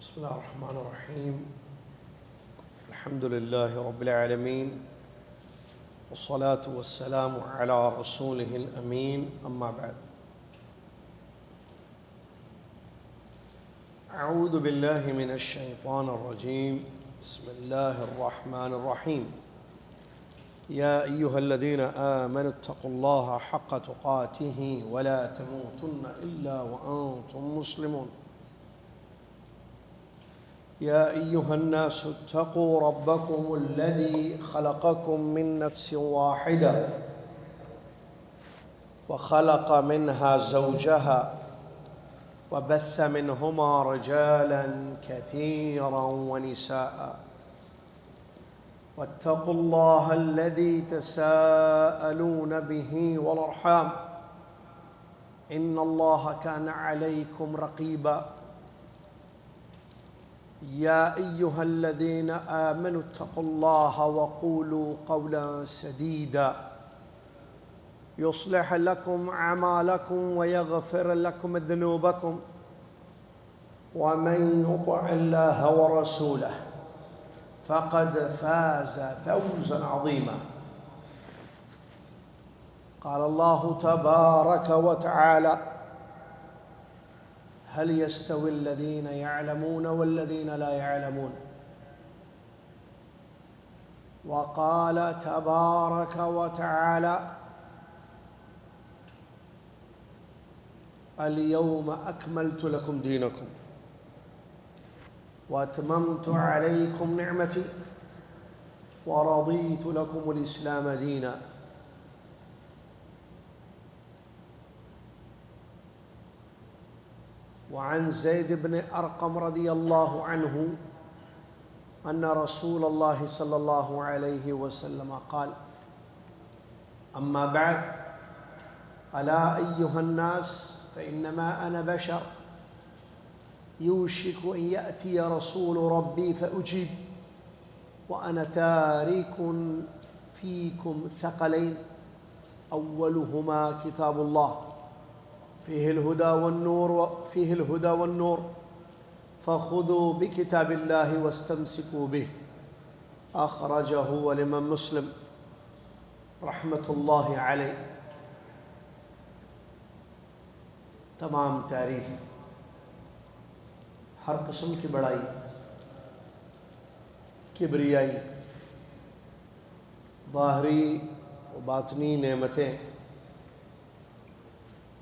بسم الله الرحمن الرحيم. الحمد لله رب العالمين، والصلاة والسلام على رسوله الأمين، أما بعد. أعوذ بالله من الشيطان الرجيم. بسم الله الرحمن الرحيم. يا أيها الذين آمنوا اتقوا الله حق تقاته ولا تموتن إلا وأنتم مسلمون. يا أيها الناس اتقوا ربكم الذي خلقكم من نفس واحدة وخلق منها زوجها وبث منهما رجالا كثيرا ونساء، واتقوا الله الذي تساءلون به والأرحام إن الله كان عليكم رقيبا. يا أيها الذين آمنوا اتقوا الله وقولوا قولا سديدا يصلح لكم أعمالكم ويغفر لكم ذنوبكم، ومن يطع الله ورسوله فقد فاز فوزا عظيما. قال الله تبارك وتعالى: هل يستوي الذين يعلمون والذين لا يعلمون؟ وقال تبارك وتعالى: اليوم أكملت لكم دينكم وأتممت عليكم نعمتي ورضيت لكم الإسلام دينا. وعن زيد بن أرقم رضي الله عنه أن رسول الله صلى الله عليه وسلم قال: أما بعد، ألا أيها الناس، فإنما أنا بشر يوشك أن يأتي رسول ربي فأجيب، وأنا تارك فيكم ثقلين، أولهما كتاب الله فيه الهدى والنور فخذوا بكتاب الله واستمسكوا به. أخرجه الإمام مسلم رحمة الله علیہ. تمام تعریف، ہر قسم کی بڑائی، کبریائی، ظاہری و باطنی نعمتیں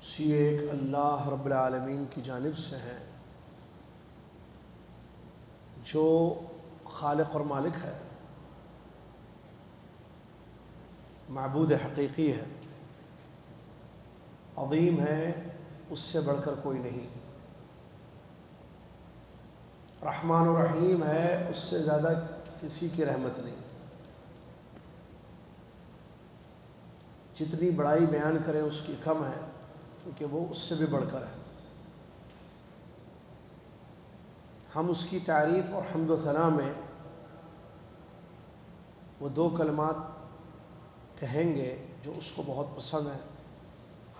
اسی ایک اللہ رب العالمین کی جانب سے ہیں جو خالق اور مالک ہے، معبود حقیقی ہے، عظیم ہے، اس سے بڑھ کر کوئی نہیں، رحمان و رحیم ہے، اس سے زیادہ کسی کی رحمت نہیں. جتنی بڑائی بیان کریں اس کی کم ہے، کیونکہ وہ اس سے بھی بڑھ کر ہے. ہم اس کی تعریف اور حمد و ثنا میں وہ دو کلمات کہیں گے جو اس کو بہت پسند ہیں،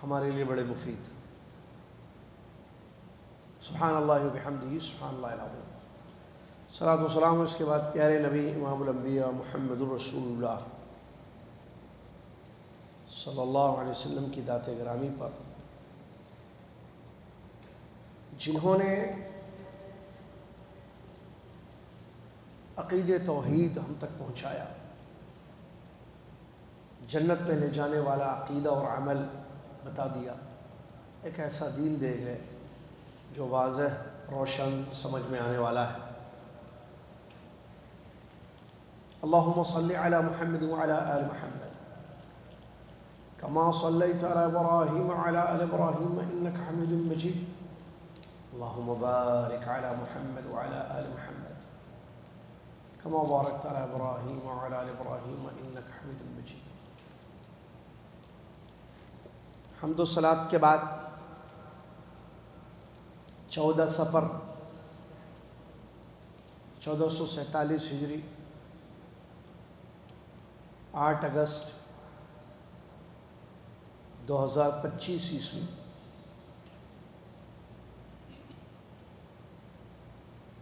ہمارے لیے بڑے مفید. سبحان اللہ و بحمدہ، سبحان اللہ العظیم. صلاۃ و سلام اس کے بعد پیارے نبی امام الانبیاء محمد الرسول اللہ صلی اللہ علیہ وسلم کی ذات گرامی پر، جنہوں نے عقید توحید ہم تک پہنچایا، جنت میں لے جانے والا عقیدہ اور عمل بتا دیا، ایک ایسا دین دے گئے جو واضح، روشن، سمجھ میں آنے والا ہے. اللہم صلی علی محمد وعلی آل محمد کما صلیت علی ابراہیم وعلی آل ابراہیم انک حمید مجید. اللہم بارک علی محمد وعلی آل محمد کما بارکت علی ابراہیم وعلی آل ابراہیم انک حمید مجید. حمد و صلاۃ کے بعد 14 صفر 1447 ہجری، 8 اگست 2025 عیسوی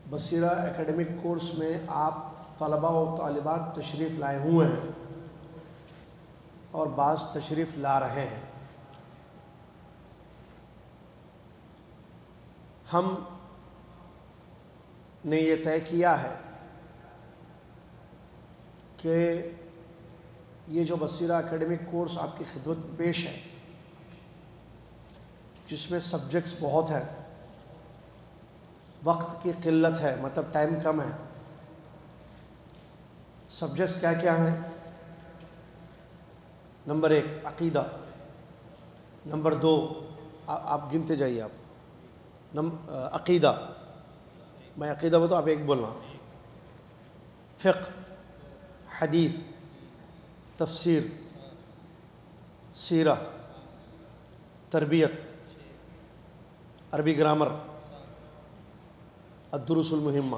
بصیرہ اکیڈمک کورس میں آپ طلباء و طالبات تشریف لائے ہوئے ہیں اور بعض تشریف لا رہے ہیں. ہم نے یہ طے کیا ہے کہ یہ جو بصیرہ اکیڈمک کورس آپ کی خدمت میں پیش ہے، جس میں سبجیکٹس بہت ہیں، وقت کی قلت ہے، مطلب ٹائم کم ہے. سبجیکٹس کیا کیا ہیں؟ نمبر 1 عقیدہ، نمبر 2 آپ گنتے جائیے. آپ عقیدہ، میں عقیدہ بتاؤ، آپ ایک بولنا. فقہ، حدیث، تفسیر، سیرہ، تربیت، عربی گرامر، الدروس المہمہ.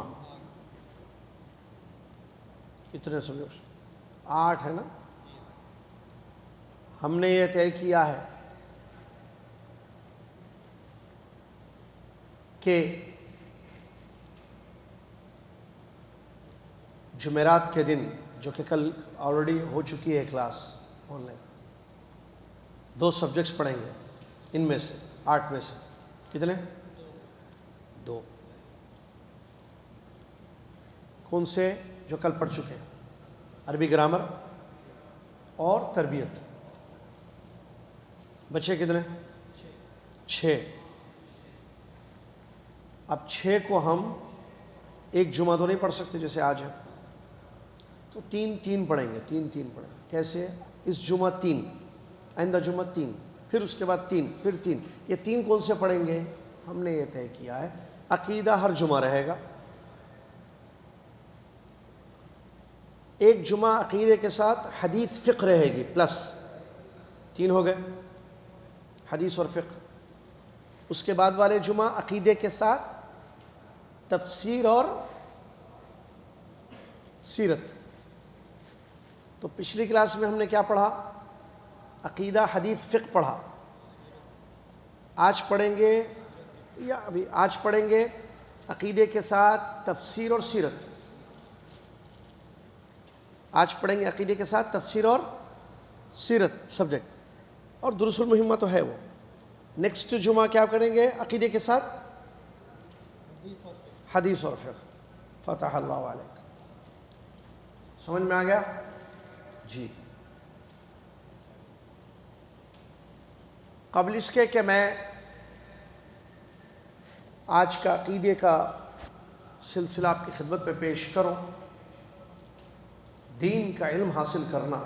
اتنے سبجیکٹ 8 ہے نا. ہم نے یہ طے کیا ہے کہ جمعرات کے دن، جو کہ کل آلریڈی ہو چکی ہے کلاس آن لائن، 2 سبجیکٹس پڑھیں گے. ان میں سے 8 میں سے کتنے؟ 2. کون سے؟ جو کل پڑھ چکے ہیں، عربی گرامر اور تربیت. بچے کتنے؟ 6. اب 6 کو ہم ایک جمعہ تو نہیں پڑھ سکتے جیسے آج ہے، تو 3 پڑھیں گے. 3 پڑھیں گے. کیسے؟ اس جمعہ 3، آئندہ جمعہ 3، پھر اس کے بعد 3، پھر 3. یہ 3 کون سے پڑھیں گے؟ ہم نے یہ طے کیا ہے عقیدہ ہر جمعہ رہے گا. ایک جمعہ عقیدے کے ساتھ حدیث فقہ رہے گی، پلس 3 ہو گئے، حدیث اور فقہ. اس کے بعد والے جمعہ عقیدے کے ساتھ تفسیر اور سیرت. تو پچھلی کلاس میں ہم نے کیا پڑھا؟ عقیدہ، حدیث، فقہ پڑھا. آج پڑھیں گے، یا ابھی آج پڑھیں گے عقیدے کے ساتھ تفسیر اور سیرت. آج پڑھیں گے عقیدے کے ساتھ تفسیر اور سیرت سبجیکٹ، اور دروس المہمہ تو ہے وہ. نیکسٹ جمعہ کیا کریں گے؟ عقیدے کے ساتھ حدیث اور فقہ. فتح اللہ علیک. سمجھ میں آ گیا؟ جی. قبل اس کے کہ میں آج کا عقیدے کا سلسلہ آپ کی خدمت میں پیش کروں، دین کا علم حاصل کرنا،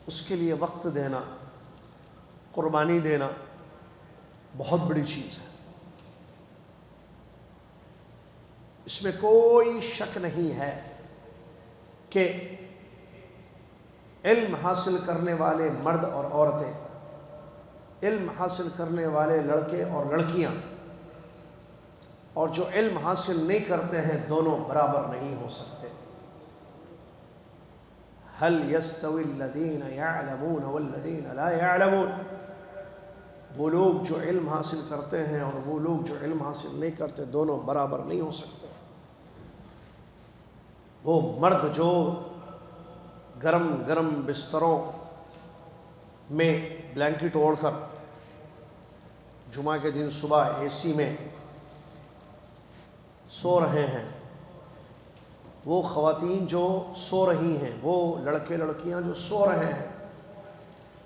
اس کے لیے وقت دینا، قربانی دینا بہت بڑی چیز ہے. اس میں کوئی شک نہیں ہے کہ علم حاصل کرنے والے مرد اور عورتیں، علم حاصل کرنے والے لڑکے اور لڑکیاں، اور جو علم حاصل نہیں کرتے ہیں، دونوں برابر نہیں ہو سکتے. هل يستوي الذين يعلمون والذين لا يعلمون؟ وہ لوگ جو علم حاصل کرتے ہیں اور وہ لوگ جو علم حاصل نہیں کرتے، دونوں برابر نہیں ہو سکتے. وہ مرد جو گرم گرم بستروں میں بلینکٹ اوڑھ کر جمعہ کے دن صبح اے سی میں سو رہے ہیں، وہ خواتین جو سو رہی ہیں، وہ لڑکے لڑکیاں جو سو رہے ہیں،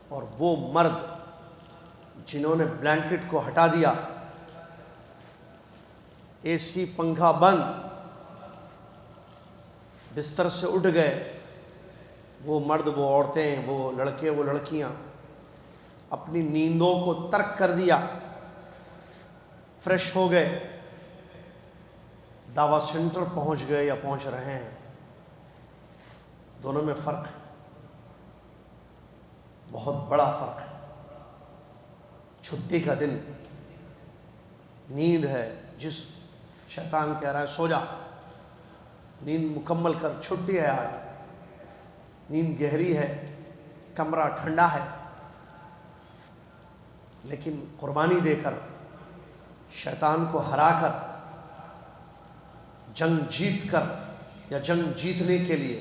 اور وہ مرد جنہوں نے بلینکٹ کو ہٹا دیا، اے سی پنکھا بند، بستر سے اٹھ گئے، وہ مرد، وہ عورتیں، وہ لڑکے، وہ لڑکیاں اپنی نیندوں کو ترک کر دیا، فریش ہو گئے، دعویٰ سینٹر پہنچ گئے یا پہنچ رہے ہیں. دونوں میں فرق ہے، بہت بڑا فرق ہے. چھٹی کا دن، نیند ہے، جس شیطان کہہ رہا ہے سو جا، نیند مکمل کر، چھٹی ہے آج، نیند گہری ہے، کمرہ ٹھنڈا ہے، لیکن قربانی دے کر، شیطان کو ہرا کر جنگ جیت کر یا جنگ جیتنے کے لیے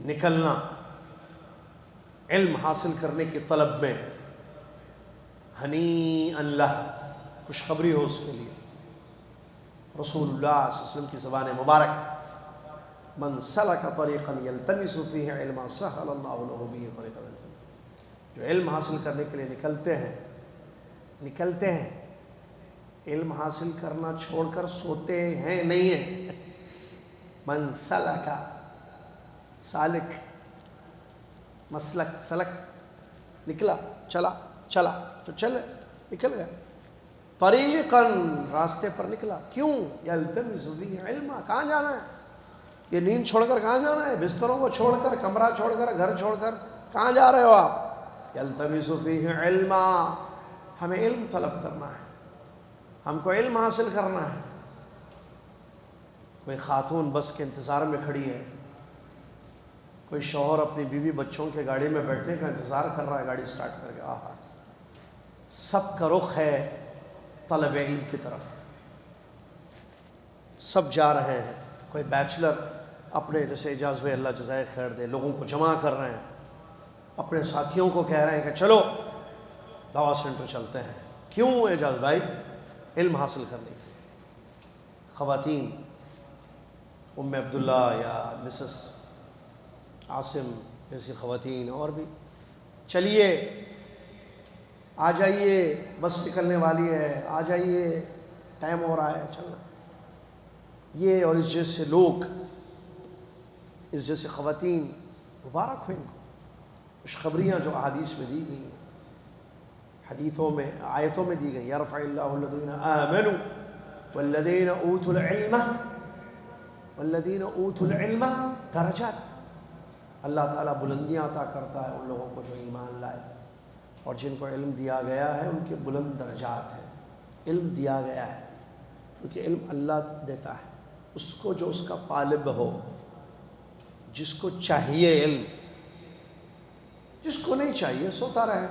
نکلنا، علم حاصل کرنے کی طلب میں، ہنیئا لہ، خوشخبری ہو اس کے لیے۔ رسول اللہ صلی اللہ علیہ وسلم کی زبان مبارک، من سلک طریقا یلتمس فیہ علما سہل اللہ لہ بہ طریقا الى الجنہ، جو علم حاصل کرنے کے لیے نکلتے ہیں، علم حاصل کرنا چھوڑ کر سوتے ہیں نہیں ہیں۔ من سلک، سالک، مسلک، سلک، نکلا، چلا جو چلے، نکل گیا، طریقاً، راستے پر نکلا، کیوں؟ یلتمس فیہ علما، کہاں جانا ہے؟ یہ نیند چھوڑ کر کہاں جانا ہے؟ بستروں کو چھوڑ کر، کمرہ چھوڑ کر، گھر چھوڑ کر کہاں جا رہے ہو آپ؟ یلتمس فیہ علما، ہمیں علم طلب کرنا ہے، ہم کو علم حاصل کرنا ہے۔ کوئی خاتون بس کے انتظار میں کھڑی ہے، کوئی شوہر اپنی بیوی بچوں کے گاڑی میں بیٹھنے کا انتظار کر رہا ہے، گاڑی سٹارٹ کر کے، آہا، سب کا رخ ہے طلب علم کی طرف، سب جا رہے ہیں۔ کوئی بیچلر اپنے، جیسے اعجاز بھائی اللہ جزائے خیر دے، لوگوں کو جمع کر رہے ہیں، اپنے ساتھیوں کو کہہ رہے ہیں کہ چلو دعویٰ سینٹر چلتے ہیں۔ کیوں اعجاز بھائی؟ علم حاصل کرنے کے لیے۔ خواتین، ام عبداللہ یا مسز عاصم جیسی خواتین، اور بھی، چلیے آ جائیے، بس نکلنے والی ہے، آ جائیے، ٹائم ہو رہا ہے، چلنا۔ یہ اور اس جیسے لوگ، اس جیسے خواتین، مبارک ہو ان کو۔ خوشخبریاں جو احادیث میں دی گئی ہیں، حدیثوں میں، آیتوں میں دی گئی، یرفع اللہ الذین آمنوا والذین اوتوا العلم درجات، اللہ تعالیٰ بلندیاں عطا کرتا ہے ان لوگوں کو جو ایمان لائے، اور جن کو علم دیا گیا ہے ان کے بلند درجات ہیں۔ علم دیا گیا ہے کیونکہ علم اللہ دیتا ہے اس کو جو اس کا طالب ہو، جس کو چاہیے علم، جس کو نہیں چاہیے سوتا رہے۔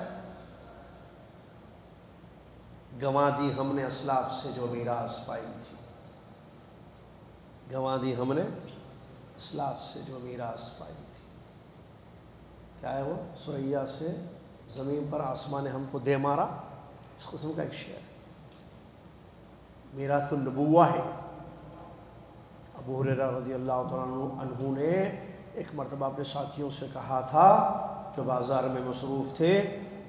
گنوا دی ہم نے اسلاف سے جو میراث پائی تھی، گنوا دی ہم نے اسلاف سے جو میراث پائی تھی۔ کیا ہے وہ؟ ثریا سے زمین پر آسمان نے ہم کو دے مارا، اس قسم کا ایک شعر ہے، میراث النبوہ ہے۔ ابو ہریرہ رضی اللہ تعالیٰ عنہ نے ایک مرتبہ اپنے ساتھیوں سے کہا تھا جو بازار میں مصروف تھے،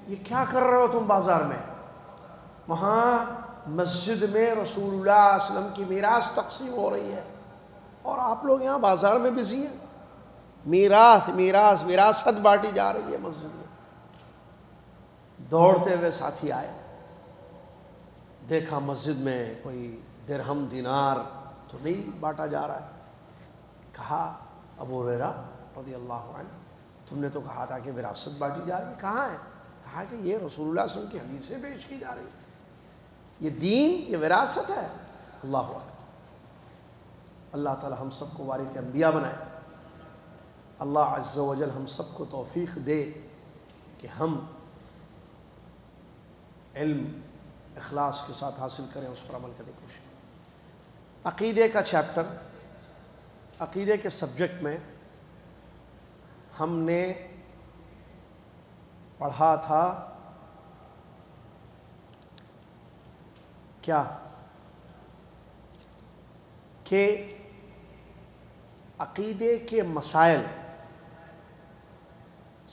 یہ کیا کر رہے ہو تم بازار میں؟ وہاں مسجد میں رسول اللہ صلی اللہ علیہ وسلم کی میراث تقسیم ہو رہی ہے اور آپ لوگ یہاں بازار میں بزی ہیں، وراثت بانٹی جا رہی ہے مسجد میں۔ دوڑتے ہوئے ساتھی آئے، دیکھا مسجد میں کوئی درہم دینار تو نہیں بانٹا جا رہا ہے۔ کہا ابو ہریرہ رضی اللہ عنہ، تم نے تو کہا تھا کہ وراثت بانٹی جا رہی ہے، کہاں ہے؟ کہا کہ یہ رسول اللہ صلی اللہ علیہ وسلم کی حدیثیں پیش کی جا رہی ہیں، یہ دین، یہ وراثت ہے۔ اللہ اکبر۔ اللہ تعالی ہم سب کو وارث انبیاء بنائے۔ اللہ عز و جل ہم سب کو توفیق دے کہ ہم علم اخلاص کے ساتھ حاصل کریں، اس پر عمل کرنے کی کوشش کریں۔ عقیدے کا چیپٹر، عقیدے کے سبجیکٹ میں ہم نے پڑھا تھا کیا کہ عقیدے کے مسائل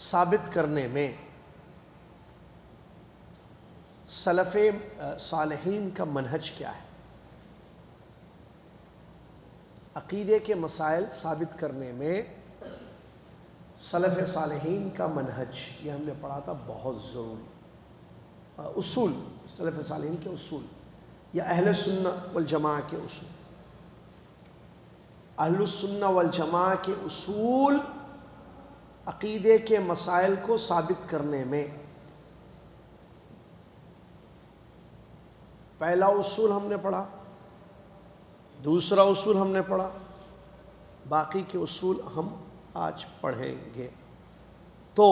ثابت کرنے میں سلف صالحین کا منہج کیا ہے۔ عقیدے کے مسائل ثابت کرنے میں سلف صالحین کا منہج، یہ ہم نے پڑھا تھا، بہت ضروری اصول، سلف صالحین کے اصول یا اہل سنہ والجماعہ کے اصول۔ اہل السنہ والجماعہ کے اصول عقیدے کے مسائل کو ثابت کرنے میں، پہلا اصول ہم نے پڑھا، دوسرا اصول ہم نے پڑھا، باقی کے اصول ہم آج پڑھیں گے۔ تو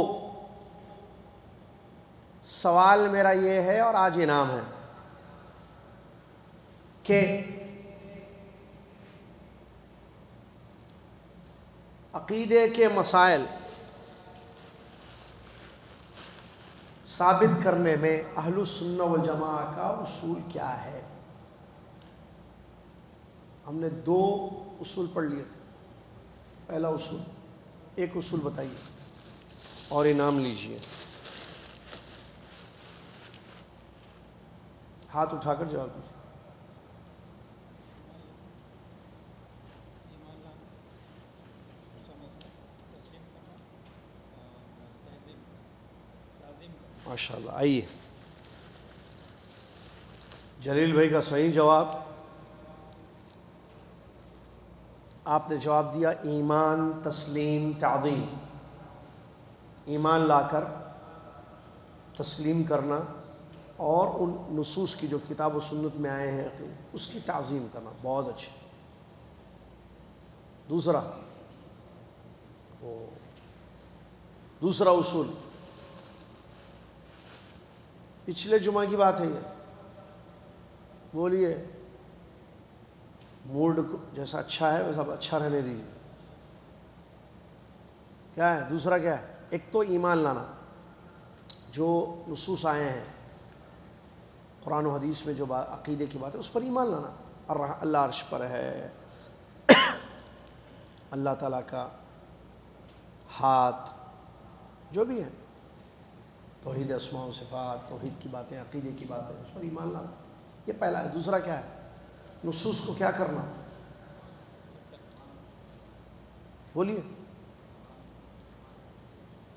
سوال میرا یہ ہے اور آج انعام ہے کہ عقیدے کے مسائل ثابت کرنے میں اہل السنہ والجماعہ کا اصول کیا ہے؟ ہم نے 2 اصول پڑھ لیے تھے. پہلا اصول، ایک اصول بتائیے اور انعام لیجیے. ہاتھ اٹھا کر جواب دیجیے. ماشاء اللہ. آئیے، جلیل بھائی کا صحیح جواب. آپ نے جواب دیا ایمان، تسلیم، تعظیم. ایمان لا کر تسلیم کرنا اور ان نصوص کی جو کتاب و سنت میں آئے ہیں اس کی تعظیم کرنا. بہت اچھے. دوسرا اصول پچھلے جمعہ کی بات ہے یہ. بولیے. موڈ جیسا اچھا ہے ویسا اچھا رہنے دیجیے. کیا ہے دوسرا؟ کیا ہے؟ ایک تو ایمان لانا، جو نصوص آئے ہیں قرآن و حدیث میں جو عقیدے کی بات ہے اس پر ایمان لانا. اللہ عرش پر ہے، اللہ تعالیٰ کا ہاتھ، جو بھی ہے توحید اسماء و صفات، توحید کی باتیں، عقیدے کی باتیں، اس پر ایمان لانا. یہ پہلا ہے. دوسرا کیا ہے؟ نصوص کو کیا کرنا؟ بولیے.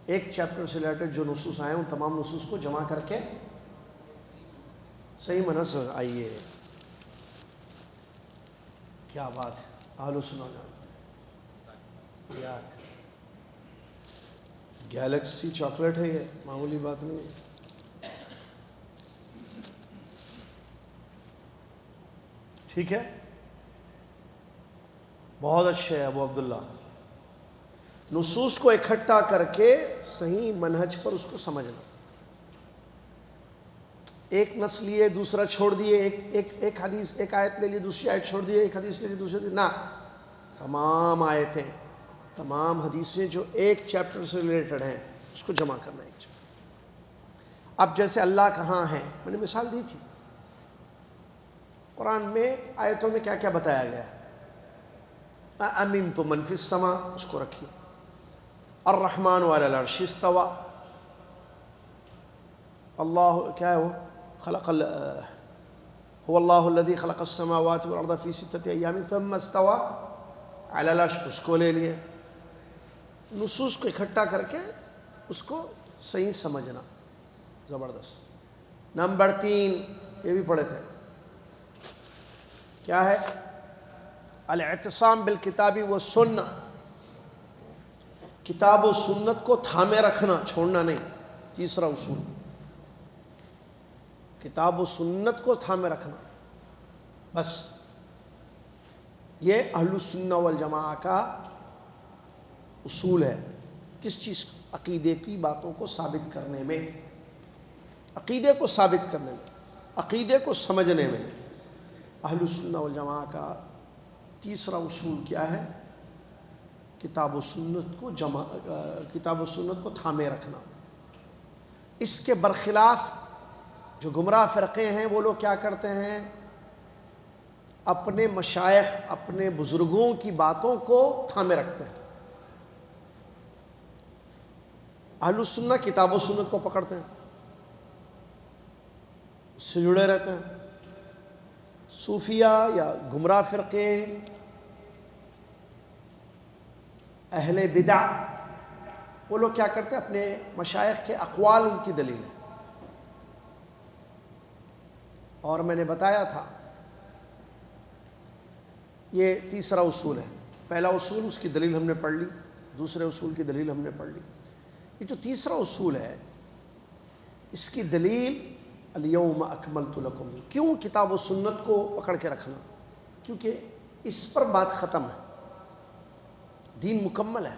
ایک چیپٹر سے ریلیٹڈ جو نصوص آئے ہیں ان تمام نصوص کو جمع کر کے صحیح منحص. آئیے، کیا بات ہے. اہل سننا یا گیلیکسی چاکلیٹ ہے، یہ معمولی بات نہیں ہے. ٹھیک ہے، بہت اچھے ہے ابو عبداللہ. نصوص کو اکٹھا کر کے صحیح منہج پر اس کو سمجھنا. ایک نص لیے دوسرا چھوڑ دیے، ایک حدیث، ایک آیت لے لی دوسری آیت چھوڑ دیے، ایک حدیث لے لی دوسری نہ. تمام آیتیں، تمام حدیثیں جو ایک چیپٹر سے ریلیٹڈ ہیں اس کو جمع کرنا ایک چیپٹر. اب جیسے اللہ کہاں ہے، میں نے مثال دی تھی. قرآن میں آیتوں میں کیا کیا بتایا گیا ہے؟ اَأَمِنْتُم مَنْ فِي السَّمَاءِ، اس کو رکھیے. الرحمن علی العرش استوى. اللہ کیا ہے وہ؟ هو اللہ الذی خلق السماوات والارض فی 6 ایام ثم استوى علی العرش، اس کو لے لیے. نصوص کو اکٹھا کر کے اس کو صحیح سمجھنا. زبردست. نمبر 3 یہ بھی پڑھے تھے، کیا ہے؟ الاعتصام بالکتاب والسنہ. کتاب و سنت کو تھامے رکھنا، چھوڑنا نہیں. تیسرا اصول، کتاب و سنت کو تھامے رکھنا. بس یہ اہل السنہ والجماعہ کا اصول ہے. کس چیز؟ عقیدے کی باتوں کو ثابت کرنے میں، عقیدے کو ثابت کرنے میں، عقیدے کو سمجھنے میں. اہل السنہ والجماعہ کا تیسرا اصول کیا ہے؟ کتاب و سنت کو تھامے رکھنا. اس کے برخلاف جو گمراہ فرقے ہیں وہ لوگ کیا کرتے ہیں؟ اپنے مشائخ، اپنے بزرگوں کی باتوں کو تھامے رکھتے ہیں. اہل السنہ کتاب و سنت کو پکڑتے ہیں، اس سے جڑے رہتے ہیں. صوفیہ یا گمراہ فرقے، اہل بدع، وہ لوگ کیا کرتے ہیں؟ اپنے مشائخ کے اقوال ان کی دلیل ہے. اور میں نے بتایا تھا یہ تیسرا اصول ہے. پہلا اصول اس کی دلیل ہم نے پڑھ لی، دوسرے اصول کی دلیل ہم نے پڑھ لی. یہ جو تیسرا اصول ہے اس کی دلیل الیوم اکملت لکم. کیوں کتاب و سنت کو پکڑ کے رکھنا؟ کیونکہ اس پر بات ختم ہے، دین مکمل ہے.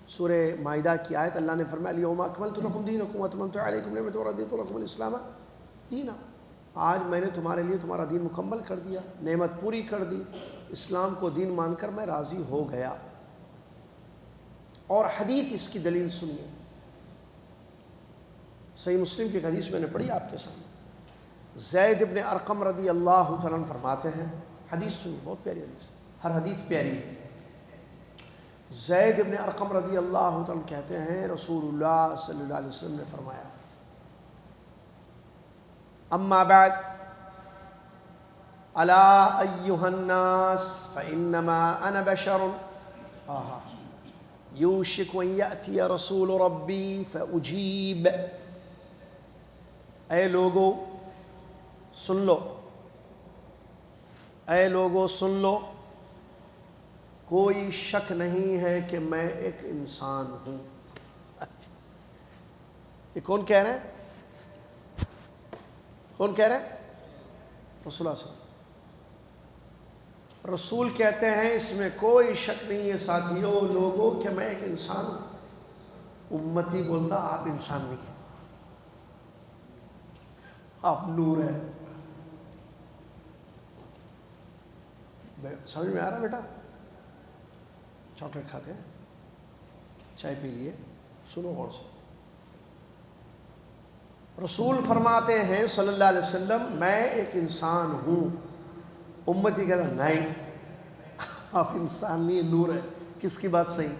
سورہ مائدہ کی آیت اللہ نے فرمایا الیوم اکملت لکم دینکم واتممت علیکم نعمتی ورضیت لکم الاسلام دینا. آج میں نے تمہارے لیے تمہارا دین مکمل کر دیا، نعمت پوری کر دی، اسلام کو دین مان کر میں راضی ہو گیا. اور حدیث اس کی دلیل سنیے. صحیح مسلم کی حدیث میں نے پڑھی آپ کے سامنے. زید ابن ارقم رضی اللہ تعالیٰ عنہ فرماتے ہیں, حدیث سنیے, بہت پیاری حدیث, ہر حدیث پیاری ہے. زید ابن ارقم رضی اللہ تعالیٰ عنہ کہتے ہیں رسول اللہ صلی اللہ علیہ وسلم نے فرمایا, اما بعد الا ایھا الناس فانما انا بشر یوشک ان یأتی رسول ربی فاجیب. اے لوگو سن لو, اے لوگو سن لو, کوئی شک نہیں ہے کہ میں ایک انسان ہوں. یہ کون کہہ رہے ہیں؟ کون کہہ رہے ہیں؟ رسول اللہ صلی اللہ علیہ وسلم. رسول کہتے ہیں اس میں کوئی شک نہیں ہے ساتھیوں لوگوں کہ میں ایک انسان ہوں. امتی بولتا آپ انسان نہیں ہیں, آپ نور ہیں. سمجھ میں آ رہا بیٹا؟ چاکلیٹ کھاتے ہیں, چائے پی لیے, سنو غور سے. رسول فرماتے ہیں صلی اللہ علیہ وسلم میں ایک انسان ہوں. امتی کہتا نہیں آپ انسان نہیں, نور ہے. کس کی بات صحیح؟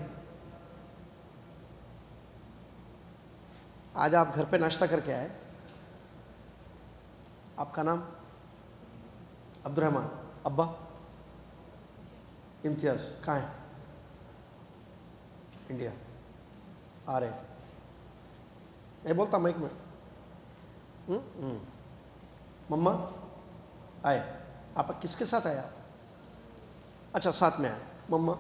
آج آپ گھر پہ ناشتہ کر کے آئے, آپ کا نام عبد الرحمن, ابا امتیاز, کہاں ہے؟ انڈیا. آ رہے یہ بولتا مائک میں, مما آئے. آپ کس کے ساتھ آئے آپ؟ اچھا ساتھ میں آئے. مما,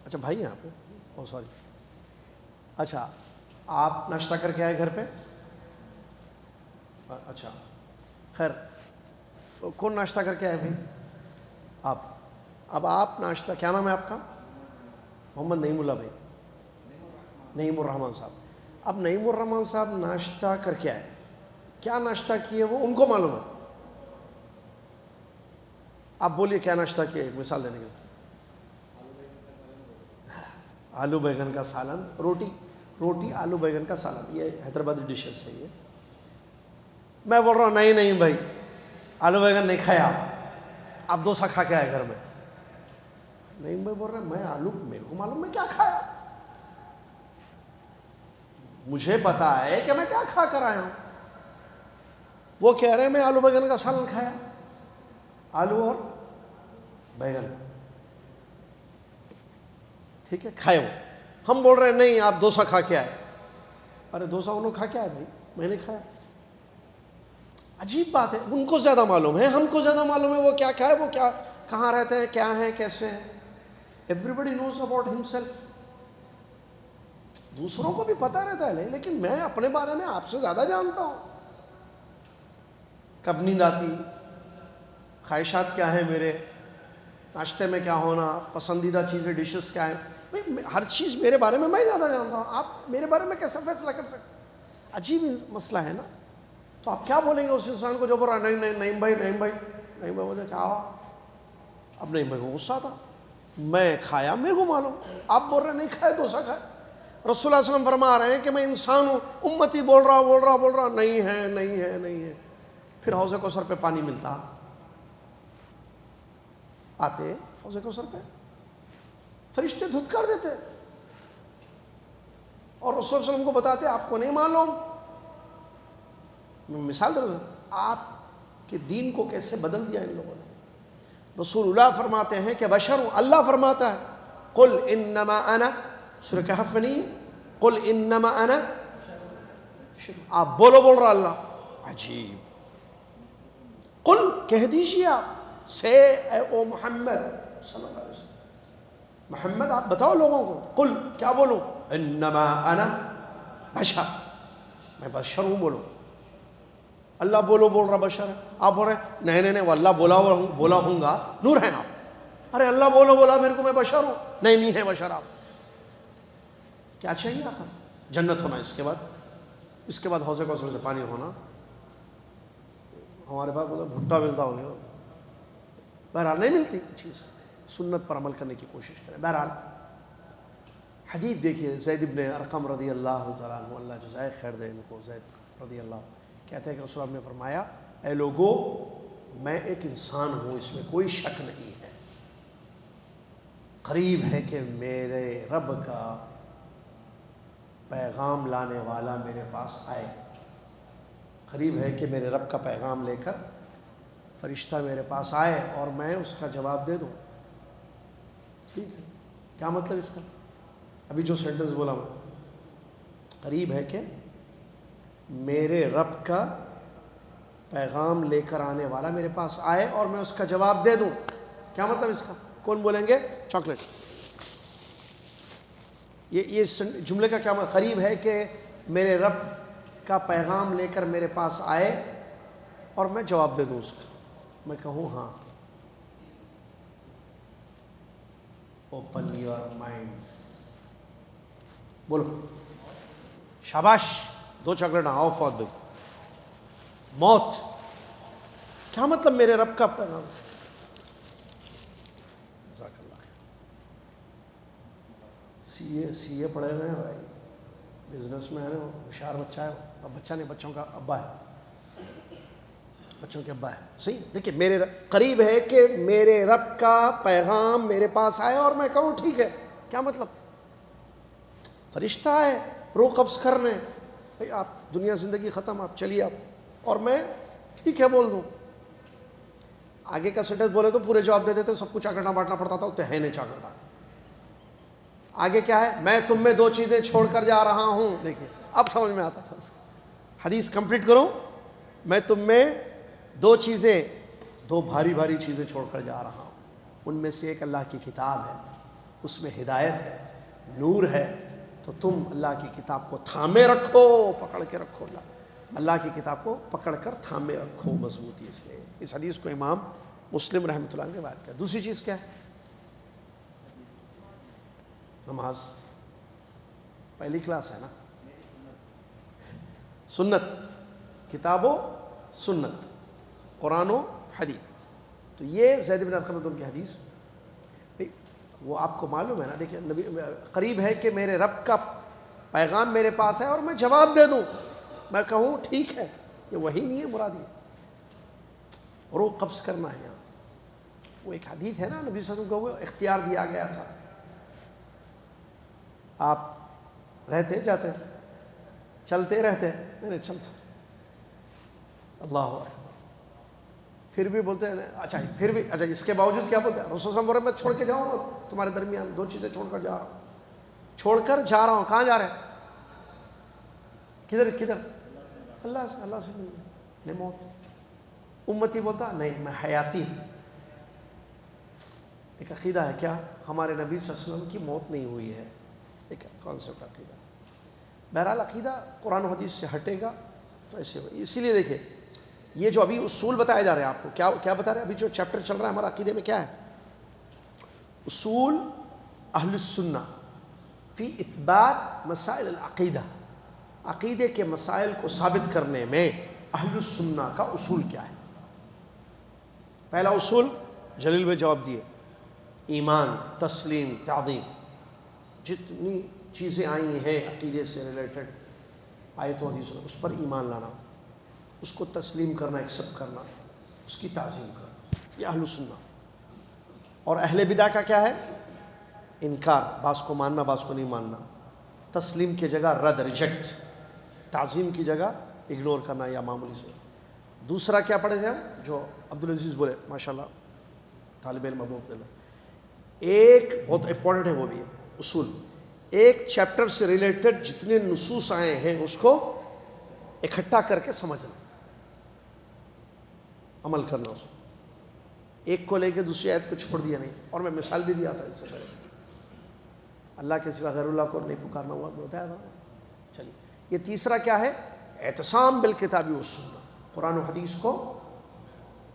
اچھا بھائی ہیں آپ کے, او سوری. اچھا آپ ناشتہ کر کے آئے گھر پہ؟ اچھا خیر, کون ناشتہ کر کے آئے بھائی؟ آپ. اب آپ ناشتہ, کیا نام ہے آپ کا؟ محمد نعیم اللہ بھائی, نعیم الرحمن صاحب. اب نعیم الرحمن صاحب ناشتہ کر کے آئے, کیا ناشتہ کیے وہ ان کو معلوم ہے. آپ بولیے کیا ناشتہ کیے, ایک مثال دینے کے لیے. آلو بیگن کا سالن, روٹی آلو بیگن کا سالن, یہ حیدرآبادی ڈشز ہے. یہ میں بول رہا ہوں نہیں بھائی آلو بیگن نہیں کھایا, آپ ڈوسا کھا کے آئے گھر میں. نہیں بھائی بول رہے میں آلو, میرے کو معلوم میں کیا کھایا, مجھے پتا ہے کہ میں کیا کھا کر آیا ہوں. وہ کہہ رہے ہیں میں آلو بیگن کا سالن کھایا, آلو اور بیگن, ٹھیک ہے کھائے وہ. ہم بول رہے ہیں نہیں آپ ڈوسا کھا کے آئے. ارے ڈوسا انہوں کھا کے آئے بھائی, میں نے کھایا. عجیب بات ہے, ان کو زیادہ معلوم ہے, ہم کو زیادہ معلوم ہے وہ کیا کھائے, وہ کیا کہاں رہتے ہیں, کیا ہیں, کیسے ہیں. ایوری بڈی نوز اباؤٹ ہم سیلف. دوسروں کو بھی پتہ رہتا ہے لیکن میں اپنے بارے میں آپ سے زیادہ جانتا ہوں. کب نیند آتی, خواہشات کیا ہیں میرے, ناشتے میں کیا ہونا, پسندیدہ چیزیں ڈشز کیا ہیں, بھائی ہر چیز میرے بارے میں زیادہ جانتا ہوں. آپ میرے بارے میں کیسا فیصلہ کر سکتے ہیں؟ عجیب مسئلہ ہے نا. تو آپ کیا بولیں گے اس انسان کو جو بول رہا ہے نہیں بھائی بولے کیا ہوا. اب نہیں بھائی کو غصہ تھا, میں کھایا میرے کو معلوم, آپ بول رہے نہیں کھائے ڈوسا کھائے. رسول اللہ علیہ وسلم فرما رہے ہیں کہ میں انسان ہوں, امتی بول رہا نہیں ہے. پھر حوض کوثر پہ پانی ملتا, آتے حوض کوثر پہ فرشتے دھتکار دیتے اور رسول صلی اللہ علیہ وسلم کو بتاتے آپ کو نہیں معلوم. میں مثال دے رہا ہوں آپ کے دین کو کیسے بدل دیا ان لوگوں نے. رسول اللہ فرماتے ہیں کہ بشر ہوں. اللہ فرماتا ہے قل انما انا, سورہ کہف میں نہیں, قل انما انا, آپ بول رہا اللہ. عجیب. قل کہہ دیجیے, آپ سے اے او محمد صلی اللہ علیہ وسلم, محمد آپ بتاؤ لوگوں کو, قل کیا بولوں, انما انا بشر, میں بشر ہوں. بولو اللہ بول رہا بشر ہے. آپ بول رہے نہیں وہ اللہ بولا ہوں گا, نور ہے نا. ارے اللہ بولا میرے کو, میں بشر ہوں. نہیں ہے بشر. آپ کیا چاہیے آخر؟ جنت ہونا, اس کے بعد حوض کوثر سے پانی ہونا. ہمارے پاس بولتے بھٹا ملتا ہوگا, بہرحال نہیں ملتی چیز. سنت پر عمل کرنے کی کوشش کریں. بہرحال حدیث دیکھیے زید بن ارقم رضی اللہ تعالیٰ عنہ, اللہ جزائے خیر دے ان کو, زید رضی اللہ, کہتے ہیں کہ رسول اللہ نے فرمایا اے لوگو میں ایک انسان ہوں, اس میں کوئی شک نہیں ہے, قریب ہے کہ میرے رب کا پیغام لانے والا میرے پاس آئے, قریب ہے کہ میرے رب کا پیغام لے کر فرشتہ میرے پاس آئے اور میں اس کا جواب دے دوں. ٹھیک ہے, کیا مطلب اس کا؟ ابھی جو سینٹنس بولا میں, قریب ہے کہ میرے رب کا پیغام لے کر آنے والا میرے پاس آئے اور میں اس کا جواب دے دوں. کیا مطلب اس کا؟ کون بولیں گے؟ چاکلیٹ. یہ جملے کا کیا مطلب؟ قریب ہے کہ میرے رب کا پیغام لے کر میرے پاس آئے اور میں جواب دے دوں اس کا. میں کہوں ہاں. Open your minds. بولو شاباش, 2 چاکلیٹ آؤ فوت دو. موت کیا مطلب میرے رب کا پیغام؟ جزاک اللہ خیر. سی اے پڑھے ہوئے ہیں بھائی, بزنس میں ہے نا, ہوشیار بچہ ہے. اب بچہ نہیں, بچوں کا ابا ہے, بچوں کے ابا ہے. صحیح. دیکھیے میرے قریب ہے کہ میرے رب کا پیغام میرے پاس آئے اور میں کہوں ٹھیک ہے. کیا مطلب؟ فرشتہ ہے روح قبض کرنے, بھائی آپ دنیا زندگی ختم, آپ چلیے آپ, اور میں ٹھیک ہے بول دوں. آگے کا سینٹنس بولے تو پورے جواب دے دیتے, سب کچھ چاکلیٹاں بانٹنا پڑتا تھا, تو ہے نہیں چاکلیٹاں. آگے کیا ہے؟ میں تم میں 2 چیزیں چھوڑ کر جا رہا ہوں. دیکھیے اب سمجھ میں آتا تھا اس کا. حدیث کمپلیٹ کروں. میں تم میں 2 چیزیں, 2 بھاری بھاری چیزیں چھوڑ کر جا رہا ہوں. ان میں سے ایک اللہ کی کتاب ہے, اس میں ہدایت ہے, نور ہے. تو تم اللہ کی کتاب کو تھامے رکھو, پکڑ کے رکھو. اللہ کی کتاب کو پکڑ کر تھامے رکھو مضبوطی سے. اس حدیث کو امام مسلم رحمۃ اللہ نے روایت کیا. دوسری چیز کیا ہے؟ نماز. پہلی کلاس ہے نا, سنت, کتاب و سنت, قرآن و حدیث. تو یہ زید بن ارقم کی حدیث, وہ آپ کو معلوم ہے نا. دیکھیں نبی قریب ہے کہ میرے رب کا پیغام میرے پاس ہے اور میں جواب دے دوں, میں کہوں ٹھیک ہے. یہ وہی نہیں ہے مراد, یہ روح قبض کرنا ہے. یہاں وہ ایک حدیث ہے نا, نبی صلی اللہ علیہ وسلم کو اختیار دیا گیا تھا. آپ رہتے جاتے, چلتے رہتے, نہیں چلتا, اللہ اکبر, پھر بھی بولتے ہیں اچھا, پھر بھی اچھا, اس کے باوجود کیا بولتے ہیں؟ رسول صلی اللہ علیہ وسلم میں چھوڑ کے جاؤں گا تمہارے درمیان 2 چیزیں چھوڑ کر جا رہا ہوں. چھوڑ کر جا رہا ہوں. کہاں جا رہے ہیں؟ کدھر؟ اللہ سے ملنے. موت. امتی بولتا نہیں, میں حیاتی ہوں. ایک عقیدہ ہے کیا؟ ہمارے نبی صلی اللہ علیہ وسلم کی موت نہیں ہوئی ہے. ایک کانسیپٹ عقیدہ. بہرحال عقیدہ قرآن و حدیث سے ہٹے گا تو ایسے ہو. اسی لیے دیکھیں یہ جو ابھی اصول بتائے جا رہے ہیں آپ کو, کیا بتا رہے ہیں؟ ابھی جو چیپٹر چل رہا ہے ہمارا عقیدے میں کیا ہے؟ اصول اہل السنہ فی اثبات مسائل العقیدہ. عقیدے کے مسائل کو ثابت کرنے میں اہل السنہ کا اصول کیا ہے؟ پہلا اصول جلیل بھائی جواب دیے, ایمان, تسلیم, تعظیم. جتنی چیزیں آئی ہیں عقیدے سے ریلیٹڈ آیت و حدیث, اس پر ایمان لانا, اس کو تسلیم کرنا, ایکسیپٹ کرنا, اس کی تعظیم کرنا, یہ اہل السنہ. اور اہل بدعہ کا کیا ہے؟ انکار, بعض کو ماننا بعض کو نہیں ماننا, تسلیم کی جگہ رد, ریجیکٹ, تعظیم کی جگہ اگنور کرنا یا معمولی سے. دوسرا کیا پڑھے تھے ہم, جو عبدالعزیز بولے ماشاءاللہ, طالب علم ابو عبداللہ, ایک بہت امپورٹنٹ ہے وہ بھی اصول. ایک چیپٹر سے ریلیٹڈ جتنے نصوص آئے ہیں اس کو اکٹھا کر کے سمجھنا, عمل کرنا اس کو. ایک کو لے کے دوسری آیت کو چھوڑ دیا نہیں. اور میں مثال بھی دیا تھا اس سے پہلے, اللہ کے سوا غیر اللہ کو نہیں پکارنا ہوا, بتایا تھا. چلیے یہ تیسرا کیا ہے؟ اعتصام بالکتاب والسنہ, قرآن و حدیث کو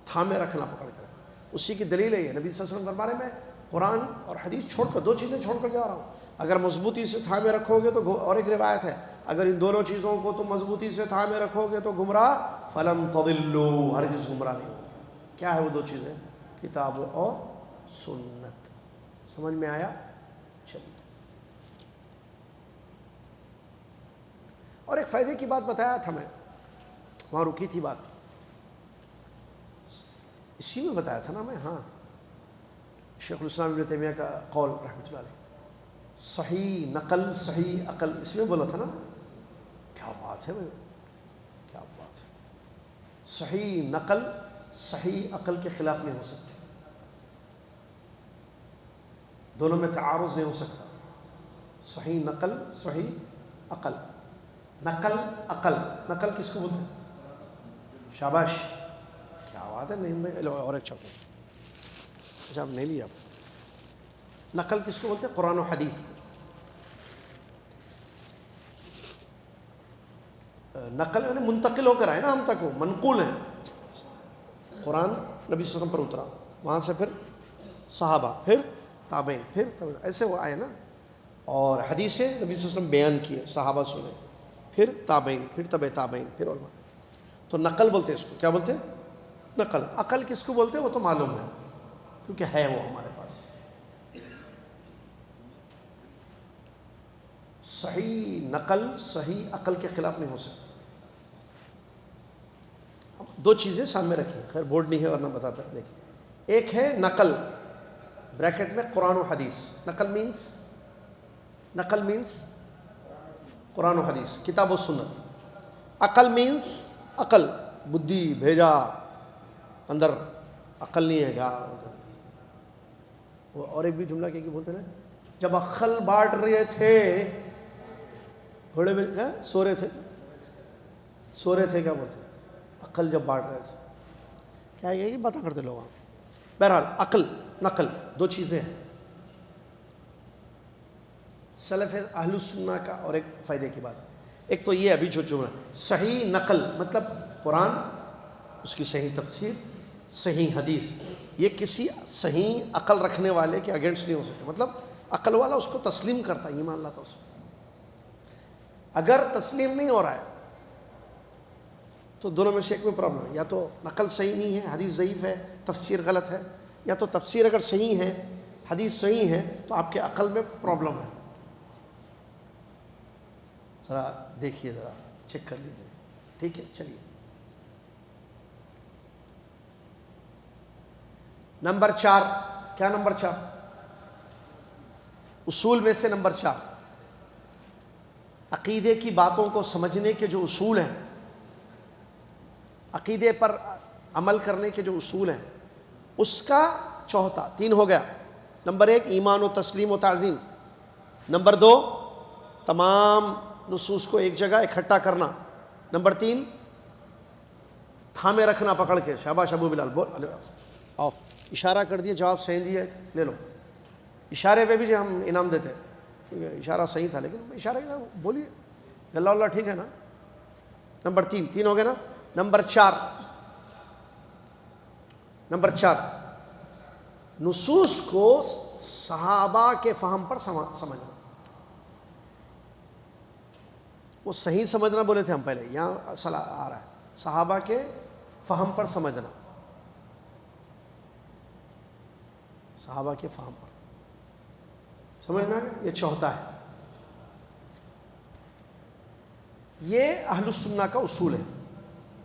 تھامے رکھنا, پکڑ کر. اسی کی دلیل ہے یہ, نبی صلی اللہ علیہ وسلم کے بارے میں قرآن اور حدیث چھوڑ کر 2 چیزیں چھوڑ کر جا رہا ہوں. اگر مضبوطی سے تھامے رکھو گے تو, اور ایک روایت ہے, اگر ان دونوں چیزوں کو تم مضبوطی سے تھامے رکھو گے تو گمراہ فلن تضلوا, ہرگز گمراہ نہیں ہوگے. کیا ہے وہ 2 چیزیں؟ کتاب اور سنت. سمجھ میں آیا؟ چلیے. اور ایک فائدے کی بات بتایا تھا میں، وہاں رکی تھی بات، اسی میں بتایا تھا نا میں. ہاں، شیخ الاسلام ابن تیمیہ کا قول رحمۃ اللہ علیہ، صحیح نقل صحیح عقل، اس میں بولا تھا نا. کیا بات ہے بھائی، کیا بات ہے. صحیح نقل صحیح عقل کے خلاف نہیں ہو سکتی، دونوں میں تعارض نہیں ہو سکتا. صحیح نقل صحیح عقل. نقل عقل، نقل کس کو بولتے ہیں؟ شاباش، کیا بات ہے. نہیں بھائی، اور ایک چھپو. اچھا، آپ نہیں لیا. نقل کس کو بولتے ہیں؟ قرآن و حدیث کو. نقل یعنی منتقل ہو کر آئے نا ہم تک، وہ منقول ہیں. قرآن نبی صلی اللہ علیہ وسلم پر اترا، وہاں سے پھر صحابہ، پھر تابعین، پھر ایسے وہ آئے نا. اور حدیثیں نبی صلی اللہ علیہ وسلم بیان کیے، صحابہ سنے، پھر تابعین، پھر تبع تابعین، پھر علماء. تو نقل بولتے ہیں اس کو. کیا بولتے ہیں؟ نقل. عقل کس کو بولتے ہیں؟ وہ تو معلوم ہے کیونکہ ہے وہ ہمارے پاس. صحیح نقل صحیح عقل کے خلاف نہیں ہو سکتی. دو چیزیں سامنے رکھی، خیر بورڈ نہیں ہے ورنہ بتاتا. دیکھیں، ایک ہے نقل، بریکٹ میں قرآن و حدیث. نقل مینس قرآن و حدیث، کتاب و سنت. عقل مینس عقل، بدھی بھیجا اندر، عقل نہیں ہے. کیا وہ اور ایک بھی جملہ کیا بولتے ہیں، جب عقل بانٹ رہے تھے گھوڑے میں سو رہے تھے کیا بولتے ہیں؟ عقل جب بانٹ رہے تھے، کیا ہے کہ بتا کرتے لوگ. بہرحال عقل نقل دو چیزیں ہیں. سلف اہل السنہ کا اور ایک فائدے کی بات، ایک تو یہ ابھی جو جملہ صحیح نقل مطلب قرآن، اس کی صحیح تفسیر، صحیح حدیث، یہ کسی صحیح عقل رکھنے والے کے اگینسٹ نہیں ہو سکتے. مطلب عقل والا اس کو تسلیم کرتا ہے، ایمان لاتا اس میں. اگر تسلیم نہیں ہو رہا ہے تو دونوں میں سے ایک میں پرابلم ہے. یا تو نقل صحیح نہیں ہے، حدیث ضعیف ہے، تفسیر غلط ہے، یا تو تفسیر اگر صحیح ہے، حدیث صحیح ہے، تو آپ کے عقل میں پرابلم ہے. ذرا دیکھیے، ذرا چیک کر لیجیے. ٹھیک ہے، چلیے. نمبر 4. کیا نمبر 4؟ اصول میں سے نمبر 4، عقیدے کی باتوں کو سمجھنے کے جو اصول ہیں، عقیدے پر عمل کرنے کے جو اصول ہیں، اس کا چوتھا 3 ہو گیا. نمبر 1 ایمان و تسلیم و تعظیم. نمبر 2 تمام نصوص کو ایک جگہ اکٹھا کرنا. نمبر 3 تھامے رکھنا پکڑ کے. شاباش ابو بلال، بول آؤ. اشارہ کر دیے، جواب صحیح دیا، لے لو. اشارے پہ بھی ہم انعام دیتے ہیں کیونکہ اشارہ صحیح تھا، لیکن اشارہ بولیے اللہ اللہ ٹھیک ہے نا. نمبر 3 ہو گئے نا. نمبر 4 نصوص کو صحابہ کے فہم پر سمجھنا. وہ صحیح سمجھنا بولے تھے ہم پہلے، یہاں صلاح آ رہا ہے صحابہ کے فہم پر سمجھنا. صحابہ کے فہم پر سمجھ میں آ گیا. یہ چوتھا ہے. یہ اہل السنہ کا اصول ہے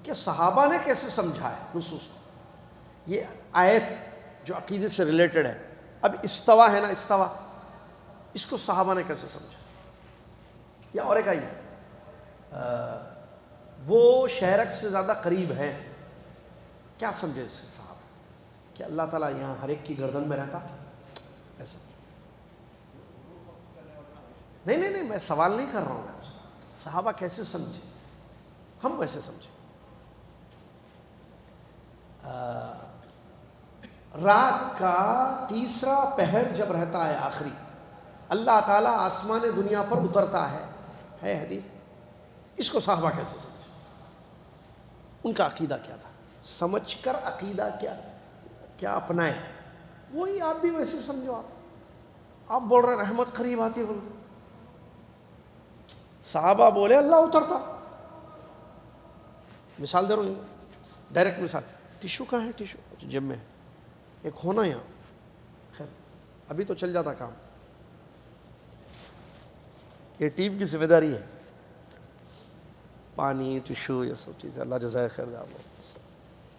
کہ صحابہ نے کیسے سمجھا ہے نصوص کو. یہ آیت جو عقیدے سے ریلیٹڈ ہے، اب استوا ہے نا، استوا، اس کو صحابہ نے کیسے سمجھا. یا اور ایک آئیے، وہ شہرک سے زیادہ قریب ہے، کیا سمجھے اس سے صحابہ؟ کہ اللہ تعالیٰ یہاں ہر ایک کی گردن میں رہتا، ایسا نہیں، میں سوال نہیں کر رہا ہوں. میں آپ سے صحابہ کیسے سمجھے، ہم ویسے سمجھے. رات کا تیسرا پہر جب رہتا ہے آخری، اللہ تعالیٰ آسمان دنیا پر اترتا ہے حدیث. اس کو صحابہ کیسے سمجھے؟ ان کا عقیدہ کیا تھا؟ سمجھ کر عقیدہ کیا اپنائے، وہی آپ بھی ویسے سمجھو. آپ بول رہے رحمت قریب آتی ہے، بول رہے صحابہ بولے اللہ اترتا. مثال دے رہا ہوں، ڈائریکٹ مثال. ٹیشو کہاں ہے؟ ٹیشو جیب میں ہے، ایک ہونا یہاں. خیر ابھی تو چل جاتا کام. یہ ٹیم کی ذمہ داری ہے. پانی ٹشو یہ سب چیزیں اللہ جزائے خیر دے. آپ کو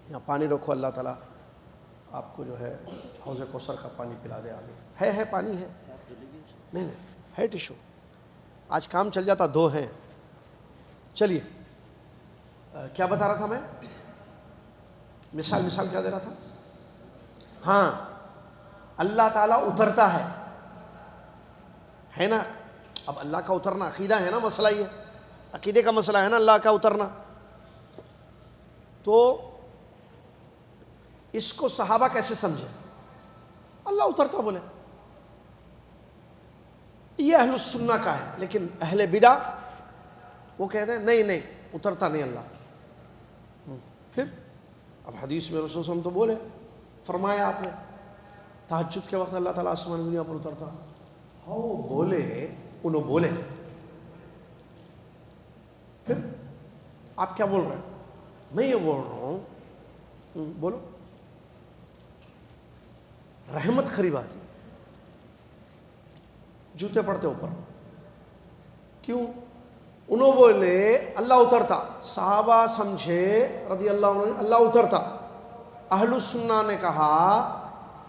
یہاں پانی رکھو, اللہ تعالیٰ آپ کو جو ہے حوض کوثر کا پانی پلا دے. آمین. ہے پانی ہے, نہیں ہے ٹشو. آج کام چل جاتا, 2 ہیں. چلیے کیا بتا رہا تھا میں, مثال کیا دے رہا تھا. ہاں اللہ تعالیٰ اترتا ہے نا. اب اللہ کا اترنا عقیدہ ہے نا, مسئلہ یہ عقیدے کا مسئلہ ہے نا, اللہ کا اترنا. تو اس کو صحابہ کیسے سمجھے؟ اللہ اترتا بولے, یہ اہل السنہ کا ہے. لیکن اہل بدع وہ کہتے ہیں نہیں اترتا نہیں اللہ. پھر اب حدیث میں رسول صلی اللہ علیہ وسلم تو بولے, فرمایا آپ نے تہجد کے وقت اللہ تعالیٰ آسمان دنیا پر اترتا. ہاں وہ بولے, انہوں بولے. پھر آپ کیا بول رہے ہیں؟ میں یہ بول رہا ہوں, بولو. رحمت قریب آتی, جوتے پڑتے اوپر. کیوں؟ انہوں بولے اللہ اترتا, صحابہ سمجھے رضی اللہ عنہ اللہ اترتا. اہل السنہ نے کہا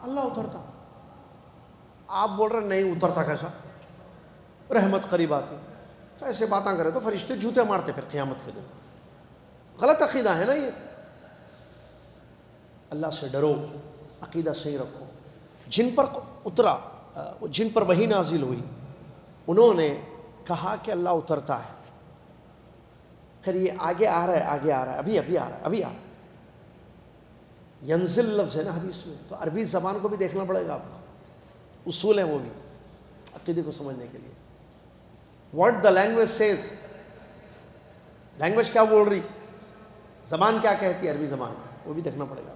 اللہ اترتا. آپ بول رہے نہیں اترتا کیسا, رحمت قریب آتی. تو ایسے باتاں کرے تو فرشتے جوتے مارتے پھر قیامت کے دن. غلط عقیدہ ہے نا یہ. اللہ سے ڈرو, عقیدہ صحیح رکھو. جن پر اترا, جن پر وحی نازل ہوئی, انہوں نے کہا کہ اللہ اترتا ہے. پھر یہ آگے آ رہا ہے, ابھی آ رہا ہے. ینزل لفظ ہے نا حدیث میں, تو عربی زبان کو بھی دیکھنا پڑے گا آپ کو. اصول ہیں وہ بھی عقیدے کو سمجھنے کے لیے. What the language says, language کیا بول رہی, زبان کیا کہتی ہے, عربی زبان, وہ بھی دیکھنا پڑے گا.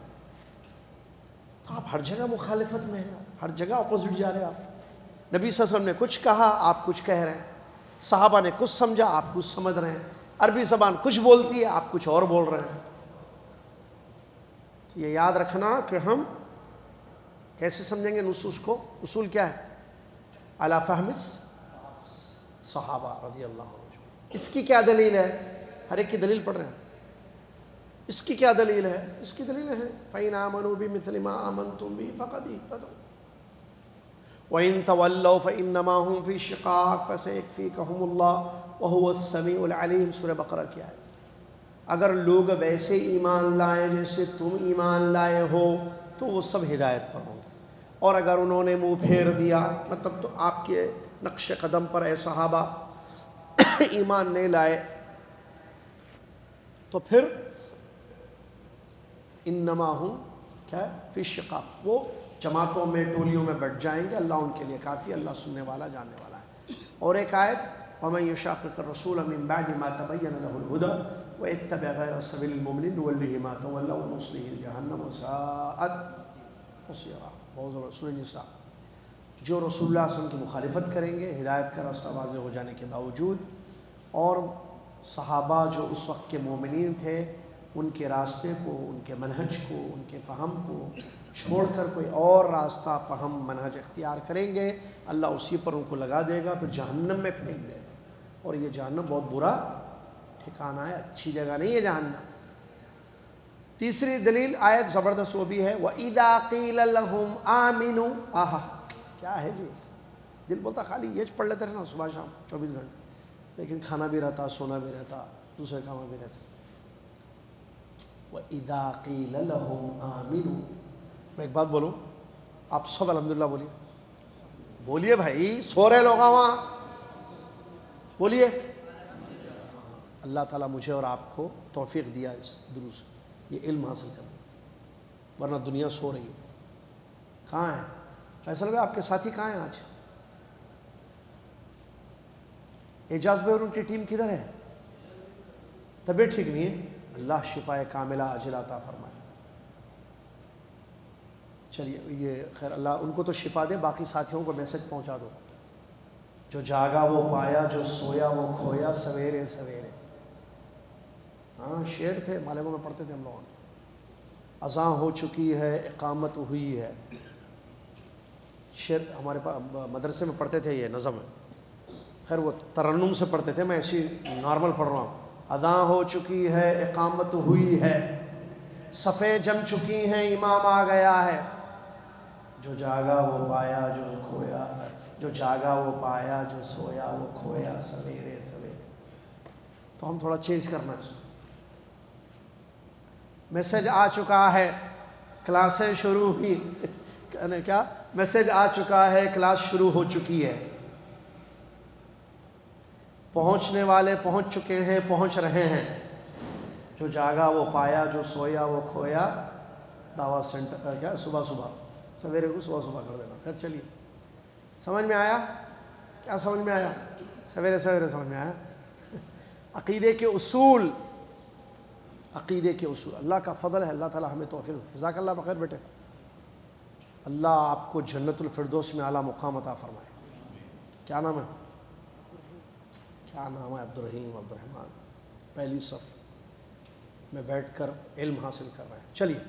تو آپ ہر جگہ مخالفت میں ہیں, ہر جگہ اپوزٹ جا رہے ہیں آپ. نبی صلی اللہ علیہ وسلم نے کچھ کہا, آپ کچھ کہہ رہے ہیں. صحابہ نے کچھ سمجھا, آپ کچھ سمجھ رہے ہیں. عربی زبان کچھ بولتی ہے, آپ کچھ اور بول رہے ہیں. تو یہ یاد رکھنا کہ ہم کیسے سمجھیں گے نصوص کو. اصول کیا ہے, علی فہم صحابہ رضی اللہ عنہ. اس کی کیا دلیل ہے, ہر ایک کی دلیل پڑھ رہے ہیں. اس کی کیا دلیل ہے, اس کی دلیل ہے فَإِنْ آمَنُوا بِمِثْلِ مَا آمَنْتُمْ بِهِ فَقَدِ اهْتَدَوْا وَإِنْ تَوَلَّوْا فَإِنَّمَا هُمْ فِي شِقَاقٍ فَسَيَكْفِيكَهُمُ اللَّهُ وَهُوَ السَّمِيعُ الْعَلِيمُ. سورہ بقرہ کی آیت. اگر لوگ ویسے ایمان لائیں جیسے تم ایمان لائے ہو تو وہ سب ہدایت پر ہوں گے, اور اگر انہوں نے منہ پھیر دیا, مطلب تو آپ کے نقش قدم پر اے صحابہ ایمان نہیں لائے, تو پھر انما ہوں کیا فی شقاق, وہ جماعتوں میں ٹولیوں میں بٹ جائیں گے. اللہ ان کے لیے کافی, اللہ سننے والا جاننے والا ہے. اور ایک آیت وَمَن يُشَاقِقِ الرَّسُولَ مِن بَعْدِ مَا تَبَيَّنَ لَهُ الْهُدَى وَيَتَّبِعْ غَيْرَ سَبِيلِ الْمُؤْمِنِينَ نُوَلِّهِ مَا تَوَلَّىٰ وَنُصْلِهِ جَهَنَّمَ وَسَاءَتْ مَصِيرًا. بہت سورہ نساء. جو رسول اللہ صلی اللہ علیہ وسلم کی مخالفت کریں گے ہدایت کا راستہ واضح ہو جانے کے باوجود, اور صحابہ جو اس وقت کے مومنین تھے ان کے راستے کو, ان کے منہج کو, ان کے فہم کو چھوڑ کر کوئی اور راستہ, فہم, منہج اختیار کریں گے, اللہ اسی پر ان کو لگا دے گا, پھر جہنم میں پھینک دے گا. اور یہ جہنم بہت برا ٹھکانہ ہے, اچھی جگہ نہیں ہے جہنم. تیسری دلیل آیت زبردست وہ بھی ہے وَإِذَا قِيلَ لَهُمْ آمِنُوا. آہا کیا ہے جی, دل بولتا خالی یہ پڑھ لیتے رہنا صبح شام 24 گھنٹے, لیکن کھانا بھی رہتا, سونا بھی رہتا, دوسرے کام بھی رہتا. وَإِذَا قِيلَ لَهُمْ آمِنُوا. میں ایک بات بولوں, آپ سب الحمدللہ بولیے, بولیے بھائی, سو رہے لوگ وہاں, بولیے. اللہ تعالیٰ مجھے اور آپ کو توفیق دیا اس دروس یہ علم حاصل کرنے, ورنہ دنیا سو رہی ہے. کہاں ہیں فیصل بھائی, آپ کے ساتھی کہاں ہیں آج؟ اعجاز بھائی اور ان کی ٹیم کدھر ہے؟ طبیعت ٹھیک نہیں ہے, اللہ شفائے کاملہ عاجلہ عطا فرمائے. چلیے یہ خیر, اللہ ان کو تو شفا دے, باقی ساتھیوں کو میسج پہنچا دو. جو جاگا وہ پایا, جو سویا وہ کھویا, سویرے سویرے. ہاں شعر تھے, مالبوں میں پڑھتے تھے ہم لوگوں. اذاں ہو چکی ہے, اقامت ہوئی ہے, شعر ہمارے پاس مدرسے میں پڑھتے تھے، یہ نظم ہے، خیر وہ ترنم سے پڑھتے تھے، میں ایسی نارمل پڑھ رہا ہوں. اذاں ہو چکی ہے، اقامت ہوئی ہے، صفیں جم چکی ہیں، امام آ گیا ہے. جو جاگا وہ پایا جو کھویا، جو جاگا وہ پایا جو سویا وہ کھویا سویرے سویرے. تو ہم تھوڑا چینج کرنا ہے اس کو. میسج آ چکا ہے، کلاسیں شروع ہوئی. کہنے کیا؟ میسج آ چکا ہے، کلاس شروع ہو چکی ہے. پہنچنے والے پہنچ چکے ہیں، پہنچ رہے ہیں. جو جاگا وہ پایا جو سویا وہ کھویا. دعوت سینٹر کیا صبح صبح، سویرے کو صبح صبح کر دینا. خیر چلیے، سمجھ میں آیا؟ کیا سمجھ میں آیا؟ سویرے سویرے سمجھ میں آیا؟ عقیدے کے اصول، عقیدے کے اصول. اللہ کا فضل ہے، اللہ تعالی ہمیں توفیق. جزاک اللہ بخیر بیٹے. اللہ آپ کو جنت الفردوس میں اعلیٰ مقام عطا فرمائے. کیا نام ہے؟ کیا نام ہے؟ عبدالرحیم، عبدالرحمان. پہلی صف میں بیٹھ کر علم حاصل کر رہے ہیں. چلیے،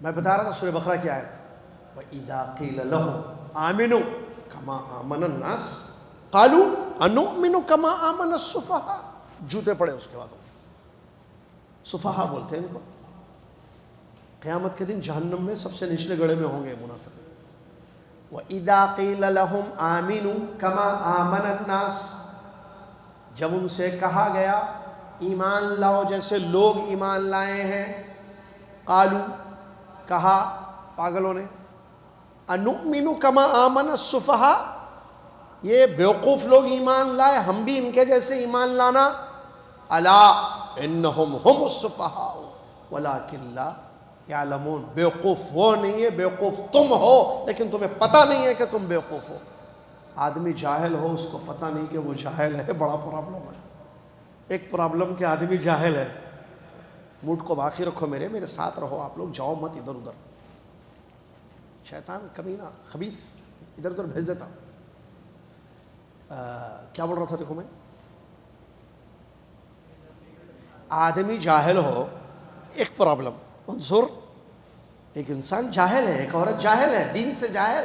میں بتا رہا تھا سورہ بقرہ کی آیت. وَإِذَا قِيلَ لَهُمْ آمِنُوا كَمَا آمَنَ النَّاسُ قَالُوا أَنُؤْمِنُ كَمَا آمَنَ السُّفَهَاءُ. جوتے پڑے اس کے بعد. سفہا بولتے ہیں ان کو. قیامت کے دن جہنم میں سب سے نچلے گڑھے میں ہوں گے منافق. وَإِذَا قِيلَ لَهُمْ آمِنُوا كَمَا آمَنَ النَّاسُ. جب ان سے کہا گیا ایمان لاؤ جیسے لوگ ایمان لائے ہیں. قالو، کہا پاگلوں نے. انؤمن کما آمن السفہاء، یہ بیوقوف لوگ ایمان لائے، ہم بھی ان کے جیسے ایمان لانا. الا انہم ہم السفہاء ولکن لا یعلمون. بیوقوف وہ نہیں ہے، بیوقوف تم ہو، لیکن تمہیں پتہ نہیں ہے کہ تم بیوقوف ہو. آدمی جاہل ہو، اس کو پتہ نہیں کہ وہ جاہل ہے، بڑا پرابلم ہے. ایک پرابلم کہ آدمی جاہل ہے. موڈ کو باقی رکھو، میرے ساتھ رہو. آپ لوگ جاؤ مت ادھر ادھر. شیطان کمینہ خبیث ادھر ادھر بھیج دیتا. کیا بول رہا تھا؟ دیکھو میں، آدمی جاہل ہو ایک پرابلم. انظر، ایک انسان جاہل ہے، ایک عورت جاہل ہے، دین سے جاہل،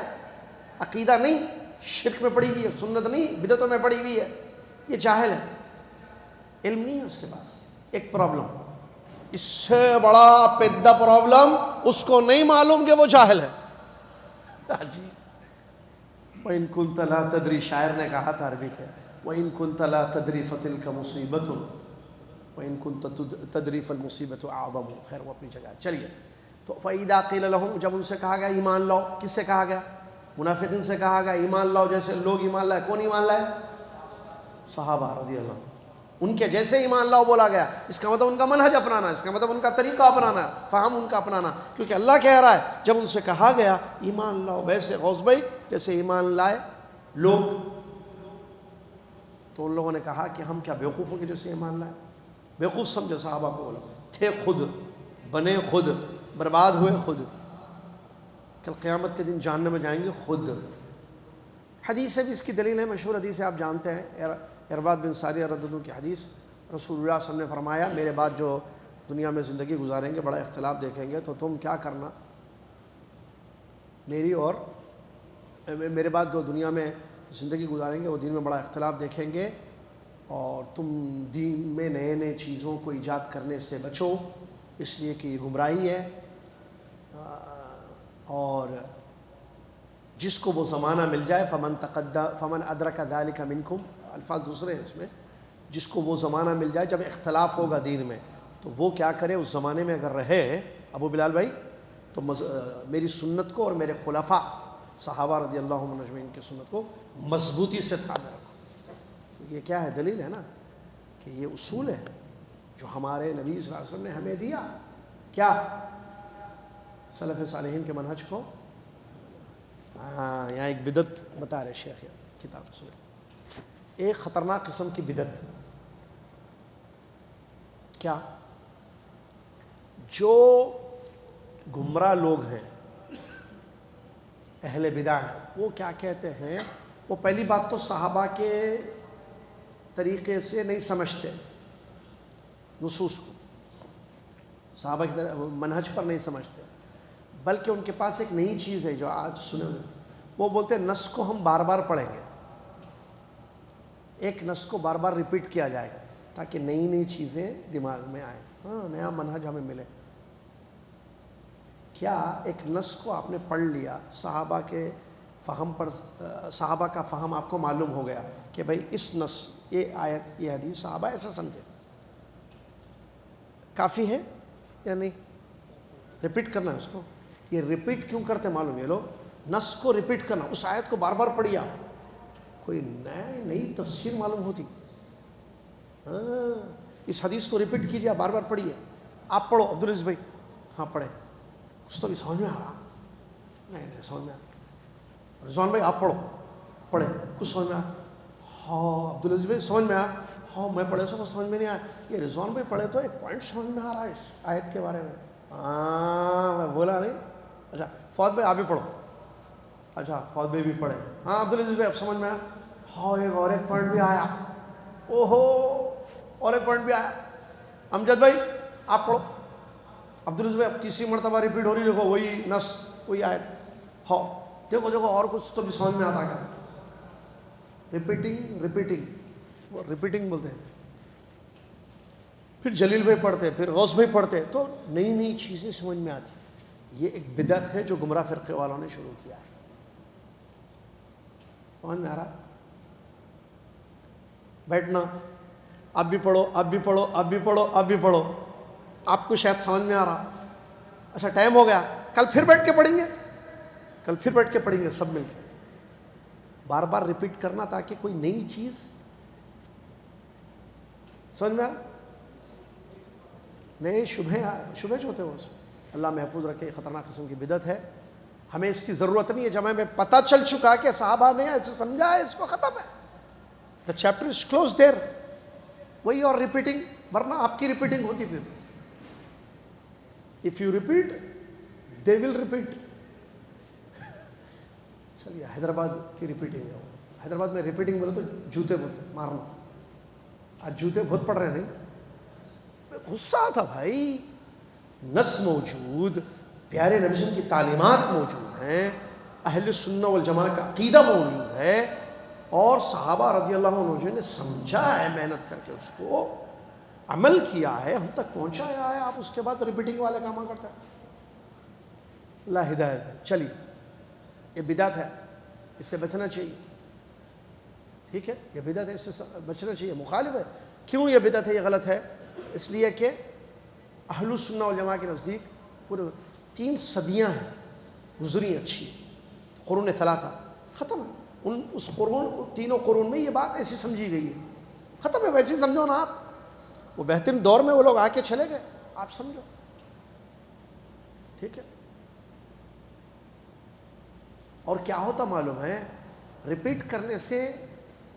عقیدہ نہیں، شرک میں پڑی ہوئی ہے، سنت نہیں، بدعتوں میں پڑی ہوئی ہے. یہ جاہل ہے، علم نہیں ہے اس کے پاس. ایک پرابلم. اس سے بڑا پیدا پرابلم، اس کو نہیں معلوم کہ وہ جاہل ہے. جی، وَإِن كُنْتَ لَا تَدْرِي، شاعر نے کہا تھا عربی کے، وَإِن كُنْتَ لَا تَدْرِي فَتِلْكَ مُصِيبَةٌ وَإِن كُنْتَ تَدْرِي فَالْمُصِيبَةُ أَعْظَمُ. خیر وہ اپنی جگہ. چلیے، تو فَإِذَا قِيلَ لَهُمْ، جب ان سے کہا گیا ایمان لاؤ. کس سے کہا گیا؟ منافقین سے کہا گیا ایمان لاؤ جیسے لوگ ایمان لائے. کون ایمان لائے؟ صحابہ رضی اللہ عنہ. ان کے جیسے ایمان لاؤ بولا گیا. اس کا مطلب ان کا منہج اپنانا، اس کا مطلب ان کا طریقہ اپنانا، فہم ان کا اپنانا. کیونکہ اللہ کہہ رہا ہے جب ان سے کہا گیا ایمان لاؤ ویسے غوث بھائی جیسے ایمان لائے لوگ، تو ان لوگوں نے کہا کہ ہم کیا بیوقوفوں کے جیسے ایمان لائے؟ بیوقوف سمجھے صحابہ کو. بولا تھے خود، بنے خود، برباد ہوئے خود، کل قیامت کے دن جہنم میں جائیں گے خود. حدیث سے بھی اس کی دلیل ہے، مشہور حدیث ہے، آپ جانتے ہیں، ارباد بن ساریہ رضی اللہ عنہ کی حدیث. رسول اللہ صلی اللہ علیہ وسلم نے فرمایا میرے بعد جو دنیا میں زندگی گزاریں گے بڑا اختلاف دیکھیں گے، تو تم کیا کرنا، میری اور میرے بعد جو دنیا میں زندگی گزاریں گے وہ دین میں بڑا اختلاف دیکھیں گے، اور تم دین میں نئے نئے چیزوں کو ایجاد کرنے سے بچو، اس لیے کہ یہ گمراہی ہے. اور جس کو وہ زمانہ مل جائے فمن ادرک ذلک منکم، الفاظ دوسرے ہیں اس میں، جس کو وہ زمانہ مل جائے جب اختلاف ہوگا دین میں، تو وہ کیا کرے اس زمانے میں اگر رہے ابو بلال بھائی، تو میری سنت کو اور میرے خلفاء صحابہ رضی اللہ عنہم اجمعین کی سنت کو مضبوطی سے تھامے رکھو. تو یہ کیا ہے؟ دلیل ہے نا کہ یہ اصول ہے جو ہمارے نبی صلی اللہ علیہ وسلم نے ہمیں دیا. کیا؟ سلف صالحین کے منہج کو. یہاں ایک بدعت بتا رہے شیخ کتاب سنیں، ایک خطرناک قسم کی بدعت. کیا؟ جو گمراہ لوگ ہیں، اہل بدع ہیں، وہ کیا کہتے ہیں، وہ پہلی بات تو صحابہ کے طریقے سے نہیں سمجھتے نصوص کو، صحابہ کی منہج پر نہیں سمجھتے. بلکہ ان کے پاس ایک نئی چیز ہے جو آج سنے ہوئے، وہ بولتے ہیں نص کو ہم بار بار پڑھیں گے، ایک نص کو بار بار ریپیٹ کیا جائے گا تاکہ نئی نئی چیزیں دماغ میں آئیں، ہاں نیا منہج ہمیں ملے۔ کیا ایک نص کو آپ نے پڑھ لیا، صحابہ کے فہم پر، صحابہ کا فہم آپ کو معلوم ہو گیا کہ بھئی اس نص، یہ آیت، یہ حدیث صحابہ ایسا سمجھے، کافی ہے یا نہیں؟ ریپیٹ کرنا ہے اس کو۔ یہ ریپیٹ کیوں کرتے معلوم؟ یہ لوگ نص کو ریپیٹ کرنا، اس آیت کو بار بار پڑھیے آپ، کوئی نئی تفسیر معلوم ہوتی، ہاں اس حدیث کو ریپیٹ کیجیے، بار بار پڑھیے۔ آپ پڑھو عبدالعزیز بھائی، ہاں پڑھیں، کچھ تو بھی سمجھ میں آ رہا، نہیں سمجھ میں آ رہا۔ رضوان بھائی آپ پڑھو، پڑھیں، کچھ سمجھ میں آ رہا، ہاں عبدالعزیز بھائی سمجھ میں آیا، ہاں میں پڑھے سو سمجھ میں نہیں آیا، یہ رضوان بھائی پڑھے تو ایک پوائنٹ سمجھ میں آ رہا ہے اس آیت کے بارے میں، ہاں میں بولا نہیں، اچھا فواد بھائی آپ بھی پڑھو، اچھا فواد بھائی بھی پڑھے، ہاں عبدالعزیز بھائی اب سمجھ میں آیا، ہاں ایک پوائنٹ بھی آیا، اوہو اور ایک پوائنٹ بھی آیا۔ امجد بھائی آپ پڑھو، عبدالعزیز بھائی اب تیسری مرتبہ ریپیٹ ہو رہی، دیکھو وہی نص وہی آیت، ہاں دیکھو اور کچھ تو بھی سمجھ میں آتا کیا؟ ریپیٹنگ بولتے ہیں۔ پھر جلیل بھائی پڑھتے، پھر غوث بھائی پڑھتے، تو نئی نئی چیزیں سمجھ میں آتی۔ یہ ایک بدعت ہے جو گمراہ فرقے والوں نے شروع کیا ہے، سمجھ میں آ رہا؟ بیٹھنا، اب بھی پڑھو، اب بھی پڑھو، اب بھی پڑھو، اب بھی پڑھو، آپ کو شاید سمجھ میں آ رہا، اچھا ٹائم ہو گیا، کل پھر بیٹھ کے پڑھیں گے، کل پھر بیٹھ کے پڑھیں گے سب مل کے، بار بار ریپیٹ کرنا تاکہ کوئی نئی چیز سمجھ میں آ رہا۔ نئے شبہ جو ہوتے ہیں وہ اللہ محفوظ رکھے، خطرناک قسم کی بدعت ہے، ہمیں اس کی ضرورت نہیں ہے۔ جب ہمیں پتہ چل چکا کہ صحابہ نے ایسے سمجھا ہے، اس کو ختم ہے، the chapter is closed there، وہی اور ریپیٹنگ، ورنہ آپ کی ریپیٹنگ ہوتی پھر، if you repeat they will repeat۔ چلیے حیدرآباد کی ریپیٹنگ ہے، حیدرآباد میں ریپیٹنگ بولے تو جوتے بولتے، مارنا، آج جوتے بہت پڑ رہے ہیں، نہیں غصہ آتا بھائی، نص موجود، پیارے نبی صلی اللہ علیہ وسلم کی تعلیمات موجود ہیں، اہل سنہ والجماعہ کا عقیدہ موجود ہے، اور صحابہ رضی اللہ عنہ نے سمجھا ہے، محنت کر کے اس کو عمل کیا ہے، ہم تک پہنچایا ہے، آپ اس کے بعد ریپیٹنگ والے کام کرتے ہیں۔ اللہ ہدایت ہے۔ چلیے یہ بدعت ہے، اس سے بچنا چاہیے، ٹھیک ہے، یہ بدعت ہے، اس سے بچنا چاہیے، مخالف ہے۔ کیوں یہ بدعت ہے، یہ غلط ہے؟ اس لیے کہ اہل السنہ والجماعہ کے نزدیک پورے 3 صدیاں ہیں گزری اچھی، قرون ثلاثہ ختم ہے، اس قرون، تینوں قرون میں یہ بات ایسی سمجھی گئی ہے، ختم ہے، ویسے سمجھو نا آپ، وہ بہترین دور میں وہ لوگ آ کے چلے گئے، آپ سمجھو، ٹھیک ہے۔ اور کیا ہوتا معلوم ہے، ریپیٹ کرنے سے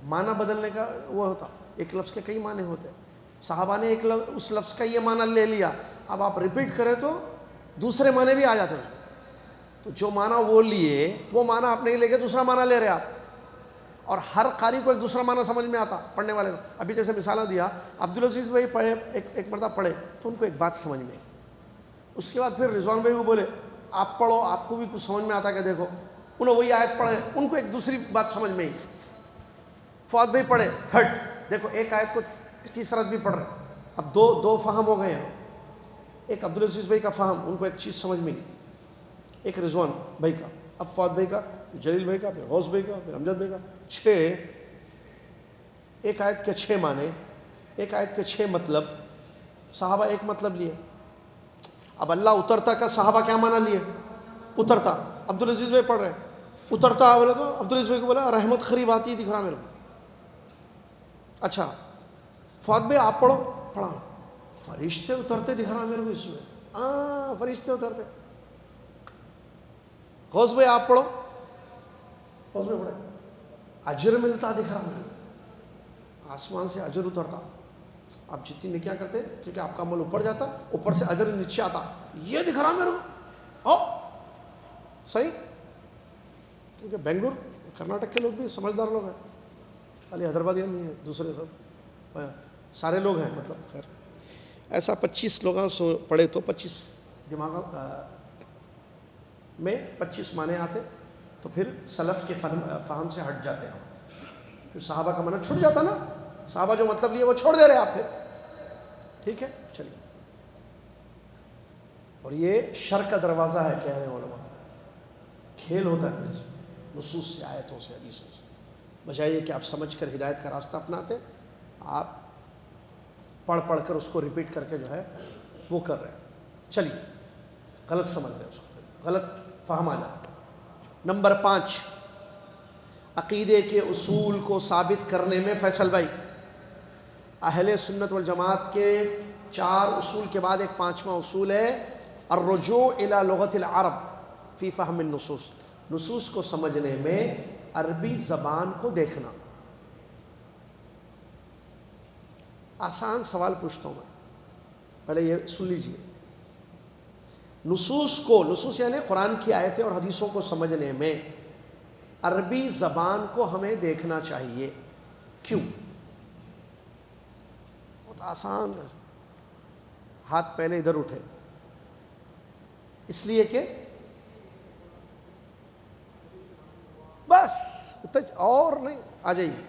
معنی بدلنے کا وہ ہوتا، ایک لفظ کے کئی معنی ہوتے ہیں، صحابہ نے اس لفظ کا یہ معنی لے لیا، اب آپ ریپیٹ کریں تو دوسرے معنی بھی آ جاتے ہیں، تو جو معنی وہ لیے وہ معنی آپ نہیں لے کے دوسرا معنی لے رہے آپ، اور ہر قاری کو ایک دوسرا معنی سمجھ میں آتا، پڑھنے والے کو۔ ابھی جیسے مثالہ دیا، عبدالعزیز بھائی پڑھے، ایک مرتبہ پڑھے تو ان کو ایک بات سمجھ میں، اس کے بعد پھر رضوان بھائی کو بولے آپ پڑھو، آپ کو بھی کچھ سمجھ میں آتا کہ دیکھو، انہوں وہی آیت پڑھے، ان کو ایک دوسری بات سمجھ میں آئی، فواد بھائی پڑھے تھرڈ، دیکھو ایک آیت کو تیسرا بھی پڑھ رہے، اب دو فہم ہو گئے ہیں، ایک عبدالعزیز بھائی کا فہم، ان کو ایک چیز سمجھ میں آئی، ایک رضوان بھائی کا، اب فواد بھائی کا، جلیل بھائی کا، پھر غوث بھائی کا، پھر امجد بھائی کا، 6، ایک آیت کے 6 معنی، ایک آیت کے 6 مطلب، صحابہ ایک مطلب لیے، اب اللہ اترتا کا صحابہ کیا معنی لیے؟ اترتا، عبدالعزیز بھائی پڑھ رہے ہیں، اترتا بولے تو عبدالعزیز بھائی کو بولا رحمت خریب آتی دکھ رہا میرے کو، اچھا فواد بھائی آپ پڑھو، پڑھا فرشتے اترتے دکھ رہا میرے کو اس میں، فرشتے اترتے، غوث بھائی آپ پڑھو، غوث بھائی پڑھے، اجر ملتا دکھ رہا میرے کو، آسمان سے اجر اترتا، آپ جتنی نیکیاں کرتے کیونکہ آپ کا عمل اوپر جاتا، اوپر سے اجر نیچے آتا، یہ دکھ رہا میرے کو، صحیح، کیونکہ بنگلور کرناٹک کے لوگ بھی سمجھدار لوگ ہیں، خالی حیدرآبادی نہیں ہیں، دوسرے سب سارے لوگ ہیں، مطلب خیر ایسا 25 لوگ پڑھے تو 25 دماغ میں 25 معنی آتے تو پھر سلف کے فہم سے ہٹ جاتے ہیں، پھر صحابہ کا منہج چھوٹ جاتا نا، صحابہ جو مطلب لیے وہ چھوڑ دے رہے آپ پھر. ٹھیک ہے چلیے. اور یہ شر کا دروازہ ہے کہہ رہے ہیں علماء، کھیل ہوتا ہے پھر اس میں نصوص سے، آیتوں سے، حدیثوں سے. بجائے کہ آپ سمجھ کر ہدایت کا راستہ اپناتے، آپ پڑھ پڑھ کر اس کو ریپیٹ کر کے جو ہے وہ کر رہے ہیں. چلیے غلط سمجھ رہے ہیں اس کو، غلط فہم آ جاتا ہے. نمبر 5، عقیدے کے اصول کو ثابت کرنے میں فیصل بھائی اہل سنت والجماعت کے 4 اصول کے بعد ایک 5واں اصول ہے الرجوع الى لغت العرب فی فہم النصوص. نصوص کو سمجھنے میں عربی زبان کو دیکھنا. آسان سوال پوچھتا ہوں میں، پہلے یہ سن لیجئے. نصوص یعنی قرآن کی آیتیں اور حدیثوں کو سمجھنے میں عربی زبان کو ہمیں دیکھنا چاہیے. کیوں؟ بہت آسان، ہاتھ پہلے ادھر اٹھے. اس لیے کہ بس اور نہیں، آ جائیے.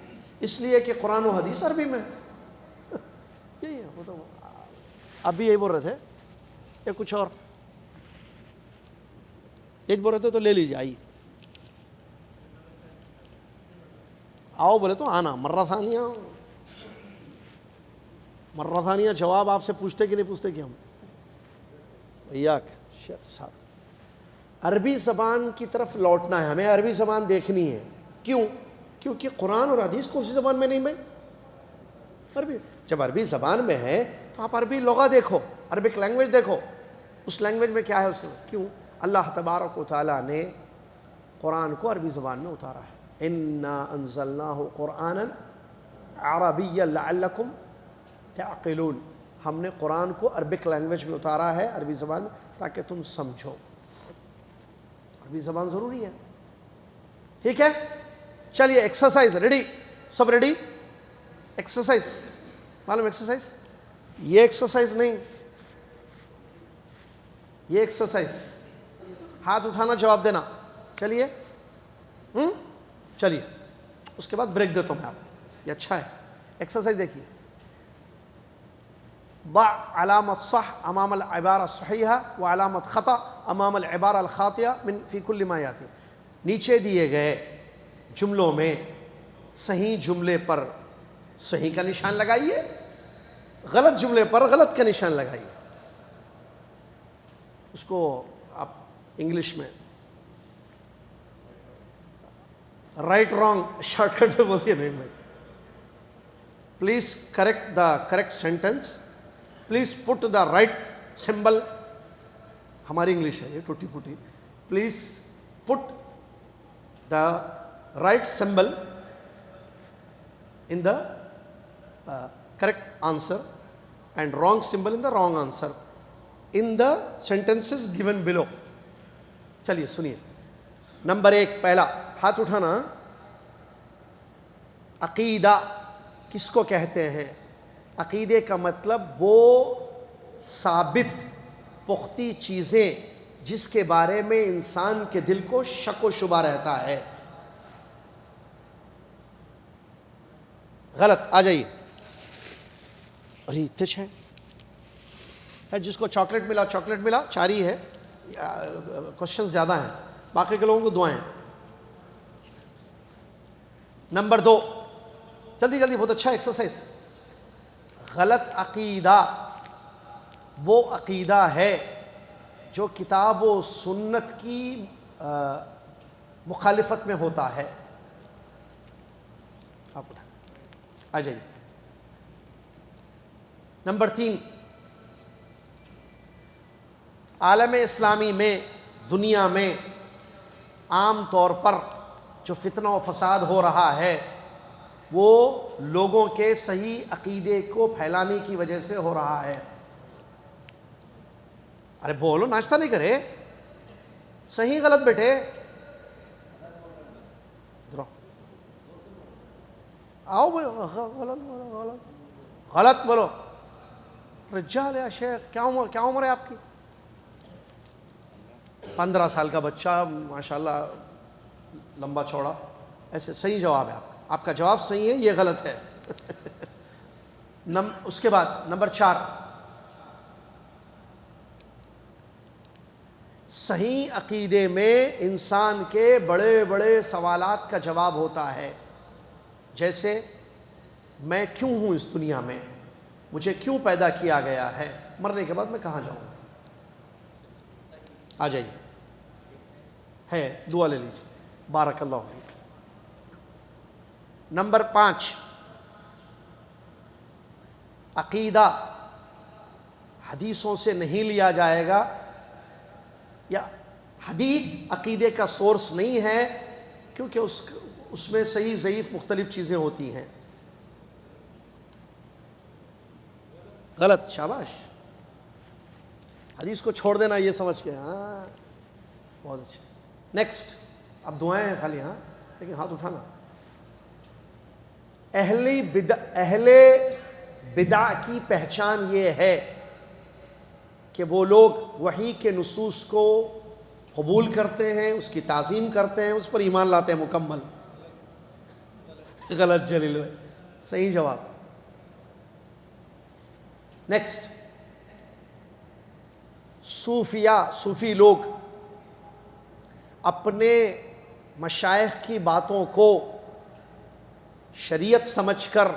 اس لیے کہ قرآن و حدیث عربی میں یہی ہے. وہ تو ابھی یہی بول رہے تھے یا کچھ اور ایک بول رہے تھے تو لے لیجیے. آئیے آؤ بولے تو آنا. مرہ ثانیہ جواب آپ سے پوچھتے کہ نہیں پوچھتے کہ ہم بھیا شیخ صاحب عربی زبان کی طرف لوٹنا ہے ہمیں، عربی زبان دیکھنی ہے. کیوں؟ کیونکہ قرآن اور حدیث کون سی زبان میں نہیں بھائی؟ عربی. جب عربی زبان میں ہے تو آپ عربی لغہ دیکھو، عربک لینگویج دیکھو، اس لینگویج میں کیا ہے اس میں. کیوں؟ اللہ تبارک و تعالیٰ نے قرآن کو عربی زبان میں اتارا ہے. انا انزلناہ قرآنا عربیا لعلکم تعقلون. ہم نے قرآن کو عربک لینگویج میں اتارا ہے، عربی زبان میں، تاکہ تم سمجھو. عربی زبان ضروری ہے. ٹھیک ہے چلیے. Exercise ready? سب ریڈی؟ ایکسرسائز معلوم ایکسرسائز؟ یہ ایکسرسائز نہیں، یہ ایکسرسائز ہاتھ اٹھانا جواب دینا. چلیے چلیے اس کے بعد بریک دیتا ہوں میں آپ کو. یہ اچھا ہے ایکسرسائز. دیکھیے ضع علامت صح امام العبارہ الصحیحہ وعلامت خطأ امام العبارہ الخاطئہ من فی کل ما یاتی. نیچے دیے گئے جملوں میں صحیح جملے پر صحیح کا نشان لگائیے، غلط جملے پر غلط کا نشان لگائیے. اس کو آپ انگلش میں رائٹ رانگ شارٹ کٹ میں بولتے نہیں بھائی. Please correct the correct sentence, please put the right symbol. ہماری انگلش ہے یہ ٹوٹی پھوٹی. Please put the right symbol in the correct answer and wrong symbol in the wrong answer in the sentences given below. چلیے سنیے. Number 1 پہلا ہاتھ اٹھانا. عقیدہ کس کو کہتے ہیں؟ عقیدے کا مطلب وہ ثابت پختی چیزیں جس کے بارے میں انسان کے دل کو شک و شبہ رہتا ہے. غلط. آ جائیے. ارے تچ ہے جس کو چاکلیٹ ملا چاکلیٹ ملا. 4 ہی ہے، کوشچن زیادہ ہیں، باقی کے لوگوں کو دعائیں. نمبر 2 جلدی جلدی، بہت اچھا ایکسرسائز. غلط عقیدہ وہ عقیدہ ہے جو کتاب و سنت کی مخالفت میں ہوتا ہے. آپ آ جائیے. نمبر 3 عالم اسلامی میں، دنیا میں عام طور پر جو فتنہ و فساد ہو رہا ہے وہ لوگوں کے صحیح عقیدے کو پھیلانے کی وجہ سے ہو رہا ہے. ارے بولو، ناشتہ نہیں کرے. صحیح غلط بیٹے؟ آؤ بولو غلط بولو، غلط بولو. رجال یا شیخ، کیا عمر ہے آپ کی؟ 15 سال کا بچہ ماشاءاللہ لمبا چوڑا، ایسے صحیح جواب ہے آپ کا جواب صحیح ہے، یہ غلط ہے۔ اس کے بعد نمبر 4، صحیح عقیدے میں انسان کے بڑے بڑے سوالات کا جواب ہوتا ہے، جیسے میں کیوں ہوں اس دنیا میں، مجھے کیوں پیدا کیا گیا ہے، مرنے کے بعد میں کہاں جاؤں گا۔ آ جائیے، ہے دعا لے لیجیے، بارک اللہ فیک۔ نمبر 5، عقیدہ حدیثوں سے نہیں لیا جائے گا، یا حدیث عقیدے کا سورس نہیں ہے، کیونکہ اس میں صحیح ضعیف مختلف چیزیں ہوتی ہیں۔ غلط، شاباش، حدیث کو چھوڑ دینا یہ سمجھ کے، ہاں بہت اچھا۔ نیکسٹ، اب دعائیں ہیں خالی، ہاں لیکن ہاتھ اٹھانا۔ اہل بدع کی پہچان یہ ہے کہ وہ لوگ وحی کے نصوص کو قبول کرتے ہیں، اس کی تعظیم کرتے ہیں، اس پر ایمان لاتے ہیں مکمل۔ غلط جلیل بھائی، صحیح جواب۔ نیکسٹ، صوفی لوگ اپنے مشائخ کی باتوں کو شریعت سمجھ کر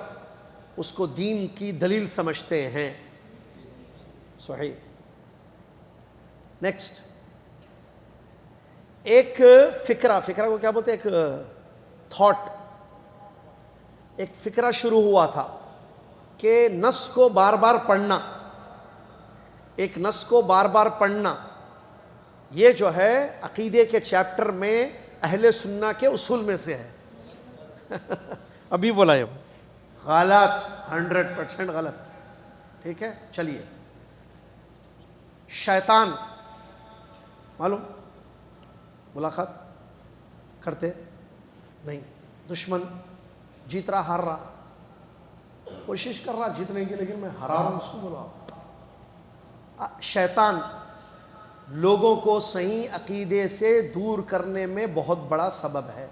اس کو دین کی دلیل سمجھتے ہیں، صحیح۔ نیکسٹ، ایک فکرہ کو کیا بولتے ہیں، ایک تھاٹ، ایک فکرہ شروع ہوا تھا کہ نص کو بار بار پڑھنا، ایک نص کو بار بار پڑھنا، یہ جو ہے عقیدے کے چیپٹر میں اہل سنہ کے اصول میں سے ہے۔ ابھی بولا یہ غلط، 100% غلط، ٹھیک ہے۔ چلیے، شیطان معلوم، ملاقات کرتے نہیں، دشمن جیت رہا ہار رہا، کوشش کر رہا جیتنے کی لیکن میں ہرا رہا ہوں، اس کو بولو آپ۔ شیطان لوگوں کو صحیح عقیدے سے دور کرنے میں بہت بڑا سبب ہے۔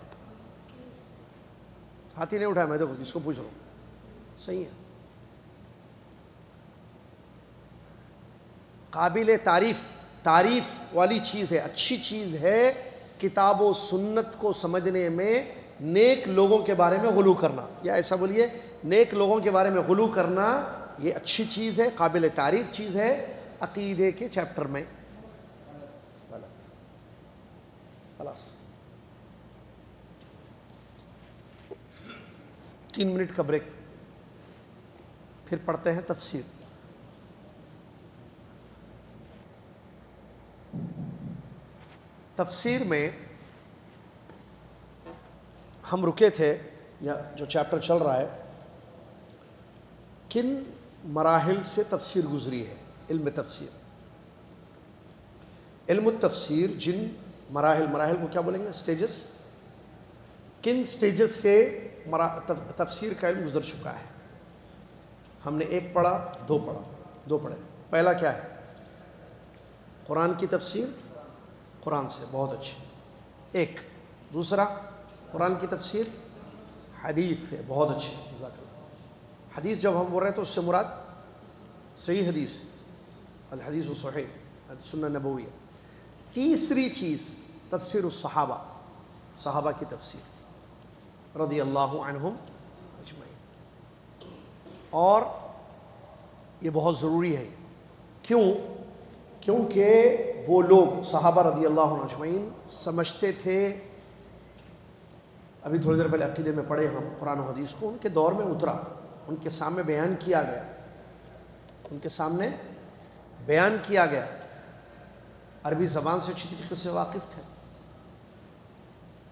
ہاتھ ہی نہیں اٹھایا، میں دیکھو کس کو پوچھ رہا ہوں، صحیح ہے۔ قابل تعریف والی چیز ہے، اچھی چیز ہے کتاب و سنت کو سمجھنے میں نیک لوگوں کے بارے میں غلو کرنا، یا ایسا بولیے نیک لوگوں کے بارے میں غلو کرنا، یہ اچھی چیز ہے، قابل تعریف چیز ہے عقیدے کے چیپٹر میں۔ غلط، خلاص 3 منٹ کا بریک، پھر پڑھتے ہیں تفسیر۔ تفسیر میں ہم رکے تھے، یا جو چیپٹر چل رہا ہے، کن مراحل سے تفسیر گزری ہے، علم تفسیر۔ علم التفسیر جن مراحل کو کیا بولیں گے، سٹیجز، کن سٹیجز سے تفسیر کا علم گزر چکا ہے۔ ہم نے 1 پڑھا، 2 پڑھے۔ پہلا کیا ہے، قرآن کی تفسیر، قرآن سے، بہت اچھی، 1۔ دوسرا، قرآن کی تفسیر حدیث سے، بہت اچھی، جزاک اللہ۔ حدیث جب ہم بول رہے ہیں تو اس سے مراد صحیح حدیث، الحدیث الصحیح، سنن نبویہ۔ تیسری چیز تفسیر الصحابہ، صحابہ کی تفسیر رضی اللہ عنہم اجمعین، اور یہ بہت ضروری ہے۔ کیونکہ وہ لوگ صحابہ رضی اللہ عنہ اجمعین سمجھتے تھے، ابھی تھوڑی دیر پہلے عقیدے میں پڑھے ہم قرآن و حدیث کو، ان کے دور میں اترا، ان کے سامنے بیان کیا گیا، عربی زبان سے اچھی طریقے سے واقف تھے،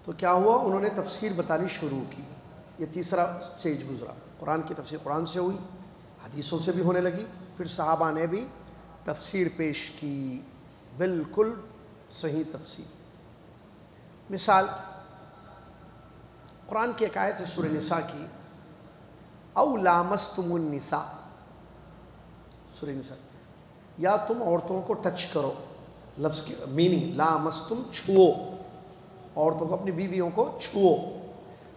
تو کیا ہوا، انہوں نے تفسیر بتانی شروع کی۔ یہ تیسرا سٹیج گزرا، قرآن کی تفسیر قرآن سے ہوئی، حدیثوں سے بھی ہونے لگی، پھر صحابہ نے بھی تفسیر پیش کی، بالکل صحیح تفسیر۔ مثال، قرآن کی ایک آیت ہے سورہ نساء کی، او لامستم النساء، سورہ نساء، یا تم عورتوں کو ٹچ کرو، لفظ کی میننگ لامستم چھو، عورتوں کو اپنی بیویوں کو چھو،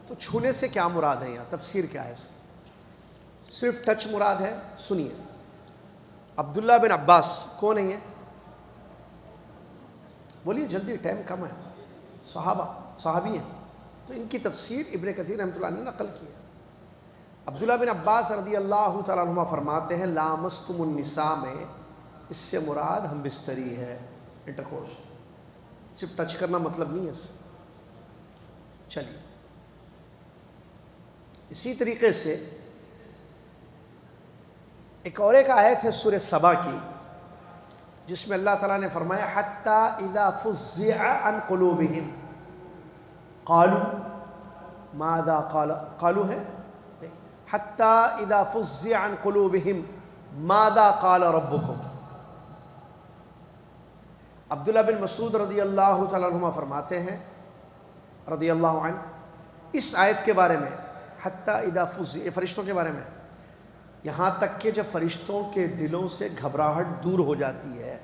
تو چھونے سے کیا مراد ہے؟ یہاں تفسیر کیا ہے اس کی؟ صرف ٹچ مراد ہے؟ سنیے، عبداللہ بن عباس کون ہے یہ؟ بولیے جلدی، ٹائم کم ہے. صحابی ہیں، تو ان کی تفسیر ابن کثیر رحمۃ اللہ نے نقل کی ہے. عبداللہ بن عباس رضی اللہ تعالیٰ عنہما فرماتے ہیں لامستم النساء میں اس سے مراد ہم بستری ہے، انٹرکورس، صرف ٹچ کرنا مطلب نہیں ہے اس. چلیے، اسی طریقے سے ایک اور ایک آیت ہے سورہ سبا کی، جس میں اللہ تعالیٰ نے فرمایا حتی اذا فزع عن قلوبہم قالوا ماذا قالوا ہے حتی اذا فزع عن قلوبہم ماذا قال ربکم. عبداللہ بن مسعود رضی اللہ تعالیٰ عنہ فرماتے ہیں رضی اللہ عنہ اس آیت کے بارے میں، حتی اذا فزع، فرشتوں کے بارے میں، یہاں تک کہ جب فرشتوں کے دلوں سے گھبراہٹ دور ہو جاتی ہے.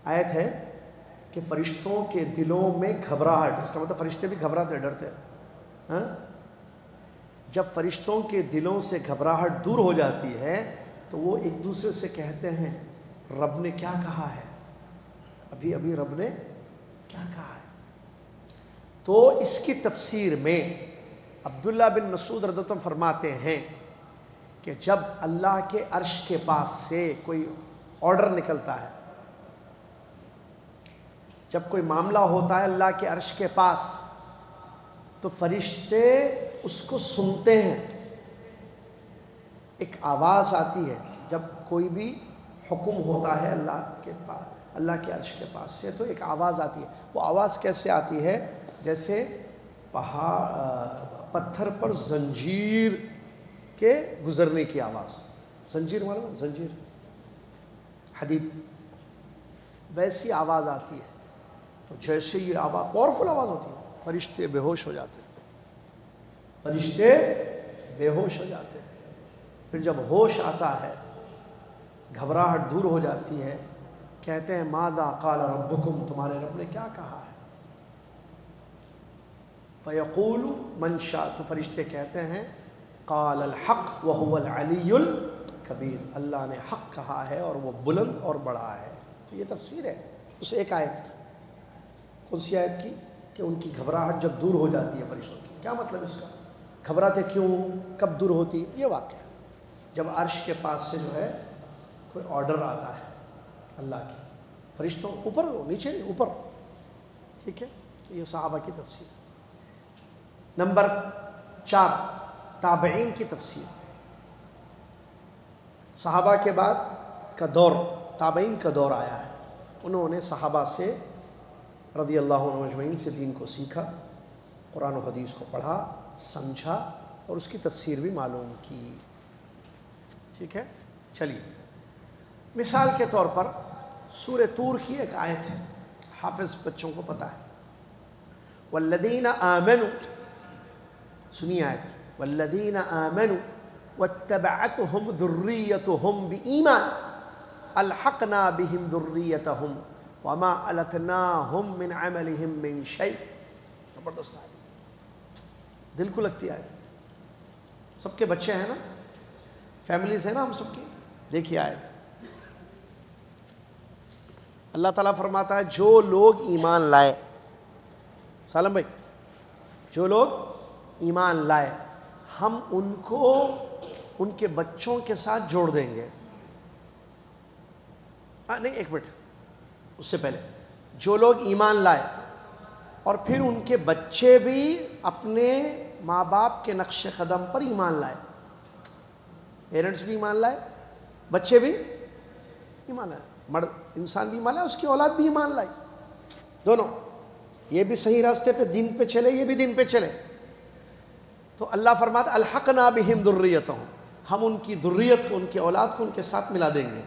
آیت ہے کہ فرشتوں کے دلوں میں گھبراہٹ، اس کا مطلب فرشتے بھی گھبراتے ڈرتے ہیں. جب فرشتوں کے دلوں سے گھبراہٹ دور ہو جاتی ہے تو وہ ایک دوسرے سے کہتے ہیں رب نے کیا کہا ہے، ابھی رب نے کیا کہا ہے. تو اس کی تفسیر میں عبداللہ بن مسعود رضی اللہ عنہ فرماتے ہیں کہ جب اللہ کے عرش کے پاس سے کوئی آرڈر نکلتا ہے، جب کوئی معاملہ ہوتا ہے اللہ کے عرش کے پاس، تو فرشتے اس کو سنتے ہیں. ایک آواز آتی ہے جب کوئی بھی حکم ہوتا ہے اللہ کے عرش کے پاس سے، تو ایک آواز آتی ہے. وہ آواز کیسے آتی ہے؟ جیسے پتھر پر زنجیر کے گزرنے کی آواز. زنجیر معلوم ہے؟ زنجیر، حدید، ویسی آواز آتی ہے. تو جیسے یہ آواز پاورفل آواز ہوتی ہے، فرشتے بے ہوش ہو جاتے ہیں. فرشتے بے ہوش ہو جاتے ہیں. پھر جب ہوش آتا ہے، گھبراہٹ دور ہو جاتی ہے، کہتے ہیں ماذا قال ربکم، تمہارے رب نے کیا کہا ہے. فیقول من شاء، تو فرشتے کہتے ہیں قال الحق وهو العلی الکبیر، اللہ نے حق کہا ہے اور وہ بلند اور بڑا ہے. تو یہ تفسیر ہے اس ایک آیت کی. کون سی آیت کی؟ کہ ان کی گھبراہٹ جب دور ہو جاتی ہے فرشتوں کی. کیا مطلب اس کا؟ گھبراتے کیوں، کب دور ہوتی؟ یہ واقعہ جب عرش کے پاس سے جو ہے کوئی آرڈر آتا ہے اللہ کی، فرشتوں اوپر، نیچے نہیں، اوپر. ٹھیک ہے، یہ صحابہ کی تفسیر. نمبر 4، تابعین کی تفسیر. صحابہ کے بعد کا دور تابعین کا دور آیا ہے. انہوں نے صحابہ سے رضی اللہ عنہ اجمعین سے دین کو سیکھا، قرآن و حدیث کو پڑھا، سمجھا اور اس کی تفسیر بھی معلوم کی. ٹھیک ہے، چلیے مثال کے طور پر سورہ طور کی ایک آیت ہے، حافظ بچوں کو پتہ ہے. والذین آمنوا، سنیے آیت، والذین آمنوا واتبعتهم ذریتهم بایمان الحقنا بهم ذریتهم وما التناهم من عملهم من شیء. زبردست آیت، دل کو لگتی ہے. سب کے بچے ہیں نا، فیملیز ہیں نا ہم سب کی. دیکھیے آیت، اللہ تعالیٰ فرماتا ہے جو لوگ ایمان لائے، سالم بھائی، جو لوگ ایمان لائے ہم ان کو ان کے بچوں کے ساتھ جوڑ دیں گے. نہیں، ایک منٹ، اس سے پہلے جو لوگ ایمان لائے اور پھر ان کے بچے بھی اپنے ماں باپ کے نقش قدم پر ایمان لائے. پیرنٹس بھی ایمان لائے، بچے بھی ایمان لائے، مرد انسان بھی ایمان لائے، اس کی اولاد بھی ایمان لائی، دونوں. یہ بھی صحیح راستے پہ دین پہ چلے، یہ بھی دین پہ چلے. تو اللہ فرماتا الحقنا بہم ذریتہم، ہم ان کی ذریت کو، ان کی اولاد کو ان کے ساتھ ملا دیں گے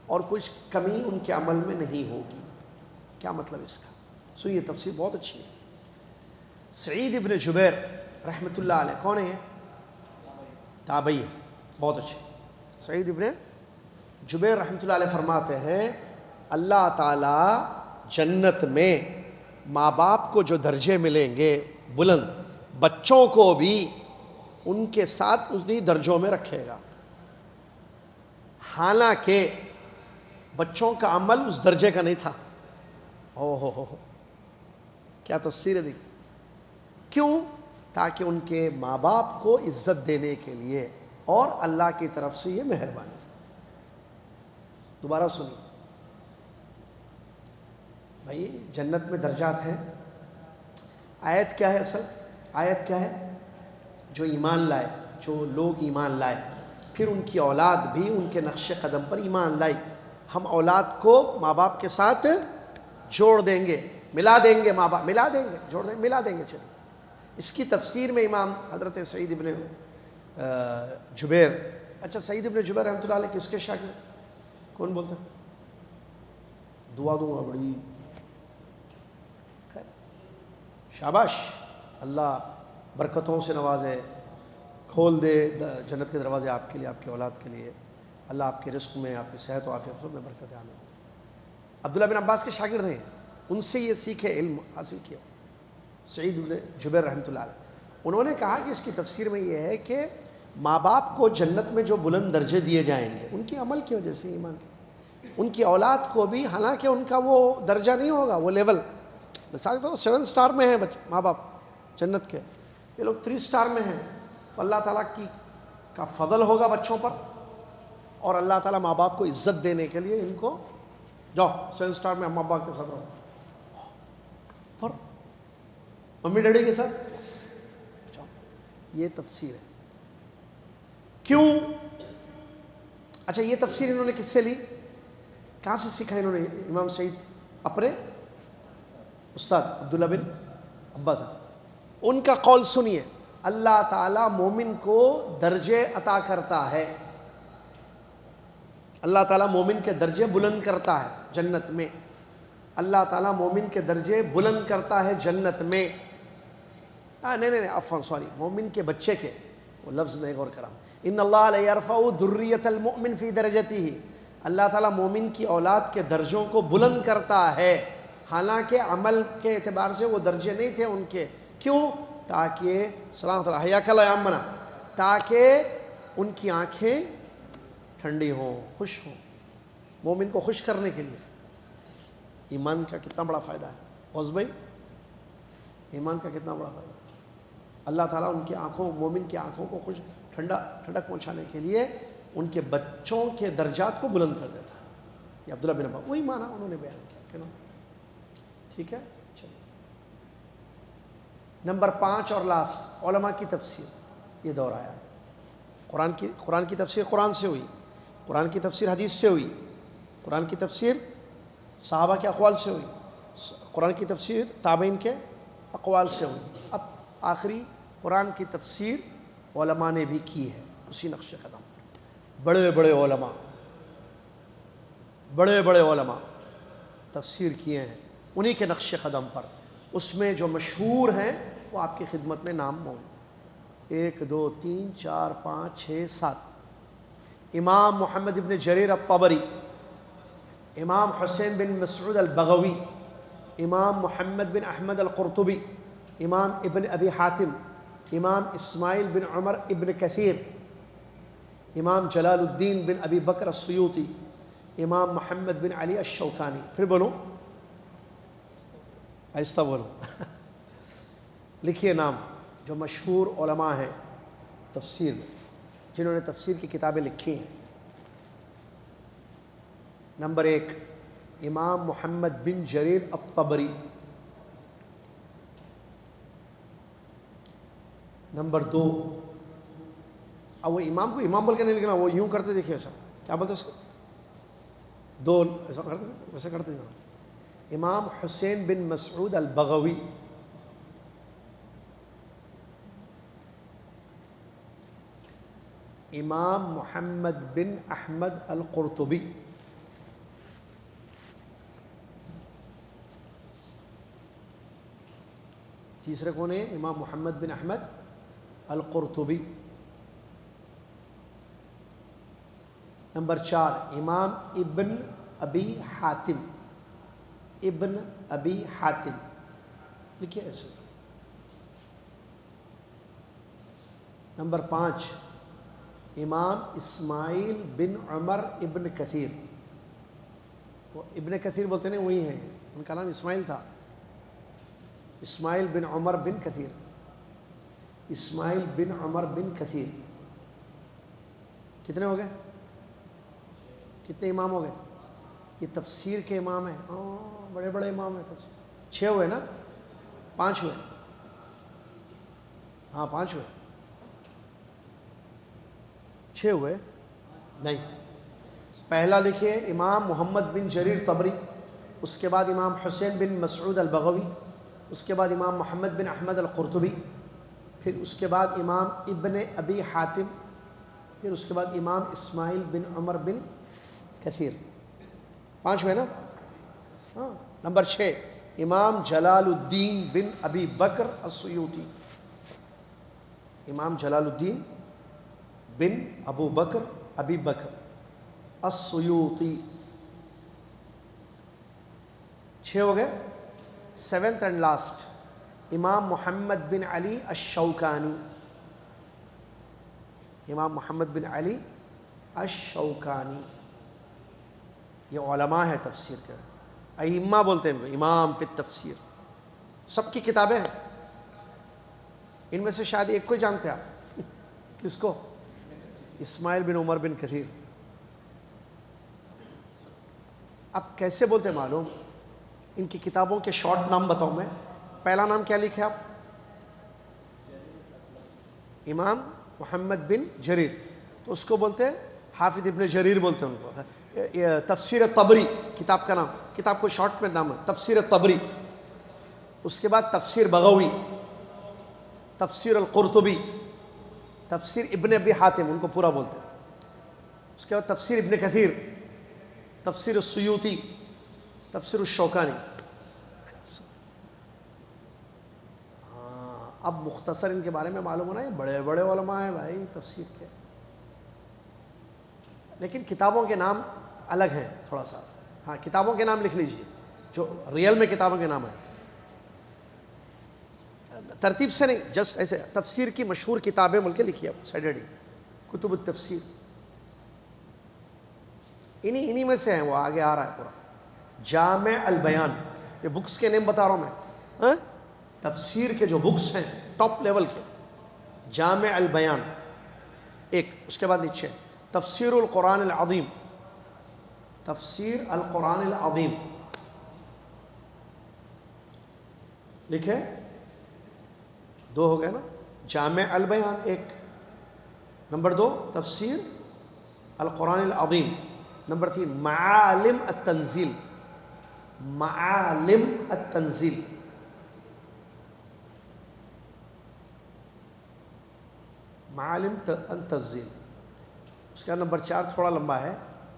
اور کچھ کمی ان کے عمل میں نہیں ہوگی. کیا مطلب اس کا؟ سنیے، تفسیر بہت اچھی ہے. سعید ابن جبیر رحمۃ اللہ علیہ کون ہے؟ تابعی ہے، بہت اچھے. سعید ابن جبیر رحمۃ اللہ علیہ فرماتے ہیں اللہ تعالیٰ جنت میں ماں باپ کو جو درجے ملیں گے بلند، بچوں کو بھی ان کے ساتھ انہی درجوں میں رکھے گا، حالانکہ بچوں کا عمل اس درجے کا نہیں تھا۔ ہو کیا تفسیر ہے دیکھیں، کیوں؟ تاکہ ان کے ماں باپ کو عزت دینے کے لیے، اور اللہ کی طرف سے یہ مہربانی۔ دوبارہ سنیے بھائی، جنت میں درجات ہیں۔ آیت کیا ہے؟ اصل آیت کیا ہے؟ جو ایمان لائے، جو لوگ ایمان لائے، پھر ان کی اولاد بھی ان کے نقش قدم پر ایمان لائی، ہم اولاد کو ماں باپ کے ساتھ جوڑ دیں گے، ملا دیں گے، ماں باپ ملا دیں گے، جوڑ دیں گے، ملا دیں گے۔ چلیں، اس کی تفسیر میں امام حضرت سعید ابن جبیر، اچھا سعید ابن جبیر رحمۃ اللہ علیہ کس کے شاگرد؟ کون بولتا ہے؟ دعا دوں گا بڑی، شاباش، اللہ برکتوں سے نوازے، کھول دے جنت کے دروازے آپ کے لیے، آپ کی اولاد کے لیے، اللہ آپ کے رزق میں، آپ کی صحت و عافیت سب میں برکت عامہ۔ عبداللہ بن عباس کے شاگرد ہیں، ان سے یہ سیکھے، علم حاصل کیا سعید بن جبیر رحمۃ اللہ علیہ۔ انہوں نے کہا کہ اس کی تفسیر میں یہ ہے کہ ماں باپ کو جنت میں جو بلند درجے دیے جائیں گے ان کی عمل کی وجہ سے، ایمان کے، ان کی اولاد کو بھی، حالانکہ ان کا وہ درجہ نہیں ہوگا، وہ لیول، مثال تو 7 سٹار میں ہیں ماں باپ جنت کے، یہ لوگ 3 سٹار میں ہیں، تو اللہ تعالیٰ کا فضل ہوگا بچوں پر، اور اللہ تعالیٰ ماں باپ کو عزت دینے کے لیے ان کو، جاؤ 7 سٹار میں ماں باپ کے ساتھ رہو، پر ممی ڈیڈی کے ساتھ، یس جاؤ۔ یہ تفسیر ہے۔ کیوں؟ اچھا، یہ تفسیر انہوں نے کس سے لی؟ کہاں سے سیکھا انہوں نے؟ امام سعید اپنے استاد عبداللہ بن عباس، ان کا قول سنیے، اللہ تعالیٰ مومن کو درجے عطا کرتا ہے، اللہ تعالیٰ مومن کے درجے بلند کرتا ہے جنت میں، اللہ تعالیٰ مومن کے درجے بلند کرتا ہے جنت میں، نہیں عفوا سوری، مومن کے بچے کے، وہ لفظ نہیں غور کرا، ان اللہ لیرفع ذریۃ المؤمن فی درجتہ، اللہ تعالیٰ مومن کی اولاد کے درجوں کو بلند کرتا ہے، حالانکہ عمل کے اعتبار سے وہ درجے نہیں تھے ان کے، کیوں؟ تاکہ سلامت اللہ حیاک اللہ یامنا، تاکہ ان کی آنکھیں ٹھنڈی ہوں، خوش ہوں، مومن کو خوش کرنے کے لیے۔ ایمان کا کتنا بڑا فائدہ ہے غوث بھائی، ایمان کا کتنا بڑا فائدہ ہے۔ اللہ تعالیٰ ان کی آنکھوں، مومن کی آنکھوں کو خوش، ٹھنڈک پہنچانے کے لیے ان کے بچوں کے درجات کو بلند کر دیتا ہے۔ یہ عبداللہ بن عباس وہی معنی انہوں نے بیان کیا کہ نا، ٹھیک ہے۔ چلیے نمبر 5 اور لاسٹ، علماء کی تفسیر، یہ دور آیا۔ قرآن کی تفسیر قرآن سے ہوئی، قرآن کی تفسیر حدیث سے ہوئی، قرآن کی تفسیر صحابہ کے اقوال سے ہوئی، قرآن کی تفسیر تابعین کے اقوال سے ہوئی، اب آخری قرآن کی تفسیر علماء نے بھی کی ہے اسی نقش قدم پر۔ بڑے بڑے علماء تفسیر کیے ہیں انہی کے نقش قدم پر، اس میں جو مشہور ہیں وہ آپ کی خدمت میں نام موجود، 1 2 3 4 5 6 7، امام محمد ابن جریر الطبری، امام حسین بن مسعود البغوی، امام محمد بن احمد القرطبی، امام ابن ابی حاتم، امام اسماعیل بن عمر ابن کثیر، امام جلال الدین بن ابی بکر السیوطی، امام محمد بن علی الشوکانی۔ پھر بولوں، آہستہ بولوں لکھیے نام جو مشہور علماء ہیں تفسیر میں، جنہوں نے تفسیر کی کتابیں لکھی ہیں۔ نمبر 1 امام محمد بن جریر الطبری، نمبر 2، اب وہ امام کو امام بول کے نہیں لکھنا، وہ یوں کرتے دیکھیے، ایسا کیا بولتے اس کو، 2 ایسا کرتے ویسے کرتے جانا، امام حسین بن مسعود البغوی، امام محمد بن احمد القرطبی، تیسرے کون ہیں؟ امام محمد بن احمد القرطبی۔ نمبر 4 امام ابن ابی حاتم، ابن ابی حاتم لکھیے ایسے۔ نمبر 5 امام اسماعیل بن عمر ابن کثیر، وہ ابن کثیر بولتے نہیں وہی ہیں، ان کا نام اسماعیل تھا، اسماعیل بن عمر بن کثیر، اسماعیل بن عمر بن کثیر۔ کتنے ہو گئے؟ کتنے امام ہو گئے؟ یہ تفسیر کے امام ہیں، بڑے بڑے امام ہیں تفسیر۔ 6 ہوئے نا؟ 5 ہوئے، ہاں 5 ہوئے، 6 ہوئے نہیں۔ پہلا لکھیے امام محمد بن جریر طبری، اس کے بعد امام حسین بن مسعود البغوی، اس کے بعد امام محمد بن احمد القرطبی، پھر اس کے بعد امام ابن ابی حاتم، پھر اس کے بعد امام اسماعیل بن عمر بن کثیر۔ 5 ہوئے نا؟ ہاں۔ نمبر 6 امام جلال الدین بن ابی بکر السیوطی، امام جلال الدین بن ابو بکر ابی بکر السیوطی۔ 6 ہو گئے۔ 7th اینڈ لاسٹ امام محمد بن علی الشوکانی، امام محمد بن علی الشوکانی، یہ علماء ہیں تفسیر کے، ائمہ بولتے ہیں امام فی التفسیر، سب کی کتابیں ہیں۔ ان میں سے شاید ایک کو ہی جانتے ہیں آپ، کس کو؟ اسماعیل بن عمر بن کثیر۔ اب کیسے بولتے معلوم؟ ان کی کتابوں کے شارٹ نام بتاؤں میں۔ پہلا نام کیا لکھے آپ؟ امام محمد بن جریر، تو اس کو بولتے ہیں حافظ ابن جریر بولتے ہیں ان کو۔ تفسیر طبری کتاب کا نام، کتاب کو شارٹ میں نام ہے تفسیر طبری۔ اس کے بعد تفسیر بغوی، تفسیر القرطبی، تفسیر ابن ابی حاتم ان کو پورا بولتے ہیں۔ اس کے بعد تفسیر ابن کثیر، تفسیر السیوطی، تفسیر الشوکانی۔ اب مختصر ان کے بارے میں معلوم ہونا ہے، بڑے بڑے علماء ہیں بھائی تفسیر کے، لیکن کتابوں کے نام الگ ہیں تھوڑا سا۔ ہاں کتابوں کے نام لکھ لیجئے جو ریئل میں کتابوں کے نام ہیں، ترتیب سے نہیں، جسٹ ایسے تفسیر کی مشہور کتابیں بول کے لکھیے آپ، سیڈیڈی کتب التفسیر، انہی میں سے ہیں، وہ آگے آ رہا ہے پورا۔ جامع البیان، یہ بکس کے نیم بتا رہا ہوں میں، تفسیر کے جو بکس ہیں ٹاپ لیول کے، جامع البیان ایک، اس کے بعد نیچے تفسیر القرآن العظیم، تفسیر القرآن العظیم لکھے، 2 ہو گئے نا؟ جامع البیان ایک، نمبر 2 تفسیر القرآن العظیم، نمبر 3 معالم التنزیل، معالم التنزیل، معالم التنزیل۔ اس کا نمبر 4 تھوڑا لمبا ہے،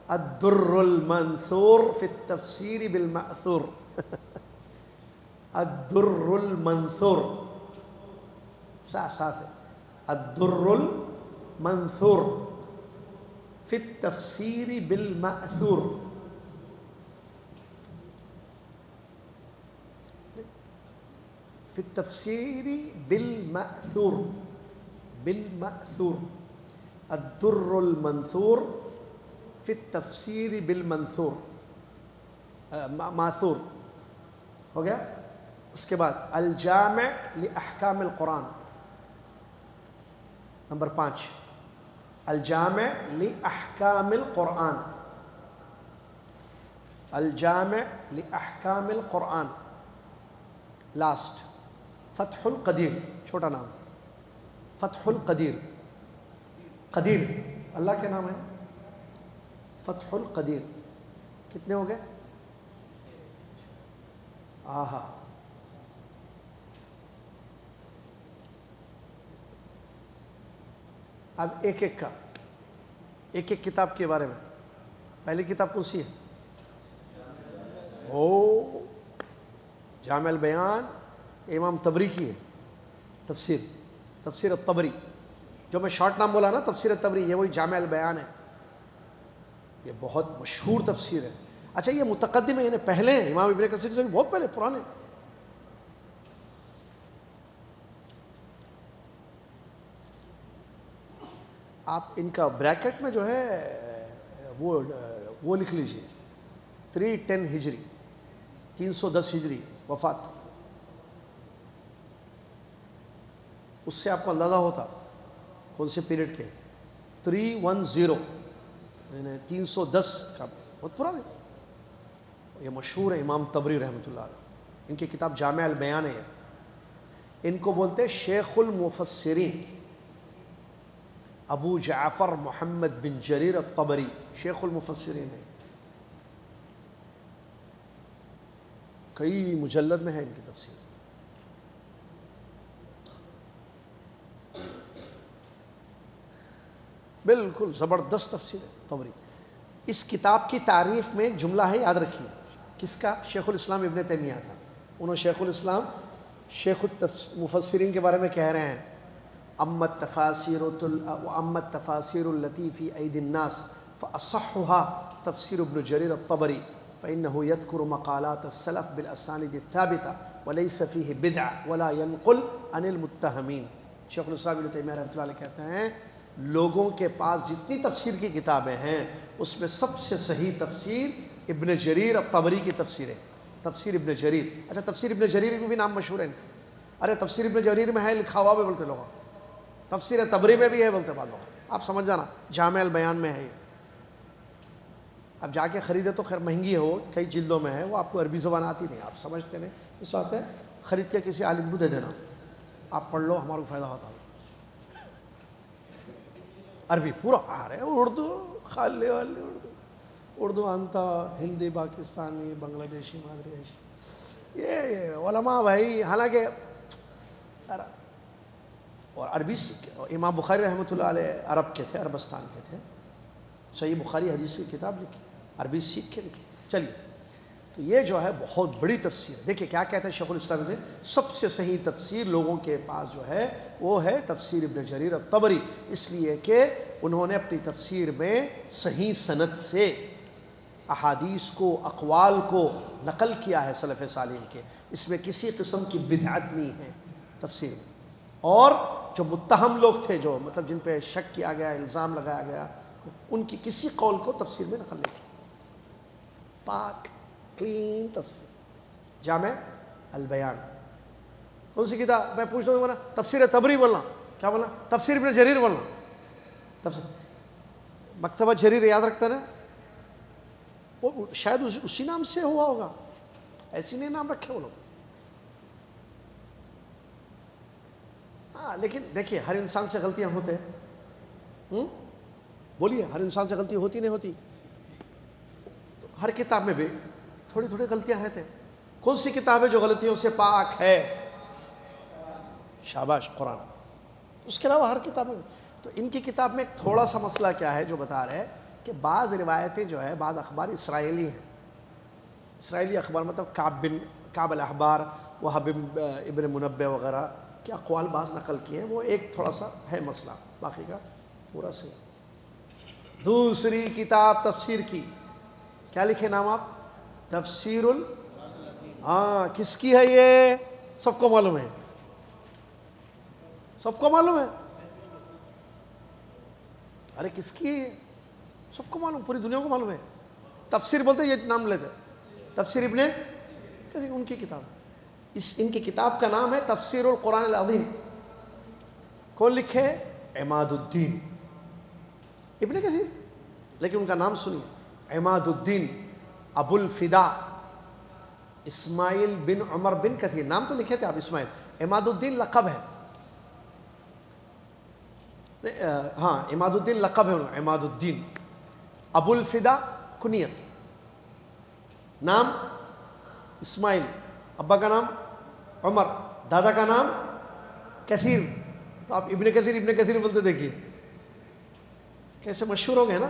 الدر المنثور فی التفسیر بالمأثور، الدر المنثور، سا سے، الدر المنثور فی التفسیر بالمأثور۔ فی التفسیر بالمأثور، بالمأثور، الدر المنثور فی التفسیر بالمنثور، ماثور ہو گیا۔ اس کے بعد الجامع لأحکام القرآن، نمبر 5 الجامع لأحکام القرآن، الجامع لأحکام القرآن۔ لاسٹ فتح القدیر، چھوٹا نام، فتح القدیر، قدیر اللہ کے نام ہے نا، فتح القدیر۔ کتنے ہو گئے؟ آہا، اب ایک ایک کا، ایک ایک کتاب کے بارے میں۔ پہلی کتاب کون سی ہے؟ جامع البیان، امام طبری کی ہے تفسیر، تفسیر الطبری، جو میں شارٹ نام بولا نا تفسیر الطبری، یہ وہی جامع البیان ہے، یہ بہت مشہور تفسیر ہے۔ اچھا یہ متقدم ہے، یعنی پہلے ہیں، امام ابن کثیر سے بھی بہت پہلے، پرانے. آپ ان کا بریکٹ میں جو ہے وہ لکھ لیجئے 310 ہجری، 310 ہجری وفات. اس سے آپ کو اندازہ ہوتا کون سے پیریڈ کے. 310 یعنی 310 کا، بہت پرانے. یہ مشہور ہے امام طبری رحمۃ اللہ علیہ، ان کی کتاب جامع البیان ہے. ان کو بولتے شیخ المفسرین. ابو جعفر محمد بن جریر الطبری شیخ المفسرین ہے. کئی مجلد میں ہے ان کی تفسیر. بالکل زبردست تفسیر ہے طبری. اس کتاب کی تعریف میں ایک جملہ ہے، یاد رکھیے. کس کا؟ شیخ الاسلام ابن تیمیہ کا. انہوں شیخ الاسلام شیخ المفسرین کے بارے میں کہہ رہے ہیں اما التفاسیر التي في ايدي الناس فاصحها تفسير ابن جرير الطبري فانه يذكر مقالات السلف بالاسانید الثابته وليس فيه بدعه ولا ينقل عن المتهمين. شیخ الاسلام ابن تیمیہ رحمۃ اللہ علیہ کہتے ہیں لوگوں کے پاس جتنی تفسیر کی کتابیں ہیں اس میں سب سے صحیح تفسیر ابن جریر الطبری کی تفسیر ہے. تفسیر ابن جریر. اچھا تفسیر ابن جریر میں بھی نام مشہور ہے ان کا. ارے تفسیر ابن جریر میں ہے لکھا ہوا بھی بولتے لوگ. تفسیر طبری میں بھی ہے بولتے بعض لوگ. آپ سمجھ جانا جامع البیان میں ہے. اب جا کے خریدے تو خیر مہنگی ہو، کئی جلدوں میں ہے. وہ آپ کو عربی زبان آتی نہیں، آپ سمجھتے نہیں، اس واسطے خرید کے کسی عالم کو دے دینا، آپ پڑھ لو، ہمارا کو فائدہ ہوتا ہے. عربی پورا آ رہے ہیں، اردو خالی والی اردو آنتا، ہندی، پاکستانی، بنگلہ دیشی، مادری، یہ علماء بھائی. حالانکہ اور عربی امام بخاری رحمۃ اللہ علیہ عرب کے تھے، عربستان کے تھے. صحیح بخاری حدیث کی کتاب لکھی، عربی سیکھ کے لکھی. چلیے تو یہ جو ہے بہت بڑی تفسیر ہے. دیکھیں کیا کہتے ہیں شیخ الاسلام نے، سب سے صحیح تفسیر لوگوں کے پاس جو ہے وہ ہے تفسیر ابن جریر الطبری، اس لیے کہ انہوں نے اپنی تفسیر میں صحیح سند سے احادیث کو، اقوال کو نقل کیا ہے سلف صالحین کے. اس میں کسی قسم کی بدعت نہیں ہے تفسیر میں. اور جو متہم لوگ تھے، جو مطلب جن پہ شک کیا گیا، الزام لگایا گیا، ان کی کسی قول کو تفسیر میں نقل نہیں کی. پاک کلین تفسیر. جامع البیان. کون سی کتاب؟ میں پوچھتا ہوں نا، تفسیر طبری بولنا، کیا بولنا؟ تفسیر ابن جریر بولنا. تفسیر مکتبہ جریر یاد رکھتا نا، وہ شاید اسی نام سے ہوا ہوگا، ایسی نہیں نام رکھے وہ لوگ. ہاں لیکن دیکھیے ہر انسان سے غلطیاں ہوتے ہیں. بولیے ہر انسان سے غلطی ہوتی نہیں ہوتی؟ تو ہر کتاب میں بھی تھوڑی تھوڑی غلطیاں رہتے ہیں. کون سی کتاب ہے جو غلطیوں سے پاک ہے؟ شاباش، قرآن. اس کے علاوہ ہر کتاب میں. تو ان کی کتاب میں تھوڑا سا مسئلہ کیا ہے جو بتا رہے ہیں کہ بعض روایتیں جو ہے، بعض اخبار اسرائیلی ہیں. اسرائیلی اخبار مطلب کعب الاحبار، وہب ابن منبع وغیرہ کے اقوال بعض نقل کیے ہیں. وہ ایک تھوڑا سا ہے مسئلہ، باقی کا پورا صحیح. دوسری کتاب تفسیر کی کیا لکھے نام آپ؟ تفسیر ہاں کس کی ہے یہ؟ سب کو معلوم ہے، سب کو معلوم ہے. ارے کس کی ہے؟ سب کو معلوم، پوری دنیا کو معلوم ہے. تفسیر بولتے یہ نام لیتے، تفسیر ابن کثیر ان کی کتاب. ان کی کتاب کا نام ہے تفسیر القرآن العظیم. کون لکھے؟ عماد الدین ابن کثیر. لیکن ان کا نام سنیے، عماد الدین ابو الفدا اسماعیل بن عمر بن کثیر. نام تو لکھے تھے آپ اسماعیل. عماد الدین لقب ہے. ہاں عماد الدین لقب ہے. عماد الدین ابو الفدا کنیت. نام اسماعیل، ابا کا نام عمر، دادا کا نام کثیر. تو آپ ابن کثیر بولتے دیکھیے کیسے مشہور ہو گئے نا.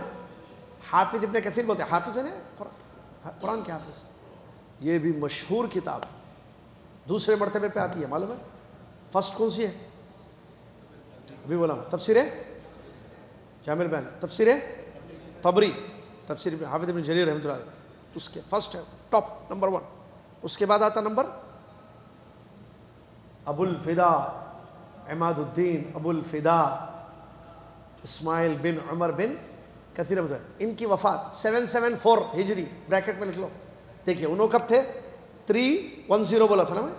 حافظ ابن کثیر بولتے، حافظ ہے نا قرآن کے حافظ. یہ بھی مشہور کتاب دوسرے مرتبے پہ آتی ہے، معلوم ہے؟ فرسٹ کون سی ہے؟ ابھی بولا تفسیر جامع البیان، تفسیر طبری، تفسیر حافظ ابن جریر رحمۃ اللہ علیہ. اس کے فرسٹ ہے، ٹاپ نمبر 1. اس کے بعد آتا نمبر ابو الفدا عماد الدین ابو الفدا اسماعیل بن عمر بن کثیر احمد. ان کی وفات 774 ہجری، بریکٹ میں لکھ لو. دیکھیے انہوں کب تھے؟ 310 بولا تھا نا میں،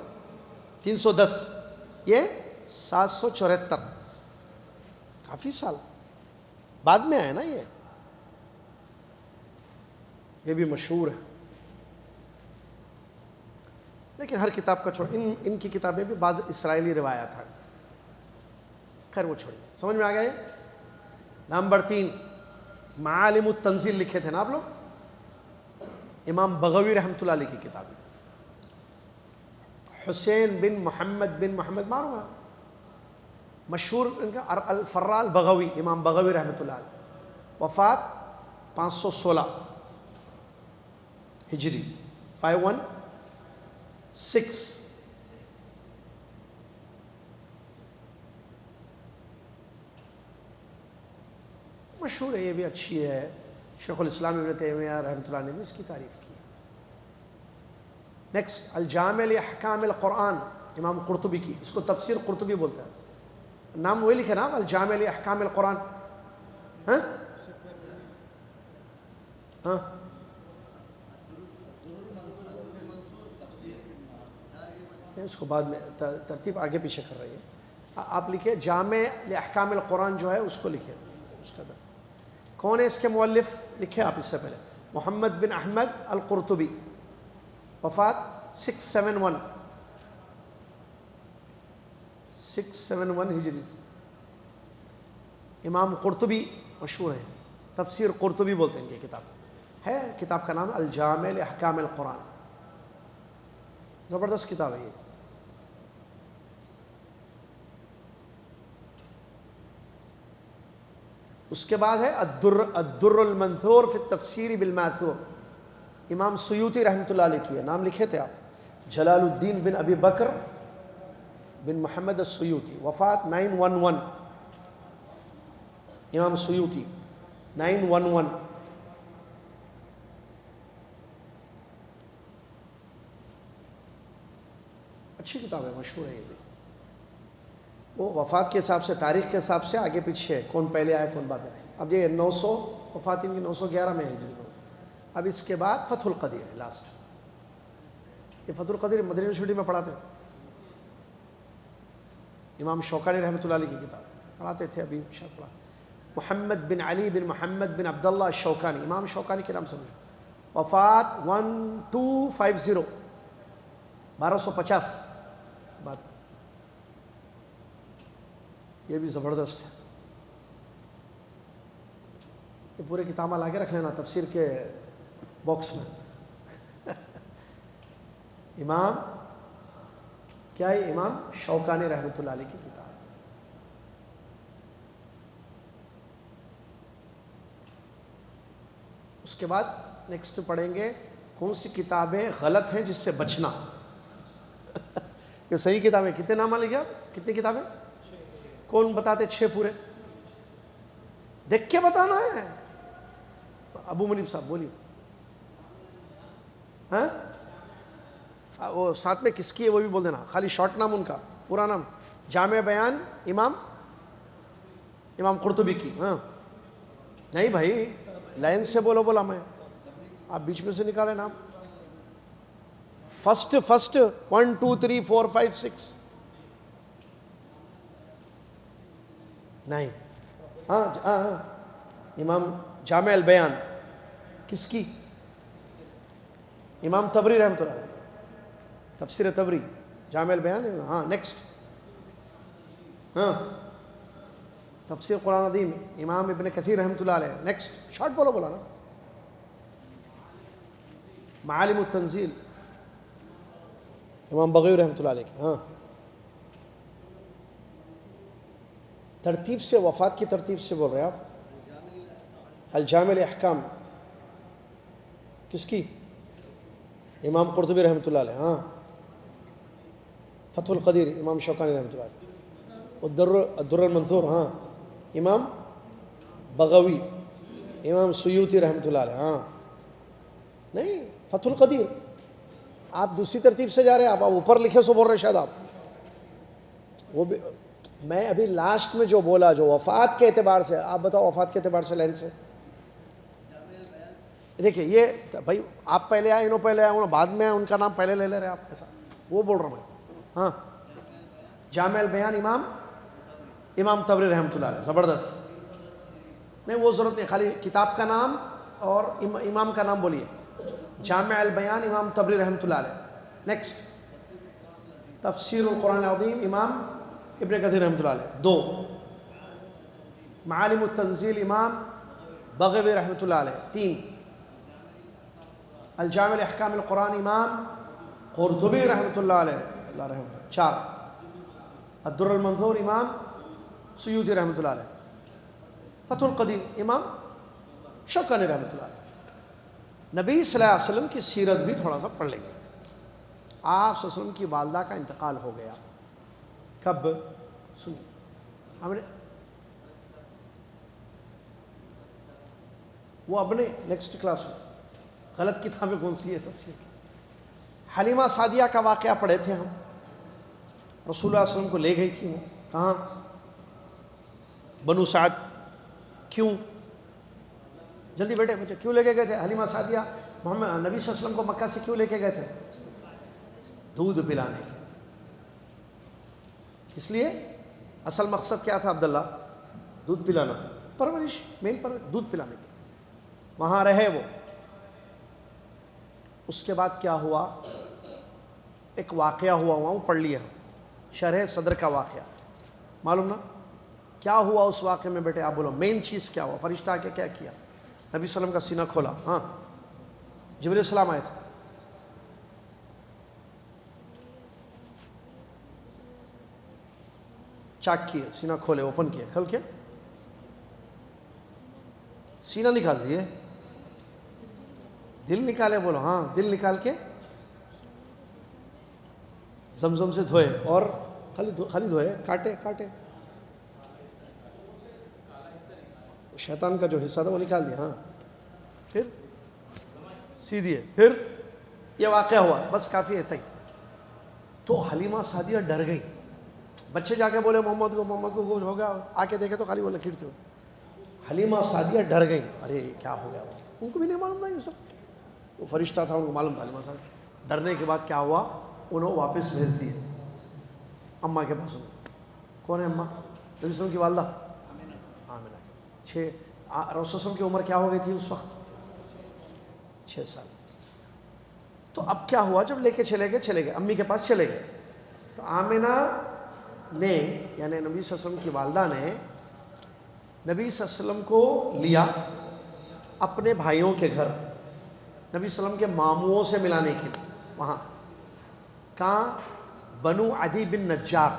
310، یہ 774، کافی سال بعد میں آئے نا. یہ بھی مشہور ہے، لیکن ہر کتاب کا چھوڑ، ان کی کتابیں بھی بعض اسرائیلی روایات ہیں. خیر وہ چھوڑیے، سمجھ میں آ گئے. نمبر 3 معالم التنزیل لکھے تھے نا آپ لوگ، امام بغوی رحمۃ اللہ علیہ کی کتاب ہے. حسین بن محمد معلوم ہے، مشہور ان کا الفراء البغوی، امام بغوی رحمۃ اللہ علیہ، وفات 516 ہجری، 516. مشہور ہے، یہ بھی اچھی ہے. شیخ الاسلام ابن تیمیہ رحمۃ اللہ نے بھی اس کی تعریف کی. نیکسٹ الجامع لاحکام القرآن، امام قرطبی کی، اس کو تفسیر قرطبی بولتا ہے. نام وہی لکھے نا الجامع لاحکام القرآن. ہاں ہاں نہیں، اس کو بعد میں ترتیب آگے پیچھے کر رہی ہے. آپ لکھے جامع لاحکام القرآن جو ہے اس کو لکھے. اس کا کون ہے اس کے مؤلف؟ لکھے آپ اس سے پہلے، محمد بن احمد القرطبی، وفات 671 ہجری. امام قرطبی مشہور ہے، تفسیر قرطبی بولتے ہیں ان کی کتاب ہے. کتاب کا نام الجامع لاحکام القرآن، زبردست کتاب ہے یہ. اس کے بعد ہے الدر المنثور فی التفسیر بالماثور، امام سیوطی رحمۃ اللہ علیہ کی ہے. نام لکھے تھے آپ، جلال الدین بن ابی بکر بن محمد السیوطی، وفات 911. امام سیوطی 911. اچھی کتاب ہے، مشہور ہے یہ بھی. وہ وفات کے حساب سے، تاریخ کے حساب سے آگے پیچھے ہے، کون پہلے آیا کون بعد میں. اب یہ 900 وفات ان کی 911 میں ہجری میں. اب اس کے بعد فتح القدیر ہے لاسٹ. یہ فتح القدیر مدنی یونیورسٹی میں پڑھاتے، امام شوکانی رحمۃ اللہ علیہ کی کتاب پڑھاتے تھے، ابھی شاید پڑھا. محمد بن علی بن محمد بن عبداللہ شوکانی، امام شوکانی کے نام سے مشہور. وفات 1250، 1250 بعد. یہ بھی زبردست ہے. یہ پورے کتاب لا کے رکھ لینا تفسیر کے باکس میں. امام کیا ہے؟ امام شوکانی رحمۃ اللہ علیہ کی کتاب. اس کے بعد نیکسٹ پڑھیں گے کون سی کتابیں غلط ہیں جس سے بچنا. یہ صحیح کتابیں کتنے نام لکھے آپ؟ کتنی کتابیں؟ کون بتاتے؟ 6 پورے دیکھ کے بتانا ہے. ابو منیب صاحب بولیے. ہاں وہ ساتھ میں کس کی ہے وہ بھی بول دینا، خالی شارٹ نام ان کا، پورا نام جامع بیان امام قرطبی کی. ہاں نہیں بھائی لائن سے بولا میں، آپ بیچ میں سے نکالے نام. فرسٹ 1 2 3 4 5 6 نہیں. ہاں امام جامع البیان کس کی؟ امام تبری رحمۃ اللہ، تفسیر تبری، جامع البیان. ہاں نیکسٹ. ہاں تفسیر قرآن عظیم امام ابن کثیر رحمۃ اللہ علیہ. نیکسٹ شارٹ بولا نا. معالم التنزیل امام بغوی رحمۃ اللہ علیہ کی. ہاں ترتیب سے، وفات کی ترتیب سے بول رہے ہیں آپ. الجامع الاحکام کس کی؟ امام قرطبی رحمۃ اللہ علیہ. ہاں فتح القدیر امام شوکانی رحمۃ اللہ علیہ. الدر المنثور ہاں امام بغوی، امام سیوطی رحمۃ اللہ علیہ. ہاں نہیں فتح القدیر، آپ دوسری ترتیب سے جا رہے ہیں، آپ اوپر لکھے سو بول رہے شاید آپ. وہ بھی میں ابھی لاسٹ میں جو بولا جو وفات کے اعتبار سے، آپ بتاؤ وفات کے اعتبار سے لائن سے. دیکھیے یہ بھائی آپ پہلے آئے، انہوں پہلے آئے، انہوں بعد میں آئے، ان کا نام پہلے لے لے رہے آپ ایسا، وہ بول رہا ہوں میں. ہاں جامع البیان امام طبری رحمۃ اللہ علیہ، زبردست. نہیں وہ ضرورت نہیں، خالی کتاب کا نام اور امام کا نام بولیے. جامع البیان امام طبری رحمۃ اللہ علیہ. نیکسٹ تفسیر القرآن العظیم امام ابن کثیر رحمۃ اللہ علیہ. 2 معالم التنزیل امام بغوی رحمۃ اللہ علیہ. 3 الجامع احکام القرآن امام قرطبی رحمۃ اللہ علیہ اللہ رحمۃ. 4 الدر المنثور امام سیوطی رحمۃ اللہ علیہ. فتح القدیر امام شوکانی رحمۃ اللہ علیہ. نبی صلی اللہ علیہ وسلم کی سیرت بھی تھوڑا سا پڑھ لیں گے. آپ صلی اللہ علیہ وسلم کی والدہ کا انتقال ہو گیا کب؟ سنیے ہم نے وہ اپنے نیکسٹ کلاس میں غلط کتابیں کون سی ہے تفسیر کی. حلیمہ سعدیہ کا واقعہ پڑھے تھے ہم. رسول اللہ علیہ وسلم کو لے گئی تھی وہ کہاں؟ بنو سعد. کیوں؟ جلدی بیٹے مجھے کیوں لے کے گئے تھے حلیمہ سعدیہ محمد نبی صلی اللہ علیہ وسلم کو مکہ سے کیوں لے کے گئے تھے؟ دودھ پلانے کے. اس لیے اصل مقصد کیا تھا عبداللہ؟ دودھ پلانا تھا، پرورش مین پرورش دودھ پلانے کے. وہاں رہے وہ. اس کے بعد کیا ہوا؟ ایک واقعہ ہوا وہاں، وہ پڑھ لیا شرح صدر کا واقعہ، معلوم نا کیا ہوا اس واقعے میں؟ بیٹے آپ بولو مین چیز کیا ہوا؟ فرشتہ آ کے کیا کیا؟ نبی صلی اللہ علیہ وسلم کا سینہ کھولا. ہاں جبریل السلام آئے تھے. چاک کیے، سینہ کھولے، اوپن کیے، کھل کے سینہ نکال دیے. دل نکالے، بولو ہاں دل نکال کے زمزم سے دھوئے اور خالی دھوئے، کاٹے شیطان کا جو حصہ تھا وہ نکال دیا. ہاں پھر سی دیے. پھر یہ واقعہ ہوا، بس کافی ہے. تو حلیمہ سعدیہ ڈر گئی. بچے جا کے بولے محمد کو کچھ ہو گیا، آ کے دیکھے تو خالی وہ لکیر تھے. حلیمہ سعدیہ ڈر گئی، ارے کیا ہو گیا؟ ان کو بھی نہیں معلوم نا یہ سب، وہ فرشتہ تھا ان کو معلوم تھا. حلیمہ سعدیہ ڈرنے کے بعد کیا ہوا؟ انہوں واپس بھیج دیے اماں کے پاس. کون ہے اماں؟ نبی صلی اللہ علیہ وسلم کی والدہ آمنہ. رسول اللہ علیہ وسلم کی عمر کیا ہو گئی تھی اس وقت؟ 6 سال. تو اب کیا ہوا؟ جب لے کے چلے گئے امی کے پاس چلے گئے، تو آمنہ نے یعنی نبی صلی اللہ علیہ وسلم کی والدہ نے نبی صلی اللہ علیہ وسلم کو لیا اپنے بھائیوں کے گھر، نبی صلی اللہ علیہ وسلم کے ماموں سے ملانے کے لیے. وہاں کہاں؟ بنو عدی بن نجار.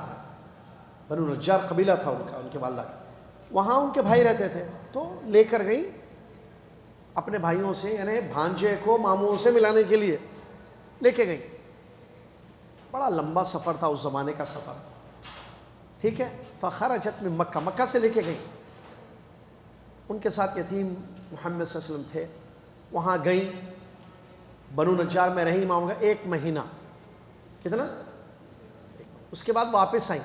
بنو نجار قبیلہ تھا ان کا، ان کے والدہ کا. وہاں ان کے بھائی رہتے تھے، تو لے کر گئی اپنے بھائیوں سے، یعنی بھانجے کو ماموں سے ملانے کے لیے لے کے گئی. بڑا لمبا سفر تھا اس زمانے کا سفر، ٹھیک ہے. فخرجت من مکہ سے لے کے گئی. ان کے ساتھ یتیم محمد صلی اللہ علیہ وسلم تھے. وہاں گئی، بنو نجار میں رہی ماؤں گا 1 مہینہ. کتنا؟ 1 مہینہ. اس کے بعد واپس آئیں.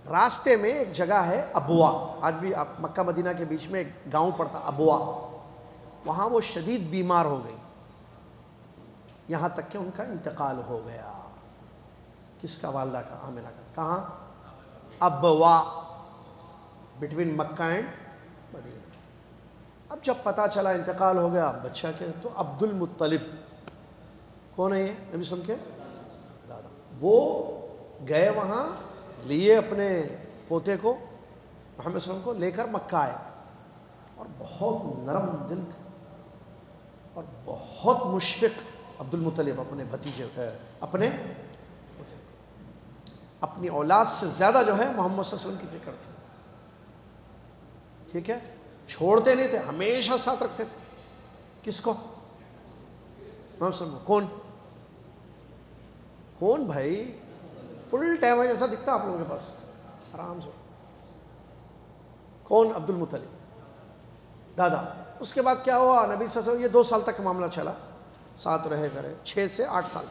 راستے میں ایک جگہ ہے ابوا، آج بھی آپ مکہ مدینہ کے بیچ میں ایک گاؤں پڑتا ابوا. وہاں وہ شدید بیمار ہو گئی، یہاں تک کہ ان کا انتقال ہو گیا. کس کا؟ والدہ کا، آمنہ کا. کہاں؟ ابوا، بٹوین مکہ اینڈ مدینہ. اب جب پتہ چلا انتقال ہو گیا بچہ کے، تو عبد المطلب کون ہے یہ؟ نبی صلی اللہ علیہ وسلم کے دادا. وہ گئے وہاں، لیے اپنے پوتے کو محمد صلی اللہ علیہ وسلم کو، لے کر مکہ آئے. اور بہت نرم دل تھے اور بہت مشفق عبد المطلب اپنے بھتیجے اپنے پوتے، اپنی اولاد سے زیادہ جو ہے محمد صلی اللہ علیہ وسلم کی فکر تھی. ٹھیک ہے. چھوڑتے نہیں تھے، ہمیشہ ساتھ رکھتے تھے. کس کو؟ محمد صلی اللہ علیہ وسلم. کون بھائی؟ فل ٹائم ہے جیسا دکھتا آپ لوگوں کے پاس، آرام سے. کون؟ عبد المطلب دادا. اس کے بعد کیا ہوا، نبی صلی اللہ علیہ وسلم، یہ 2 سال تک معاملہ چلا، ساتھ رہے کرے، 6 سے 8 سال،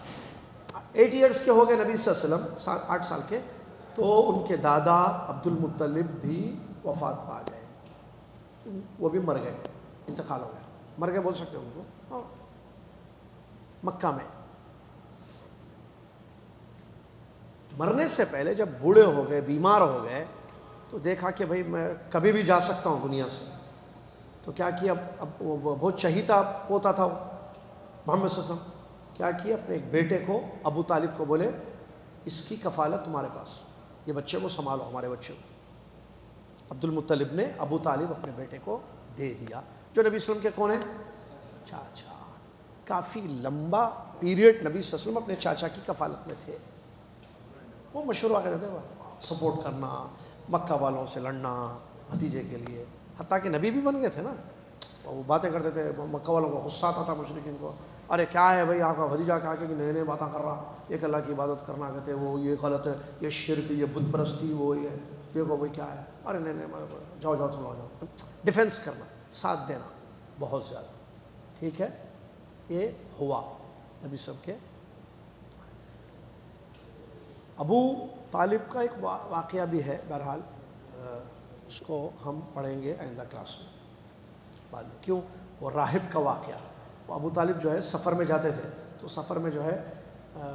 8 ایئرس کے ہو گئے نبی صلی اللہ علیہ وسلم، 8 سال کے، تو ان کے دادا عبد المطلب بھی وفات پا گئے، وہ بھی مر گئے، انتقال ہو گیا، مر گئے بول سکتے ہیں ان کو، ہاں، مکہ میں۔ مرنے سے پہلے جب بوڑھے ہو گئے، بیمار ہو گئے، تو دیکھا کہ بھئی میں کبھی بھی جا سکتا ہوں دنیا سے، تو کیا کیا، اب وہ بہت چہیتا پوتا تھا محمد صلی اللہ علیہ وسلم، کیا کیا، اپنے ایک بیٹے کو ابو طالب کو بولے اس کی کفالت تمہارے پاس، یہ بچے کو سنبھالو، ہمارے بچے کو۔ عبد المطلب نے ابو طالب اپنے بیٹے کو دے دیا، جو نبی صلی اللہ علیہ وسلم کے کون ہیں، چاچا۔ کافی لمبا پیریڈ نبی صلی اللہ علیہ وسلم اپنے چاچا کی کفالت میں تھے۔ وہ مشہور واقعہ تھے، سپورٹ کرنا، مکہ والوں سے لڑنا بھتیجے کے لیے، حتیٰ کہ نبی بھی بن گئے تھے نا، وہ باتیں کرتے تھے، مکہ والوں کو غصہ آتا تھا مشرکین کو، ارے کیا ہے بھائی آپ کا بھتیجا کہا کہ نئے نئے باتیں کر رہا، ایک اللہ کی عبادت کرنا، کہتے وہ یہ غلط ہے، یہ شرک، یہ بت پرستی، وہ یہ دیکھو بھائی کیا ہے، ارے نہیں جاؤ جاؤ تم جاؤ، ڈیفینس کرنا، ساتھ دینا بہت زیادہ، ٹھیک ہے۔ یہ ہوا نبی صلی اللہ علیہ وسلم کے۔ ابو طالب کا ایک واقعہ بھی ہے، بہرحال اس کو ہم پڑھیں گے آئندہ کلاس میں بعد میں، کیوں، وہ راہب کا واقعہ۔ وہ ابو طالب جو ہے سفر میں جاتے تھے، تو سفر میں جو ہے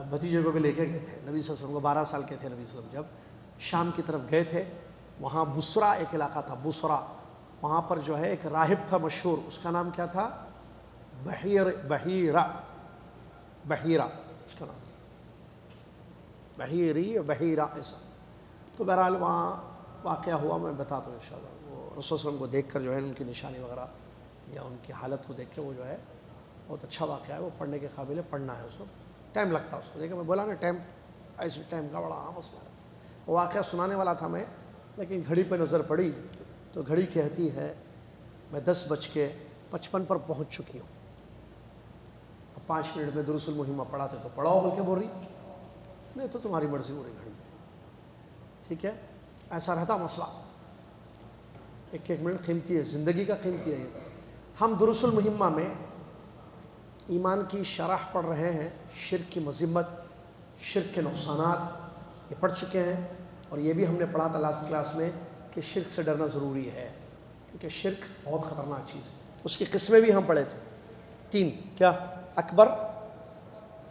بھتیجے کو بھی لے کے گئے تھے، نبی صلی اللہ علیہ وسلم کو 12 سال کے تھے نبی صلی اللہ علیہ وسلم جب شام کی طرف گئے تھے، وہاں بصرہ ایک علاقہ تھا، بصرہ، وہاں پر جو ہے ایک راہب تھا مشہور، اس کا نام کیا تھا، بحیرہ اس کا نام، بحیرہ ایسا۔ تو بہرحال وہاں واقعہ ہوا، میں بتاتا ہوں انشاءاللہ۔ وہ رسول صلی اللہ علیہ وسلم کو دیکھ کر جو ہے ان کی نشانی وغیرہ یا ان کی حالت کو دیکھ کے وہ جو ہے بہت اچھا واقعہ ہے، وہ پڑھنے کے قابل ہے، پڑھنا ہے، اس کو ٹائم لگتا ہے اس کو، دیکھیں میں بولا نا ٹائم، ایسے ٹائم کا بڑا عام مسئلہ ہے۔ وہ واقعہ سنانے والا تھا میں، لیکن گھڑی پہ نظر پڑی تو گھڑی کہتی ہے میں 10:55 پر پہنچ چکی ہوں، اب 5 منٹ میں دروس المہمہ پڑھاتے تو پڑھاؤ، بلکہ بول رہی نہیں تو تمہاری مرضی، ہو رہی گھڑی، ٹھیک ہے، ایسا رہتا مسئلہ، ایک ایک منٹ قیمتی ہے، زندگی کا قیمتی ہے یہ۔ ہم دروس المہمہ میں ایمان کی شرح پڑھ رہے ہیں، شرک کی مذمت، شرک کے نقصانات یہ پڑھ چکے ہیں، اور یہ بھی ہم نے پڑھا تھا لاسٹ کلاس میں کہ شرک سے ڈرنا ضروری ہے، کیونکہ شرک بہت خطرناک چیز ہے۔ اس کی قسمیں بھی ہم پڑھے تھے 3، کیا، اکبر،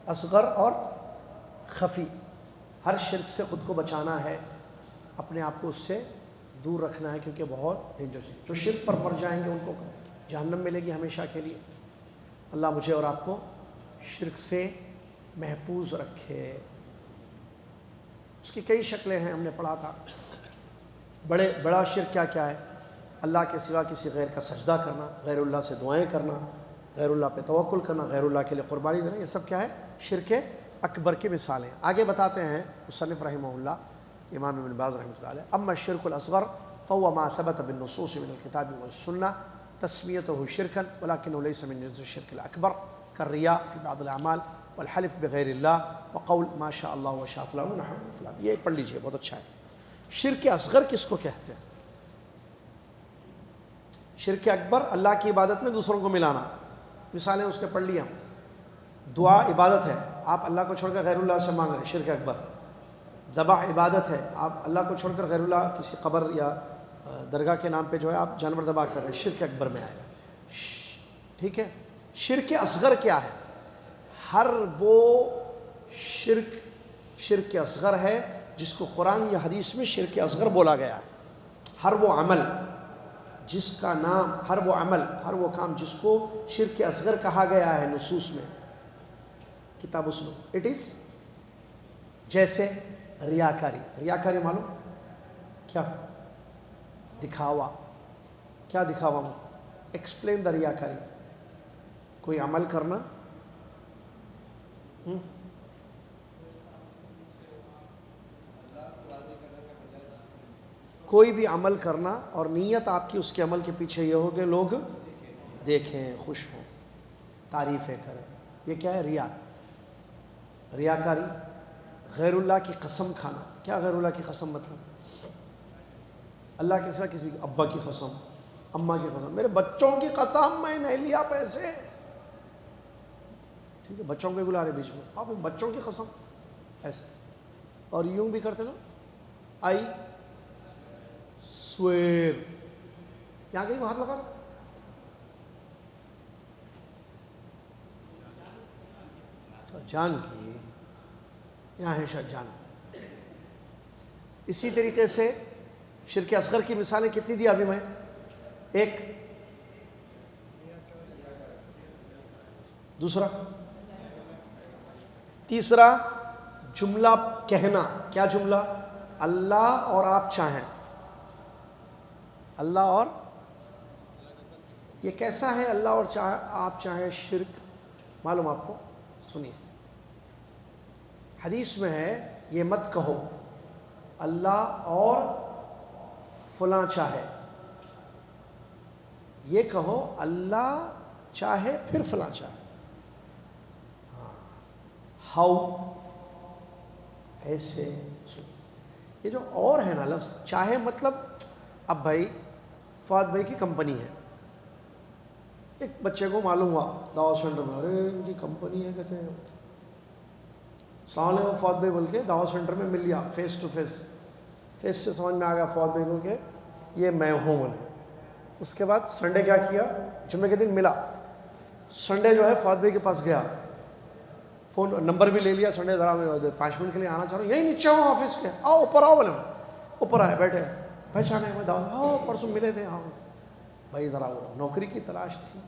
اصغر اور خفی۔ ہر شرک سے خود کو بچانا ہے، اپنے آپ کو اس سے دور رکھنا ہے، کیونکہ بہت ڈینجر ہے۔ جو شرک پر مر جائیں گے ان کو جہنم ملے گی ہمیشہ کے لیے۔ اللہ مجھے اور آپ کو شرک سے محفوظ رکھے۔ اس کی کئی شکلیں ہیں، ہم نے پڑھا تھا۔ بڑا شرک کیا کیا ہے، اللہ کے سوا کسی غیر کا سجدہ کرنا، غیر اللہ سے دعائیں کرنا، غیر اللہ پہ توکل کرنا، غیر اللہ کے لیے قربانی دینا، یہ سب کیا ہے، شرک اکبر کی مثالیں۔ آگے بتاتے ہیں مصنف رحمہ اللہ امام ابن باز رحمۃ اللہ علیہ، اما الشرک الاصغر فهو ما ثبت بالنصوص من الكتاب والسنة تسميته شركا ولكنه ليس من جنس الشرك الأكبر كالرياء في بعض الأعمال والحلف بغير الله وقول ما شاء الله وشاء فلان ونحو فلان۔ یہ پڑھ لیجئے، بہت اچھا ہے۔ شرک اصغر کس کو کہتے ہیں؟ شرک اکبر اللہ کی عبادت میں دوسروں کو ملانا، مثالیں اس کے پڑھ لیا۔ دعا عبادت ہے، آپ اللہ کو چھوڑ کر غیر اللہ سے مانگ رہے، شرک اکبر۔ ذبح عبادت ہے، آپ اللہ کو چھوڑ کر غیر اللہ کسی قبر یا درگاہ کے نام پہ جو ہے آپ جانور ذبح کر رہے ہیں، شرک اکبر میں آئے گا، ٹھیک ہے۔ شرک اصغر کیا ہے؟ ہر وہ شرک اصغر ہے جس کو قرآن یا حدیث میں شرک اصغر بولا گیا ہے۔ ہر وہ عمل جس کا نام، ہر وہ عمل، ہر وہ کام جس کو شرک اصغر کہا گیا ہے نصوص میں، کتاب و سنت، اٹ از، جیسے ریاکاری معلوم کیا؟ دکھاوا، کیا دکھاوا؟ ایکسپلین دا ریاکاری، کوئی عمل کرنا، کوئی بھی عمل کرنا اور نیت آپ کی اس کے عمل کے پیچھے یہ ہو کہ لوگ دیکھیں، خوش ہوں، تعریفیں کریں، یہ کیا ہے؟ ریاکاری۔ غیر اللہ کی قسم کھانا، کیا غیر اللہ کی قسم مطلب؟ اللہ کے سوا کسی ابا کی قسم، اماں کی قسم، میرے بچوں کی قسم میں نہیں لیا پیسے. ٹھیک ہے، بچوں کو بلا رہے بیچ میں، آپ بچوں کی قسم ایسے. اور یوں بھی کرتے نا، آئی سویر، یہاں کہیں ہاتھ لگا. جان کی یہاں ہے شاید جان. اسی طریقے سے شرک اصغر کی مثالیں کتنی دی ابھی میں؟ ایک، دوسرا، تیسرا جملہ کہنا. کیا جملہ؟ اللہ اور آپ چاہیں. اللہ اور، یہ کیسا ہے اللہ اور آپ چاہیں شرک؟ معلوم آپ کو؟ سنیے، حدیث میں ہے یہ مت کہو اللہ اور فلاں چاہے، یہ کہو اللہ چاہے پھر فلاں چاہے. ہاؤ، کیسے؟ یہ جو اور ہے نا لفظ چاہے، مطلب اب بھائی فؤاد بھائی کی کمپنی ہے، ایک بچے کو معلوم ہوا دعوت سینٹر میں، ارے ان کی کمپنی ہے، کہتے ہیں السلام علیکم فؤاد بھائی بول کے دعوت سینٹر میں مل لیا فیس ٹو فیس. فیس سے سمجھ میں آ گیا فؤاد بھائی کو کہ یہ میں ہوں بولے. اس کے بعد سنڈے کیا کیا؟ جمعے کے دن ملا. سنڈے جو ہے فؤاد بھائی کے پاس گیا، فون نمبر بھی لے لیا. سنڈے ذرا میں 5 منٹ کے لیے آنا چاہ رہا ہوں، یہیں نیچے ہوں آفس کے، آؤ اوپر آؤ بولے. اوپر آئے، بیٹھے، پہچانے میں دعوت، آؤ پرسوں ملے تھے. ہاں بھائی ذرا وہ نوکری کی تلاش تھی،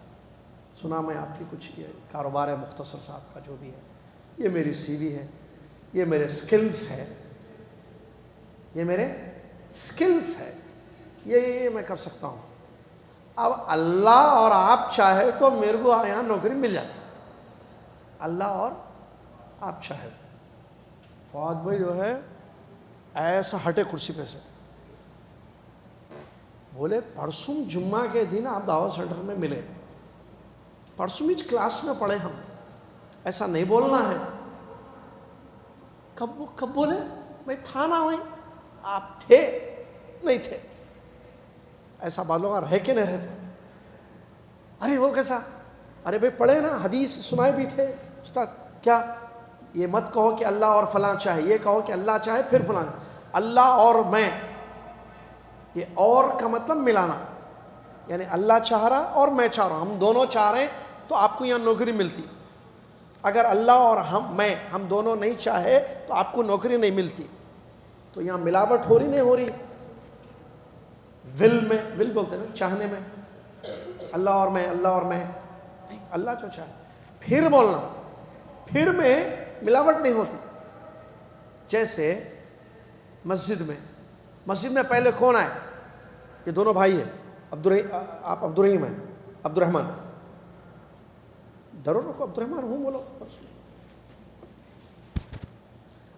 سنا میں آپ کی کچھ یہ کاروبار ہے مختصر سا آپ کا جو بھی ہے، یہ میری سی وی ہے، یہ میرے سکلز ہے، یہ میرے سکلز ہے، یہ میں کر سکتا ہوں. اب اللہ اور آپ چاہے تو میرے کو یہاں نوکری مل جاتی. اللہ اور آپ چاہے تو فؤاد بھائی جو ہے ایسا ہٹے کرسی پہ سے، بولے پرسوں جمعہ کے دن آپ دعوت سینٹر میں ملے، پرسوں ہی کلاس میں پڑھے ہم، ایسا نہیں بولنا ہے. کب بولے؟ میں تھا نہ وہیں. آپ تھے نہیں تھے؟ ایسا بالوں رہے کہ نہیں رہتے؟ ارے وہ کیسا؟ ارے بھائی پڑھے نا، حدیث سنائے بھی تھے استاد. کیا؟ یہ مت کہو کہ اللہ اور فلاں چاہے، یہ کہو کہ اللہ چاہے پھر فلاں. اللہ اور میں، یہ اور کا مطلب ملانا، یعنی اللہ چاہ رہا اور میں چاہ رہا ہوں، ہم دونوں چاہ رہے ہیں تو آپ کو یہاں نوکری ملتی. اگر اللہ اور ہم دونوں نہیں چاہے تو آپ کو نوکری نہیں ملتی. تو یہاں ملاوٹ ہو رہی نہیں ہو رہی؟ ول میں، ول بولتے ہیں چاہنے میں، اللہ اور میں، اللہ اور میں نہیں، اللہ جو چاہے. پھر بولنا، پھر میں ملاوٹ نہیں ہوتی. جیسے مسجد میں پہلے کون آئے؟ یہ دونوں بھائی ہیں، آپ عبد الرحیم ہیں، عبد الرحمن. ڈرو رکھو، عبد الرحمن ہوں بولو.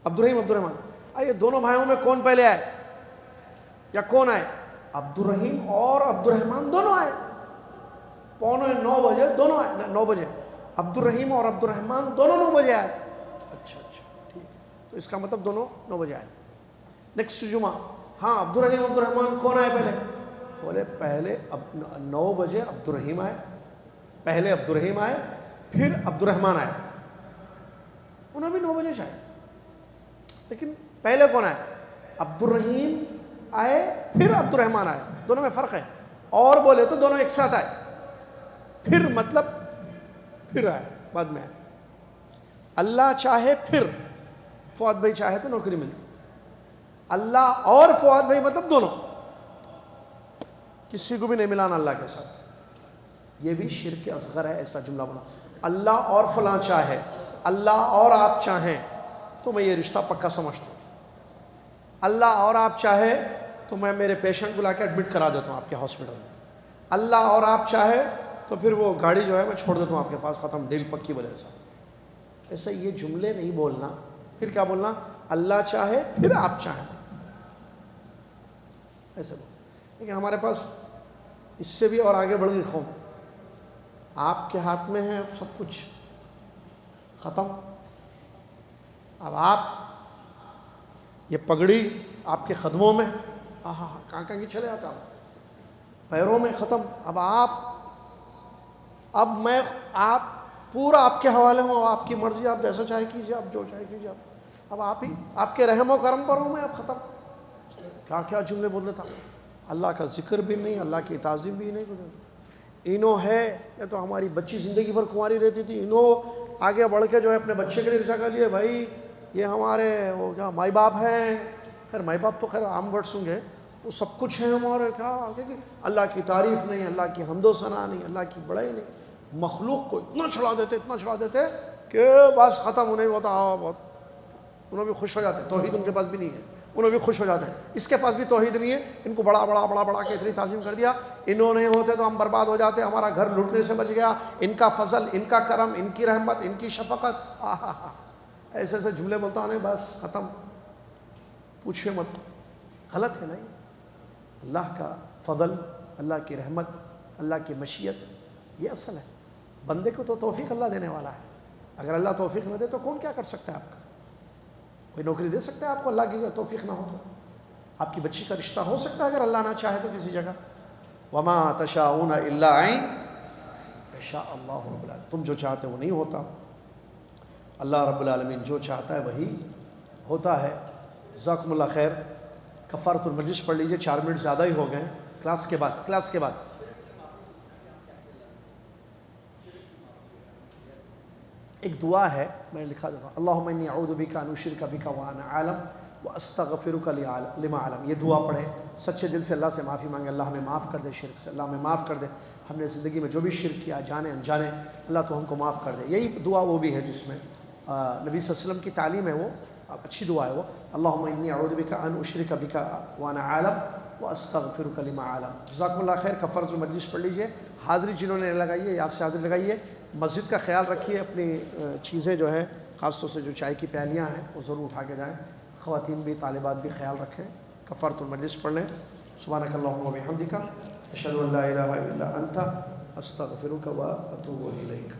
عبد الرحیم. آئیے دونوں بھائیوں میں کون پہلے آئے یا کون آئے؟ عبد الرحیم اور عبد الرحمن دونوں آئے. 8:45 بجے دونوں آئے، 9 بجے عبد الرحیم اور عبد الرحمن دونوں 9 بجے آئے. اچھا ٹھیک، تو اس کا مطلب دونوں 9 بجے آئے. نیکسٹ جمعہ، ہاں عبد الرحیم عبد الرحمن کون آئے پہلے؟ بولے پہلے 9 بجے عبد الرحیم آئے، پہلے عبد الرحیم آئے پھر عبد الرحمن آئے. انہوں بھی 9 بجے آئے، لیکن پہلے کون آئے؟ عبد الرحیم آئے پھر عبد الرحمن آئے. دونوں میں فرق ہے. اور بولے تو دونوں ایک ساتھ آئے، پھر مطلب پھر آئے، بعد میں آئے. اللہ چاہے پھر فؤاد بھائی چاہے تو نوکری ملتی. اللہ اور فؤاد بھائی مطلب دونوں، کسی کو بھی نہیں ملانا اللہ کے ساتھ. یہ بھی شرک اصغر ہے. ایسا جملہ بنا، اللہ اور فلاں چاہے، اللہ اور آپ چاہیں تو میں یہ رشتہ پکا سمجھتا ہوں. اللہ اور آپ چاہے تو میں میرے پیشنٹ کو لا کے ایڈمٹ کرا دیتا ہوں آپ کے ہاسپٹل میں. اللہ اور آپ چاہے تو پھر وہ گاڑی جو ہے میں چھوڑ دیتا ہوں آپ کے پاس، ختم، ڈیل پکی بولے ایسا. ایسا یہ جملے نہیں بولنا. پھر کیا بولنا؟ اللہ چاہے پھر آپ چاہیں، ایسے بولنا. لیکن ہمارے پاس اس سے بھی اور آگے بڑھ گئی قوم. آپ کے ہاتھ میں ہے سب کچھ، ختم. اب آپ یہ پگڑی آپ کے قدموں میں، کہاں کی چلے آتا ہوں. پیروں میں ختم. اب میں آپ پورا آپ کے حوالے ہوں, آپ کی مرضی, آپ جیسا چاہے کیجیے, آپ جو چاہے کیجیے. اب آپ ہی آپ کے رحم و کرم پر ہوں میں, اب ختم. کیا کیا جملے بول دیتا, اللہ کا ذکر بھی نہیں, اللہ کی تعظیم بھی نہیں. انہوں ہے یہ تو ہماری بچی زندگی بھر کنواری رہتی تھی, انہوں آگے بڑھ کے جو ہے اپنے بچے کے لیے رشتہ کر لیے. بھائی یہ ہمارے وہ کیا مائی باپ ہیں. خیر مائی باپ تو خیر عام ورڈ سن گئے, وہ سب کچھ ہیں ہمارے. کیا اللہ کی تعریف نہیں, اللہ کی حمد و ثنا نہیں, اللہ کی بڑائی نہیں. مخلوق کو اتنا چڑھا دیتے کہ بس ختم. انہیں ہوتا بہت, انہوں بھی خوش ہو جاتے. توحید ان کے پاس بھی نہیں ہے, انہوں بھی خوش ہو جاتے ہیں. اس کے پاس بھی توحید نہیں ہے, ان کو بڑا کے اتنی تعظیم کر دیا. انہوں نہیں ہوتے تو ہم برباد ہو جاتے, ہمارا گھر لوٹنے سے بچ گیا. ان کا فضل, ان کا کرم, ان کی رحمت, ان کی شفقت. ایسے ایسے جملے بولتا ہوں, بس ختم. پوچھے مت, غلط ہے نہیں. اللہ کا فضل, اللہ کی رحمت, اللہ کی مشیت, یہ اصل ہے. بندے کو تو توفیق اللہ دینے والا ہے. اگر اللہ توفیق نہ دے تو کون کیا کر سکتا ہے؟ آپ کا کوئی نوکری دے سکتا ہے آپ کو اللہ کی توفیق نہ ہو تو؟ آپ کی بچی کا رشتہ ہو سکتا ہے اگر اللہ نہ چاہے تو کسی جگہ. وما تشاءون الا ان یشاء اللہ رب العالمین. تم جو چاہتے وہ نہیں ہوتا, اللہ رب العالمین جو چاہتا ہے وہی ہوتا ہے. جزاکم اللہ خیر. کفارۃ المجلس پڑھ لیجئے, 4 منٹ زیادہ ہی ہو گئے. کلاس کے بعد ایک دعا ہے, میں نے لکھا دیتا ہوں. اللہم انی اعوذ بک ان اشرک بک وانا اعلم واستغفرک لما اعلم. یہ دعا پڑھیں, سچے دل سے اللہ سے معافی مانگے. اللہ ہمیں معاف کر دے شرک سے, اللہ ہمیں معاف کر دے. ہم نے زندگی میں جو بھی شرک کیا, جانے انجانے, اللہ تو ہم کو معاف کر دے. یہی دعا وہ بھی ہے جس میں نبی صلی اللہ علیہ وسلم کی تعلیم ہے, وہ اچھی دعا ہے وہ. اللہم انی اعوذ بک ان اشرک بک وانا اعلم واستغفرک لما اعلم. جزاکم اللہ خیر. کفارۃ المجلس پڑھ لیجئے. حاضری جنہوں نے لگائی ہے یاد سے حاضری لگائیے. مسجد کا خیال رکھیے, اپنی چیزیں جو ہے خاص طور سے جو چائے کی پیالیاں ہیں وہ ضرور اٹھا کے جائیں. خواتین بھی, طالبات بھی خیال رکھیں. کفارۃ المجلس پڑھ لیں. سبحانک اللہم و بحمدک اشہد ان لا الہ الا انت استغفرک و اتوب الیک.